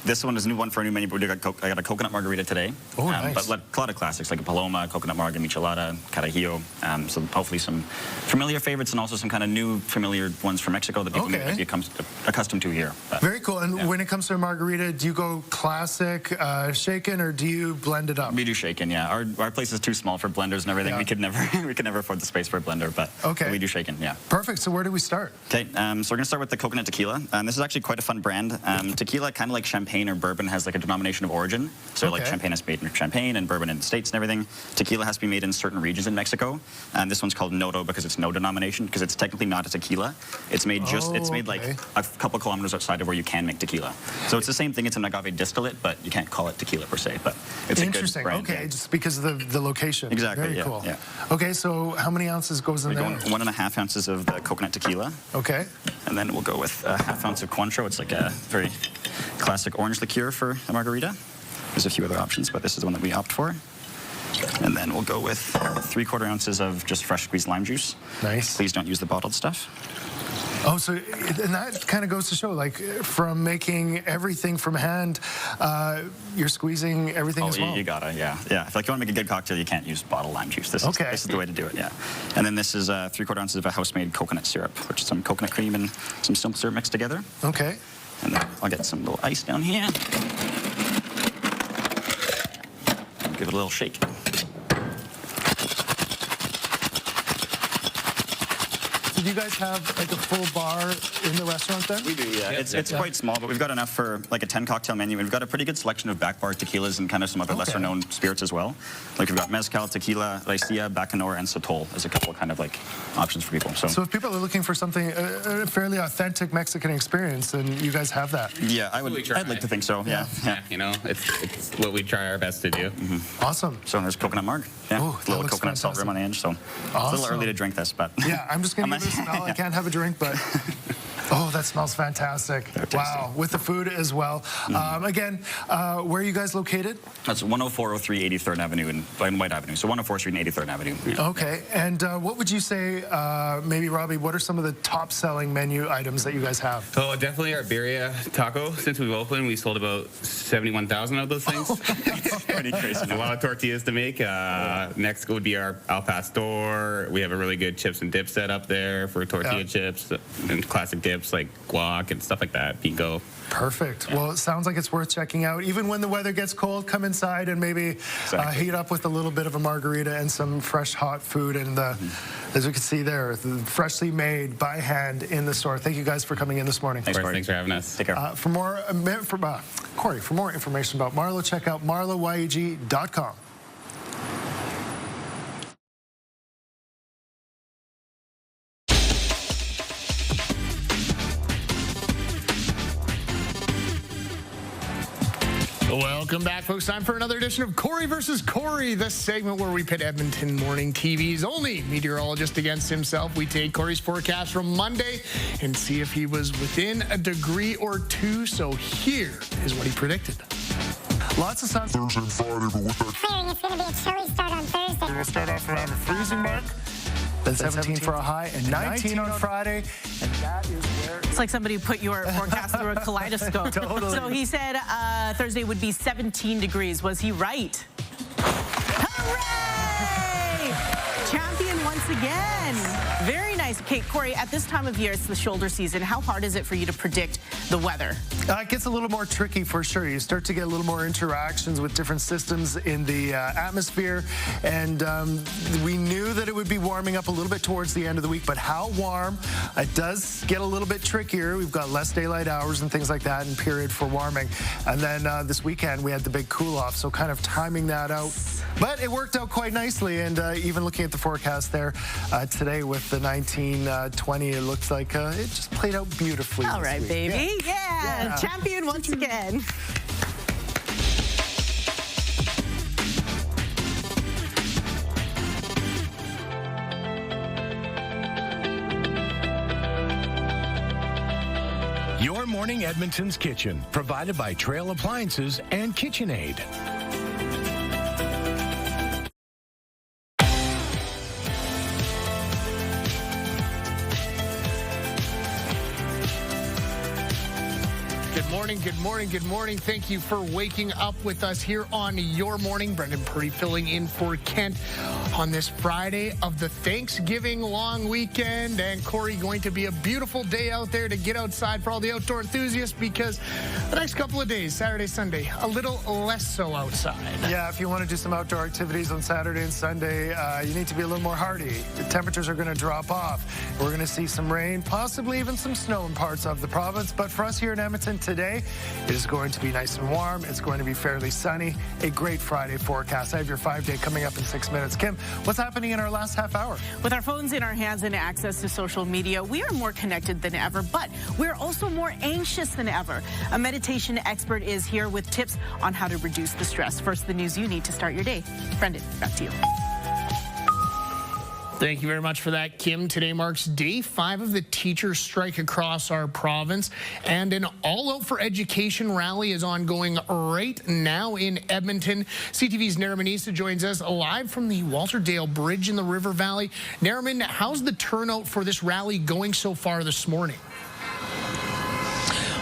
this one is a new one for a new menu. But I got a coconut margarita today. Oh, nice. But a lot of classics, like a Paloma, coconut marga, michelada, carajillo. So hopefully some familiar favorites and also some kind of new familiar ones from Mexico that people may become accustomed to here. But, very cool. And when it comes to a margarita, do you go classic, shaken, or do you blend it up? We do shaken. Yeah, our place is too small for blenders and everything. Yeah. We could never afford the space for a blender, but we do shaken. Yeah. Perfect. So where do we start? Okay, so we're gonna start with the coconut tequila. This is actually quite a fun brand. Tequila, kind of like champagne or bourbon, has like a denomination of origin. So like champagne is made in Champagne and bourbon in the States and everything. Tequila has to be made in certain regions in Mexico. And this one's called Nodo because it's no denomination, because it's technically not a tequila. It's made it's made like a couple kilometers outside of where you can make tequila. So it's the same thing. It's an agave distillate, but you can't call it tequila per se. But it's a good brand. Okay, just because of the location. Exactly. Very cool. Yeah. Okay, so how many ounces goes in there? 1.5 ounces of the coconut tequila. Okay. And then we'll go with a 1/2 ounce of Cointreau. It's like a very classic orange liqueur for a margarita. There's a few other options, but this is the one that we opt for. And then we'll go with 3/4 ounces of just fresh squeezed lime juice. Nice. Please don't use the bottled stuff. Oh, so, and that kind of goes to show, like, from making everything from hand, you're squeezing everything as well. You gotta, yeah. If like you want to make a good cocktail, you can't use bottled lime juice. This is the way to do it, yeah. And then this is 3/4 ounces of a house-made coconut syrup, which is some coconut cream and some simple syrup mixed together. Okay. And then I'll get some little ice down here. Give it a little shake. Do you guys have like a full bar in the restaurant then? We do, yeah. It's quite small, but we've got enough for like a 10 cocktail menu. And we've got a pretty good selection of back bar tequilas and kind of some other lesser known spirits as well. Like we've got mezcal, tequila, raicilla, bacanora, and sotol as a couple kind of like options for people. So if people are looking for something, a fairly authentic Mexican experience, then you guys have that. Yeah, I'd like to think so. Yeah. You know, it's what we try our best to do. Awesome. So there's coconut marg. Yeah, Ooh, a little coconut salt rim on the edge. So it's a little early to drink this, but yeah, I'm just gonna give it a smell. I can't have a drink, but oh, that smells fantastic. Wow, with the food as well. Again, where are you guys located? That's 10403 83rd Avenue and White Avenue. So 104th Street and 83rd Avenue. Okay, and what would you say, maybe Robbie, what are some of the top selling menu items that you guys have? Oh, definitely our birria taco. Since we've opened, we sold about 71,000 of those things. Pretty crazy. A lot of tortillas to make. Next would be our al pastor. We have a really good chips and dip set up there for tortilla chips and classic dips like guac and stuff like that, pico. Perfect. Well, it sounds like it's worth checking out. Even when the weather gets cold, come inside and maybe heat up with a little bit of a margarita and some fresh hot food. And as we can see there, freshly made by hand in the store. Thank you guys for coming in this morning. Thanks for having us. Take care. Corey, for more information about Marlowe, check out marloweg.com. Welcome back, folks. Time for another edition of Corey versus Corey, the segment where we pit Edmonton Morning TV's only meteorologist against himself. We take Corey's forecast from Monday and see if he was within a degree or two. So here is what he predicted. Lots of sun Thursday and Friday, but with that clearing, it's going to be a chilly start on Thursday. We'll start off around the freezing mark. Then 17 for a high and 19 on Friday. And that is where it's like somebody put your forecast through a kaleidoscope. Totally. So he said Thursday would be 17 degrees. Was he right? Hooray! Champion once again. Very nice. Okay, Corey, at this time of year, it's the shoulder season. How hard is it for you to predict the weather? It gets a little more tricky for sure. You start to get a little more interactions with different systems in the atmosphere. And we knew that it would be warming up a little bit towards the end of the week, but how warm? It does get a little bit trickier. We've got less daylight hours and things like that in period for warming. And then this weekend, we had the big cool off. So kind of timing that out. But it worked out quite nicely. And even looking at the forecast there today with the 1920, it looks like it just played out beautifully. All right, baby. Yeah. Champion once again. Your Morning Edmonton's Kitchen, provided by Trail Appliances and KitchenAid. Good morning. Thank you for waking up with us here on Your Morning. Brendan Purdy filling in for Kent on this Friday of the Thanksgiving long weekend. And Corey, going to be a beautiful day out there to get outside for all the outdoor enthusiasts, because the next couple of days, Saturday, Sunday, a little less so outside. Yeah, if you want to do some outdoor activities on Saturday and Sunday, you need to be a little more hardy. The temperatures are going to drop off. We're going to see some rain, possibly even some snow in parts of the province. But for us here in Edmonton today, it is going to be nice and warm. It's going to be fairly sunny. A great Friday forecast. I have your 5-day coming up in 6 minutes. Kim, what's happening in our last half hour? With our phones in our hands and access to social media, we are more connected than ever, but we're also more anxious than ever. A meditation expert is here with tips on how to reduce the stress. First, the news you need to start your day. Brendan, back to you. Thank you very much for that, Kim. Today marks day 5 of the teachers' strike across our province, and an All Out for Education rally is ongoing right now in Edmonton. CTV's Nariman Issa joins us live from the Walterdale Bridge in the River Valley. Nariman, how's the turnout for this rally going so far this morning?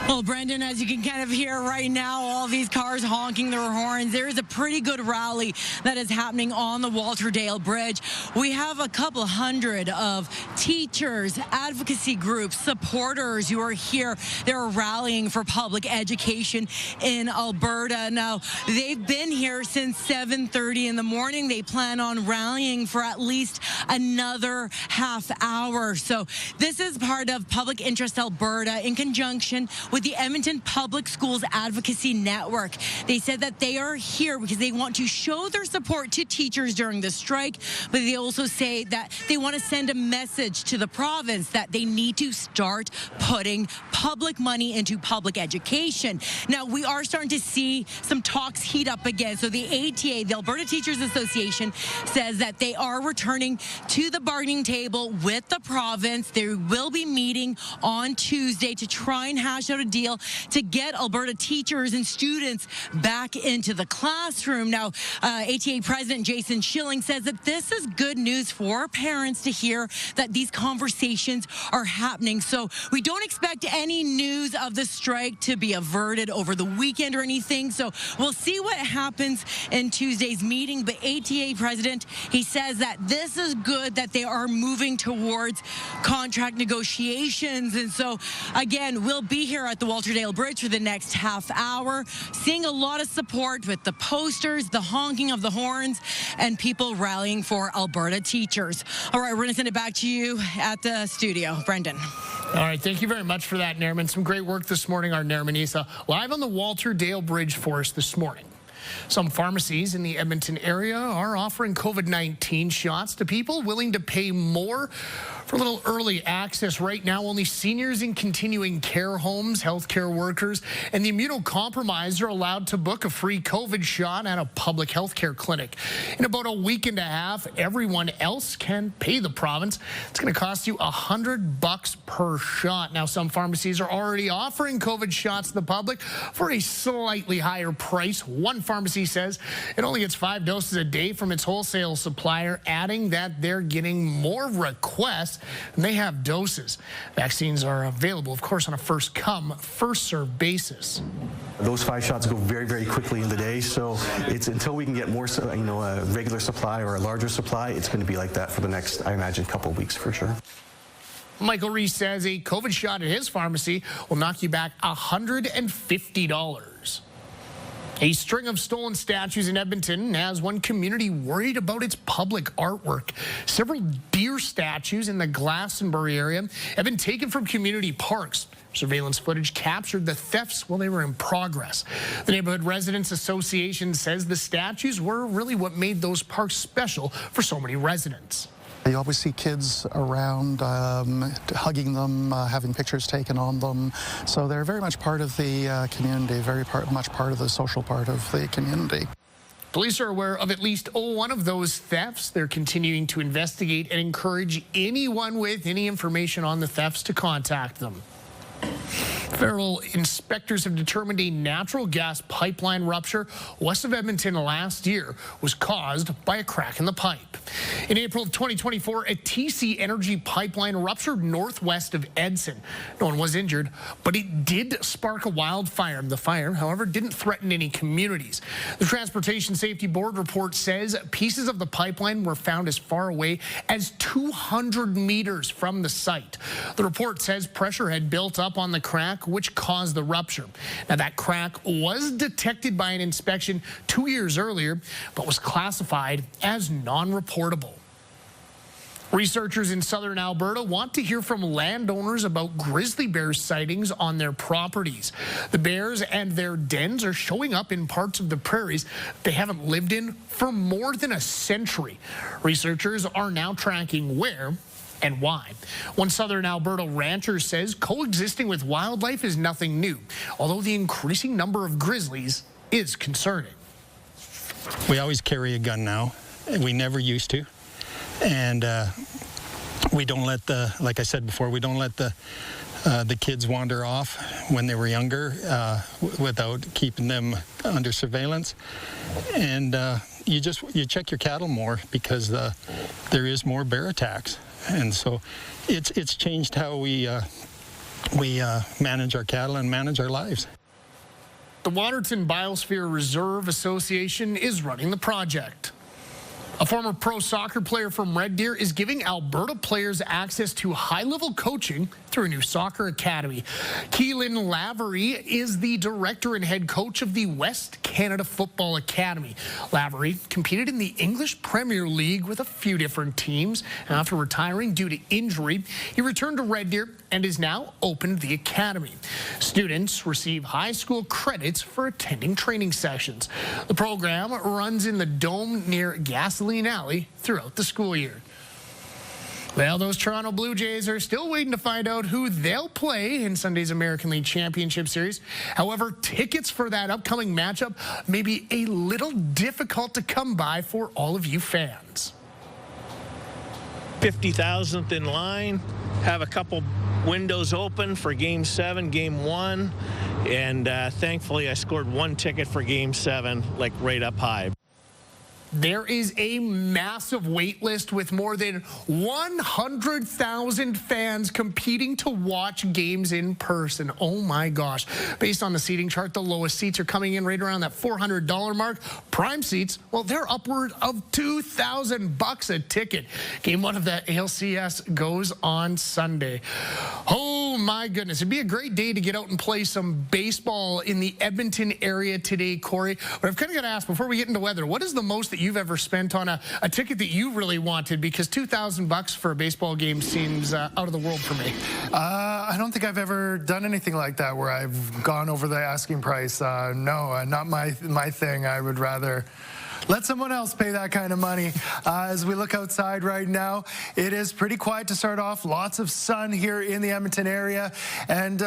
Well, Brendan, as you can kind of hear right now, all these cars honking their horns. There is a pretty good rally that is happening on the Walter Dale Bridge. We have a couple hundred of teachers, advocacy groups, supporters who are here. They're rallying for public education in Alberta. Now, they've been here since 7:30 in the morning. They plan on rallying for at least another half hour. So this is part of Public Interest Alberta in conjunction with the Edmonton Public Schools Advocacy Network. They said that they are here because they want to show their support to teachers during the strike, but they also say that they want to send a message to the province that they need to start putting public money into public education. Now, we are starting to see some talks heat up again. So the ATA, the Alberta Teachers Association, says that they are returning to the bargaining table with the province. They will be meeting on Tuesday to try and hash out a deal to get Alberta teachers and students back into the classroom. Now, ATA President Jason Schilling says that this is good news for parents to hear that these conversations are happening. So we don't expect any news of the strike to be averted over the weekend or anything. So we'll see what happens in Tuesday's meeting. But ATA President, he says that this is good that they are moving towards contract negotiations. And so, again, we'll be here at the Walter Dale Bridge for the next half hour, seeing a lot of support with the posters, the honking of the horns, and people rallying for Alberta teachers. All right, we're going to send it back to you at the studio. Brendan. All right, thank you very much for that, Nairman. Some great work this morning, our Nairman Isa, live on the Walter Dale Bridge for us this morning. Some pharmacies in the Edmonton area are offering COVID-19 shots to people willing to pay more for a little early access. Right now, only seniors in continuing care homes, healthcare workers, and the immunocompromised are allowed to book a free COVID shot at a public healthcare clinic. In about a week and a half, everyone else can pay the province. It's going to cost you $100 per shot. Now, some pharmacies are already offering COVID shots to the public for a slightly higher price. One pharmacy says it only gets 5 doses a day from its wholesale supplier, adding that they're getting more requests than they have doses. Vaccines are available, of course, on a first-come, first-served basis. Those 5 shots go very, very quickly in the day, so it's until we can get more, a regular supply or a larger supply, it's going to be like that for the next, I imagine, couple of weeks for sure. Michael Reese says a COVID shot at his pharmacy will knock you back $150. A string of stolen statues in Edmonton has one community worried about its public artwork. Several deer statues in the Glastonbury area have been taken from community parks. Surveillance footage captured the thefts while they were in progress. The Neighborhood Residents Association says the statues were really what made those parks special for so many residents. You always see kids around hugging them, having pictures taken on them. So they're very much part of the community, much part of the social part of the community. Police are aware of at least one of those thefts. They're continuing to investigate and encourage anyone with any information on the thefts to contact them. Federal inspectors have determined a natural gas pipeline rupture west of Edmonton last year was caused by a crack in the pipe. In April of 2024, a TC Energy pipeline ruptured northwest of Edson. No one was injured, but it did spark a wildfire. The fire, however, didn't threaten any communities. The Transportation Safety Board report says pieces of the pipeline were found as far away as 200 meters from the site. The report says pressure had built up on the crack, which caused the rupture. Now, that crack was detected by an inspection 2 years earlier, but was classified as non-reportable. Researchers in southern Alberta want to hear from landowners about grizzly bear sightings on their properties. The bears and their dens are showing up in parts of the prairies they haven't lived in for more than a century. Researchers are now tracking where and why. One southern Alberta rancher says coexisting with wildlife is nothing new, although the increasing number of grizzlies is concerning. We always carry a gun now. We never used to. And we don't let like I said before, we don't let the kids wander off when they were younger without keeping them under surveillance. And you check your cattle more because there is more bear attacks. And so it's changed how we we manage our cattle and manage our lives. The Waterton Biosphere Reserve Association is running the project. A former pro soccer player from Red Deer is giving Alberta players access to high-level coaching through a new soccer academy. Keelan Lavery is the director and head coach of the West Canada Football Academy. Lavery competed in the English Premier League with a few different teams. After retiring due to injury, he returned to Red Deer and is now opened the academy. Students receive high school credits for attending training sessions. The program runs in the Dome near Gasoline Alley throughout the school year. Well, those Toronto Blue Jays are still waiting to find out who they'll play in Sunday's American League Championship Series. However, tickets for that upcoming matchup may be a little difficult to come by for all of you fans. 50,000th in line, have a couple windows open for Game 7, Game 1, and thankfully I scored one ticket for Game 7, like right up high. There is a massive wait list with more than 100,000 fans competing to watch games in person. Oh my gosh. Based on the seating chart, the lowest seats are coming in right around that $400 mark. Prime seats, well, they're upward of $2,000 a ticket. Game 1 of the ALCS goes on Sunday. Oh my goodness. It'd be a great day to get out and play some baseball in the Edmonton area today, Corey. But I've kind of got to ask, before we get into weather, what is the most that you've ever spent on a ticket that you really wanted? Because $2,000 for a baseball game seems out of the world for me. I don't think I've ever done anything like that where I've gone over the asking price. No, not my thing. I would rather let someone else pay that kind of money. As we look outside right now, it is pretty quiet to start off. Lots of sun here in the Edmonton area, and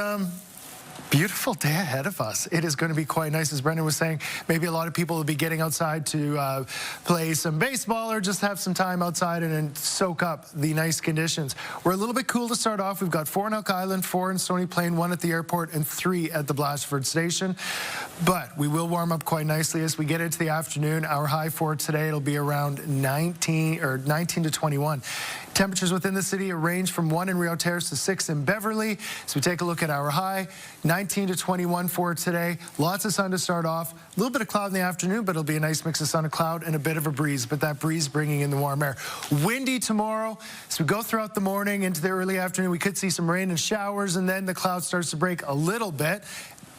beautiful day ahead of us. It is going to be quite nice. As Brendan was saying, maybe a lot of people will be getting outside to play some baseball or just have some time outside and soak up the nice conditions. We're a little bit cool to start off. We've got 4 in Elk Island, 4 in Stony Plain, 1 at the airport, and 3 at the Blatchford Station. But we will warm up quite nicely as we get into the afternoon. Our high for today, it'll be around 19 to 21. Temperatures within the city range from 1 in Rio Terrace to 6 in Beverly. So we take a look at our high, 19 to 21 for today. Lots of sun to start off. A little bit of cloud in the afternoon, but it'll be a nice mix of sun and cloud and a bit of a breeze, but that breeze bringing in the warm air. Windy tomorrow. As we go throughout the morning into the early afternoon, we could see some rain and showers, and then the cloud starts to break a little bit.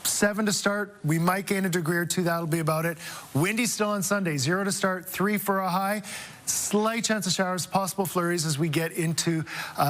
7 to start. We might gain a degree or 2. That'll be about it. Windy still on Sunday. 0 to start, 3 for a high. Slight chance of showers, possible flurries as we get into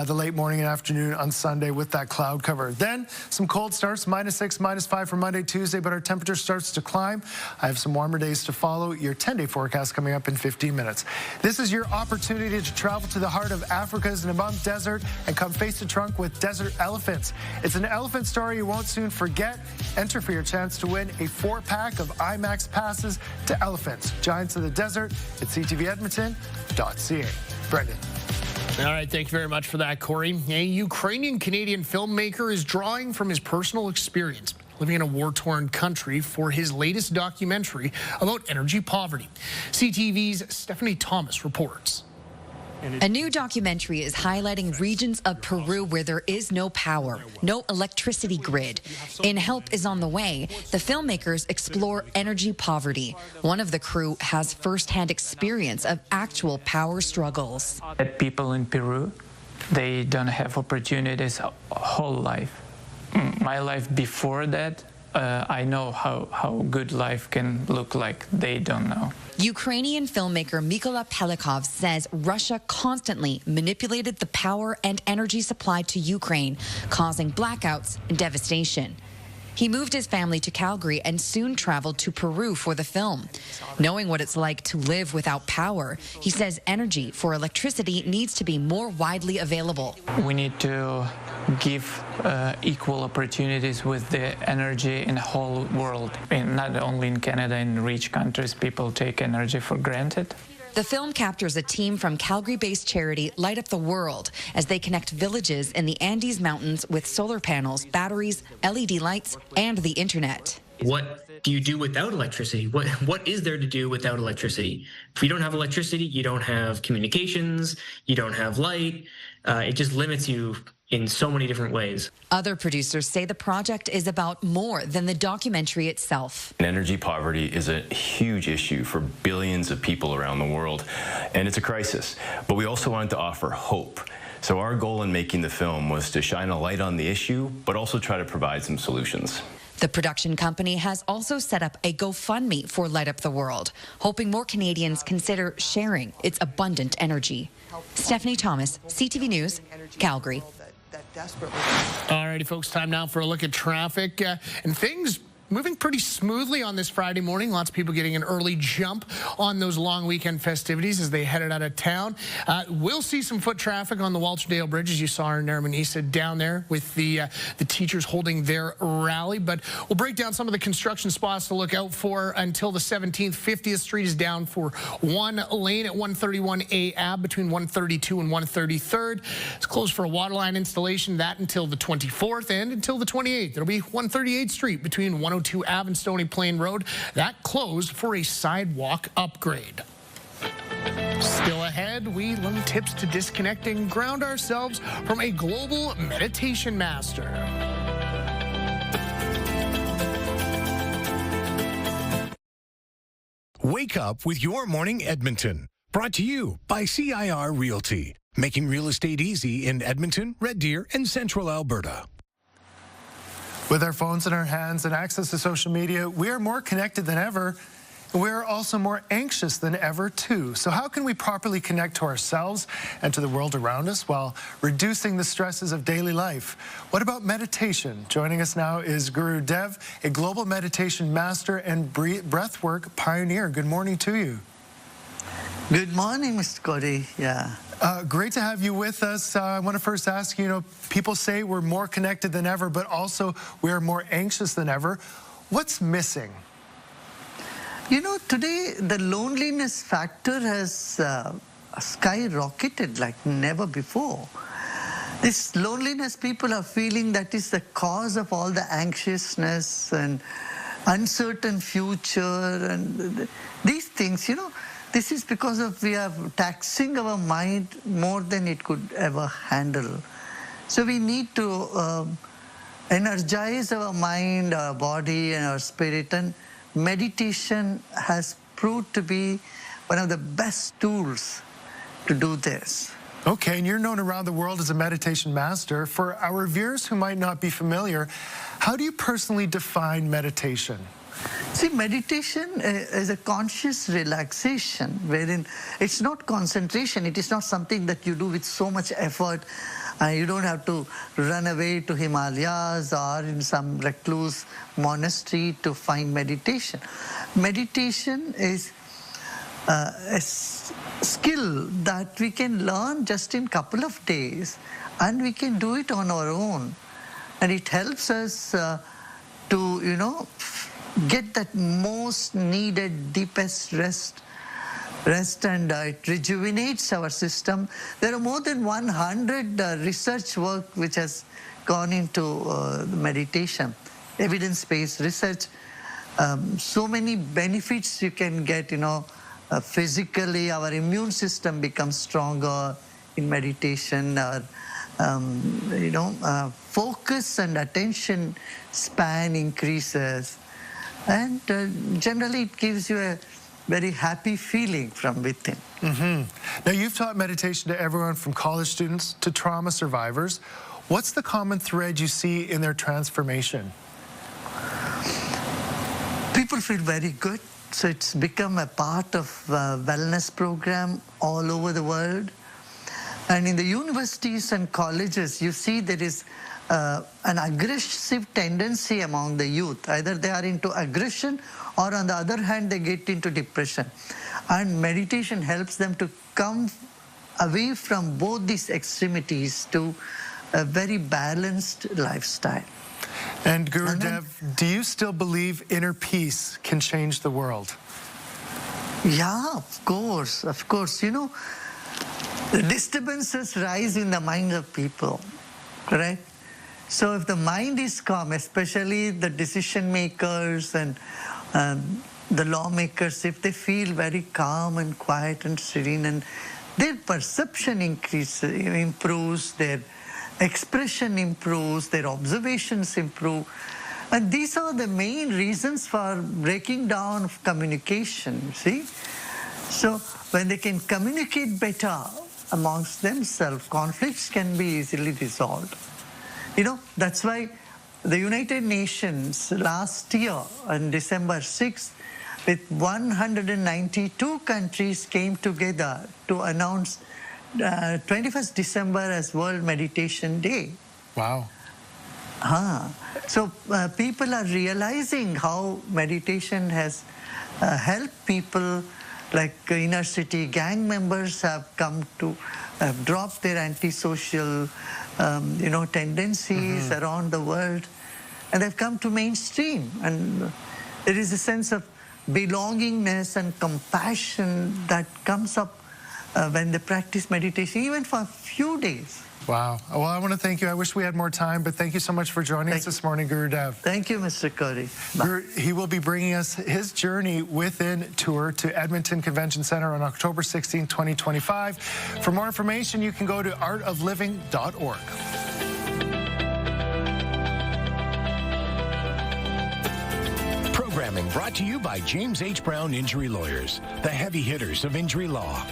the late morning and afternoon on Sunday with that cloud cover. Then some cold starts, -6, -5 for Monday, Tuesday, but our temperature starts to climb. I have some warmer days to follow. Your 10-day forecast coming up in 15 minutes. This is your opportunity to travel to the heart of Africa's Namib Desert and come face to trunk with desert elephants. It's an elephant story you won't soon forget. Enter for your chance to win a 4-pack of IMAX passes to elephants, Giants of the Desert at CTV Edmonton.ca. Brendan. All right, thank you very much for that, Corey. A Ukrainian-Canadian filmmaker is drawing from his personal experience living in a war-torn country for his latest documentary about energy poverty. CTV's Stephanie Thomas reports. A new documentary is highlighting regions of Peru where there is no power, no electricity grid. And help is on the way. The filmmakers explore energy poverty. One of the crew has firsthand experience of actual power struggles. People in Peru, they don't have opportunities whole life. My life before that, I know how good life can look like. They don't know. Ukrainian filmmaker Mykola Pelikov says Russia constantly manipulated the power and energy supply to Ukraine, causing blackouts and devastation. He moved his family to Calgary and soon traveled to Peru for the film. Knowing what it's like to live without power, he says energy for electricity needs to be more widely available. We need to give equal opportunities with the energy in the whole world. And not only in Canada, in rich countries, people take energy for granted. The film captures a team from Calgary-based charity Light Up the World as they connect villages in the Andes Mountains with solar panels, batteries, LED lights, and the internet. What do you do without electricity? What is there to do without electricity? If you don't have electricity, you don't have communications, you don't have light. It just limits you in so many different ways. Other producers say the project is about more than the documentary itself. Energy poverty is a huge issue for billions of people around the world, and it's a crisis. But we also wanted to offer hope. So our goal in making the film was to shine a light on the issue, but also try to provide some solutions. The production company has also set up a GoFundMe for Light Up the World, hoping more Canadians consider sharing its abundant energy. Stephanie Thomas, CTV News, Calgary. Alrighty, folks, time now for a look at traffic and things moving pretty smoothly on this Friday morning. Lots of people getting an early jump on those long weekend festivities as they headed out of town. We'll see some foot traffic on the Walterdale Bridge, as you saw in Narmanisa down there with the teachers holding their rally. But we'll break down some of the construction spots to look out for until the 17th. 50th Street is down for one lane at 131A Ave between 132 and 133rd. It's closed for a waterline installation, that until the 24th and until the 28th. It'll be 138th Street between 102 Ave and Stony Plain Road. That closed for a sidewalk upgrade. Still ahead, we learn tips to disconnect and ground ourselves from a global meditation master. Wake up with Your Morning Edmonton. Brought to you by CIR Realty. Making real estate easy in Edmonton, Red Deer, and Central Alberta. With our phones in our hands and access to social media, we are more connected than ever. And we are also more anxious than ever, too. So how can we properly connect to ourselves and to the world around us while reducing the stresses of daily life? What about meditation? Joining us now is Guru Dev, a global meditation master and breathwork pioneer. Good morning to you. Good morning, Mr. Cody. Yeah. Great to have you with us. I want to first ask you, people say we're more connected than ever, but also we're more anxious than ever. What's missing? Today the loneliness factor has skyrocketed like never before. This loneliness people are feeling, that is the cause of all the anxiousness and uncertain future and these things, This is because we are taxing our mind more than it could ever handle. So we need to energize our mind, our body, and our spirit. And meditation has proved to be one of the best tools to do this. Okay, and you're known around the world as a meditation master. For our viewers who might not be familiar, how do you personally define meditation? See, meditation is a conscious relaxation wherein it's not concentration. It is not something that you do with so much effort. You don't have to run away to Himalayas or in some recluse monastery to find meditation. Meditation is a skill that we can learn just in a couple of days, and we can do it on our own. And it helps us to, get that most needed, deepest rest, and it rejuvenates our system. There are more than 100 research work which has gone into meditation, evidence-based research. So many benefits you can get, physically, our immune system becomes stronger in meditation. Focus and attention span increases. And generally, it gives you a very happy feeling from within. Now, you've taught meditation to everyone from college students to trauma survivors. What's the common thread you see in their transformation? People feel very good. So it's become a part of wellness program all over the world. And in the universities and colleges, you see there is an aggressive tendency among the youth. Either they are into aggression, or on the other hand, they get into depression. And meditation helps them to come away from both these extremities to a very balanced lifestyle. And Guru Dev, do you still believe inner peace can change the world? Yeah, of course, of course. The disturbances rise in the minds of people, correct? So if the mind is calm, especially the decision makers and the lawmakers, if they feel very calm and quiet and serene, and their perception improves, their expression improves, their observations improve. And these are the main reasons for breaking down of communication, you see. So when they can communicate better amongst themselves, conflicts can be easily resolved. You know, that's why the United Nations last year on December 6th, with 192 countries came together to announce 21st December as World Meditation Day. Wow. So people are realizing how meditation has helped people, like inner city gang members have come to have dropped their antisocial tendencies around the world, and they've come to mainstream. And there is a sense of belongingness and compassion that comes up when they practice meditation, even for a few days. Wow. Well, I want to thank you. I wish we had more time, but thank you so much for joining us this morning, Guru Dev. Thank you, Mr. Cody. He will be bringing us his Journey Within tour to Edmonton Convention Center on October 16, 2025. For more information, you can go to artofliving.org. Programming brought to you by James H. Brown Injury Lawyers, the heavy hitters of injury law.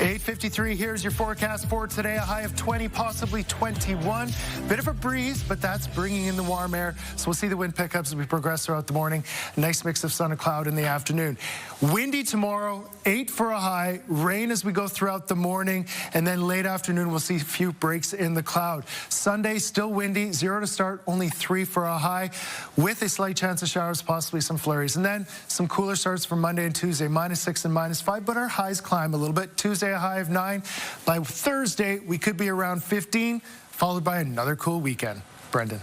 8:53, here's your forecast for today. A high of 20, possibly 21. Bit of a breeze, but that's bringing in the warm air. So we'll see the wind pickups as we progress throughout the morning. Nice mix of sun and cloud in the afternoon. Windy tomorrow, 8 for a high. Rain as we go throughout the morning. And then late afternoon, we'll see a few breaks in the cloud. Sunday, still windy, 0 to start, only 3 for a high, with a slight chance of showers, possibly some flurries. And then some cooler starts for Monday and Tuesday, -6 and -5, but our highs climb a little bit. Tuesday, a high of 9. By Thursday, we could be around 15, followed by another cool weekend. Brendan.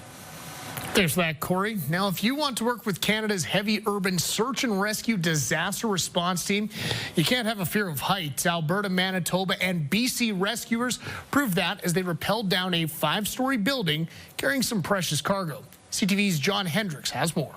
Thanks for that, Corey. Now, if you want to work with Canada's heavy urban search and rescue disaster response team, you can't have a fear of heights. Alberta, Manitoba, and BC rescuers proved that as they rappelled down a 5-story building carrying some precious cargo. CTV's John Hendricks has more.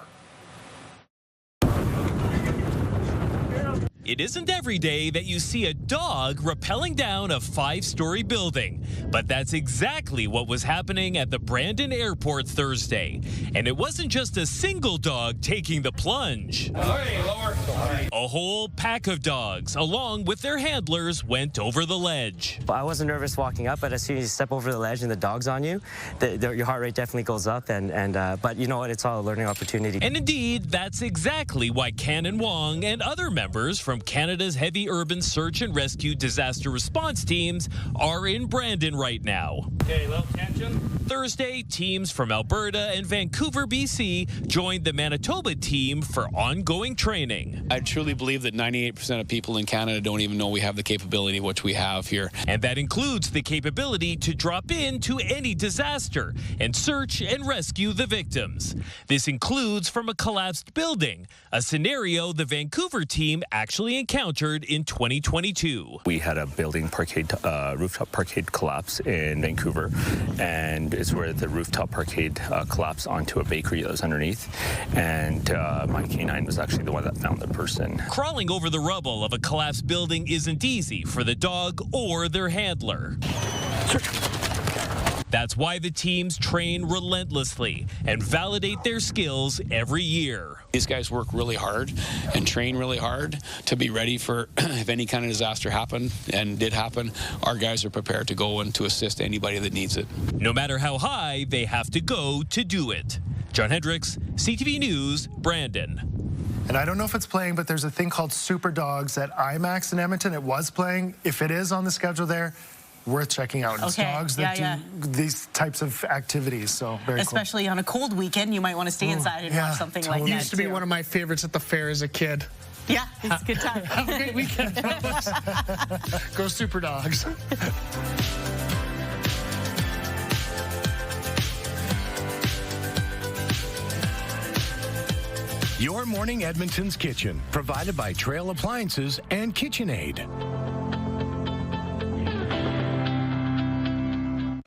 It isn't every day that you see a dog rappelling down a 5-story building, but that's exactly what was happening at the Brandon Airport Thursday. And it wasn't just a single dog taking the plunge. A whole pack of dogs, along with their handlers, went over the ledge. I wasn't nervous walking up, but as soon as you step over the ledge and the dog's on you, your heart rate definitely goes up. But you know what? It's all a learning opportunity. And indeed, that's exactly why Canon Wong and other members from Canada's heavy urban search and rescue disaster response teams are in Brandon right now. Okay, little tension. Thursday, teams from Alberta and Vancouver, BC joined the Manitoba team for ongoing training. I truly believe that 98% of people in Canada don't even know we have the capability which we have here. And that includes the capability to drop into any disaster and search and rescue the victims. This includes from a collapsed building, a scenario the Vancouver team actually encountered in 2022. We had a building parkade, rooftop parkade collapse in Vancouver, and it's where the rooftop parkade collapsed onto a bakery that was underneath, and my canine was actually the one that found the person. Crawling over the rubble of a collapsed building isn't easy for the dog or their handler. That's why the teams train relentlessly and validate their skills every year. These guys work really hard and train really hard to be ready for if any kind of disaster happened and did happen, our guys are prepared to go and to assist anybody that needs it. No matter how high, they have to go to do it. John Hendricks, CTV News, Brandon. And I don't know if it's playing, but there's a thing called Super Dogs at IMAX in Edmonton. It was playing. If it is on the schedule there, worth checking out. It's dogs that do these types of activities, so very Especially on a cold weekend, you might want to stay inside and watch something like that. It used to be one of my favorites at the fair as a kid. Yeah, it's a good time. Have a great weekend. Go Super Dogs. Your Morning Edmonton's Kitchen, provided by Trail Appliances and KitchenAid.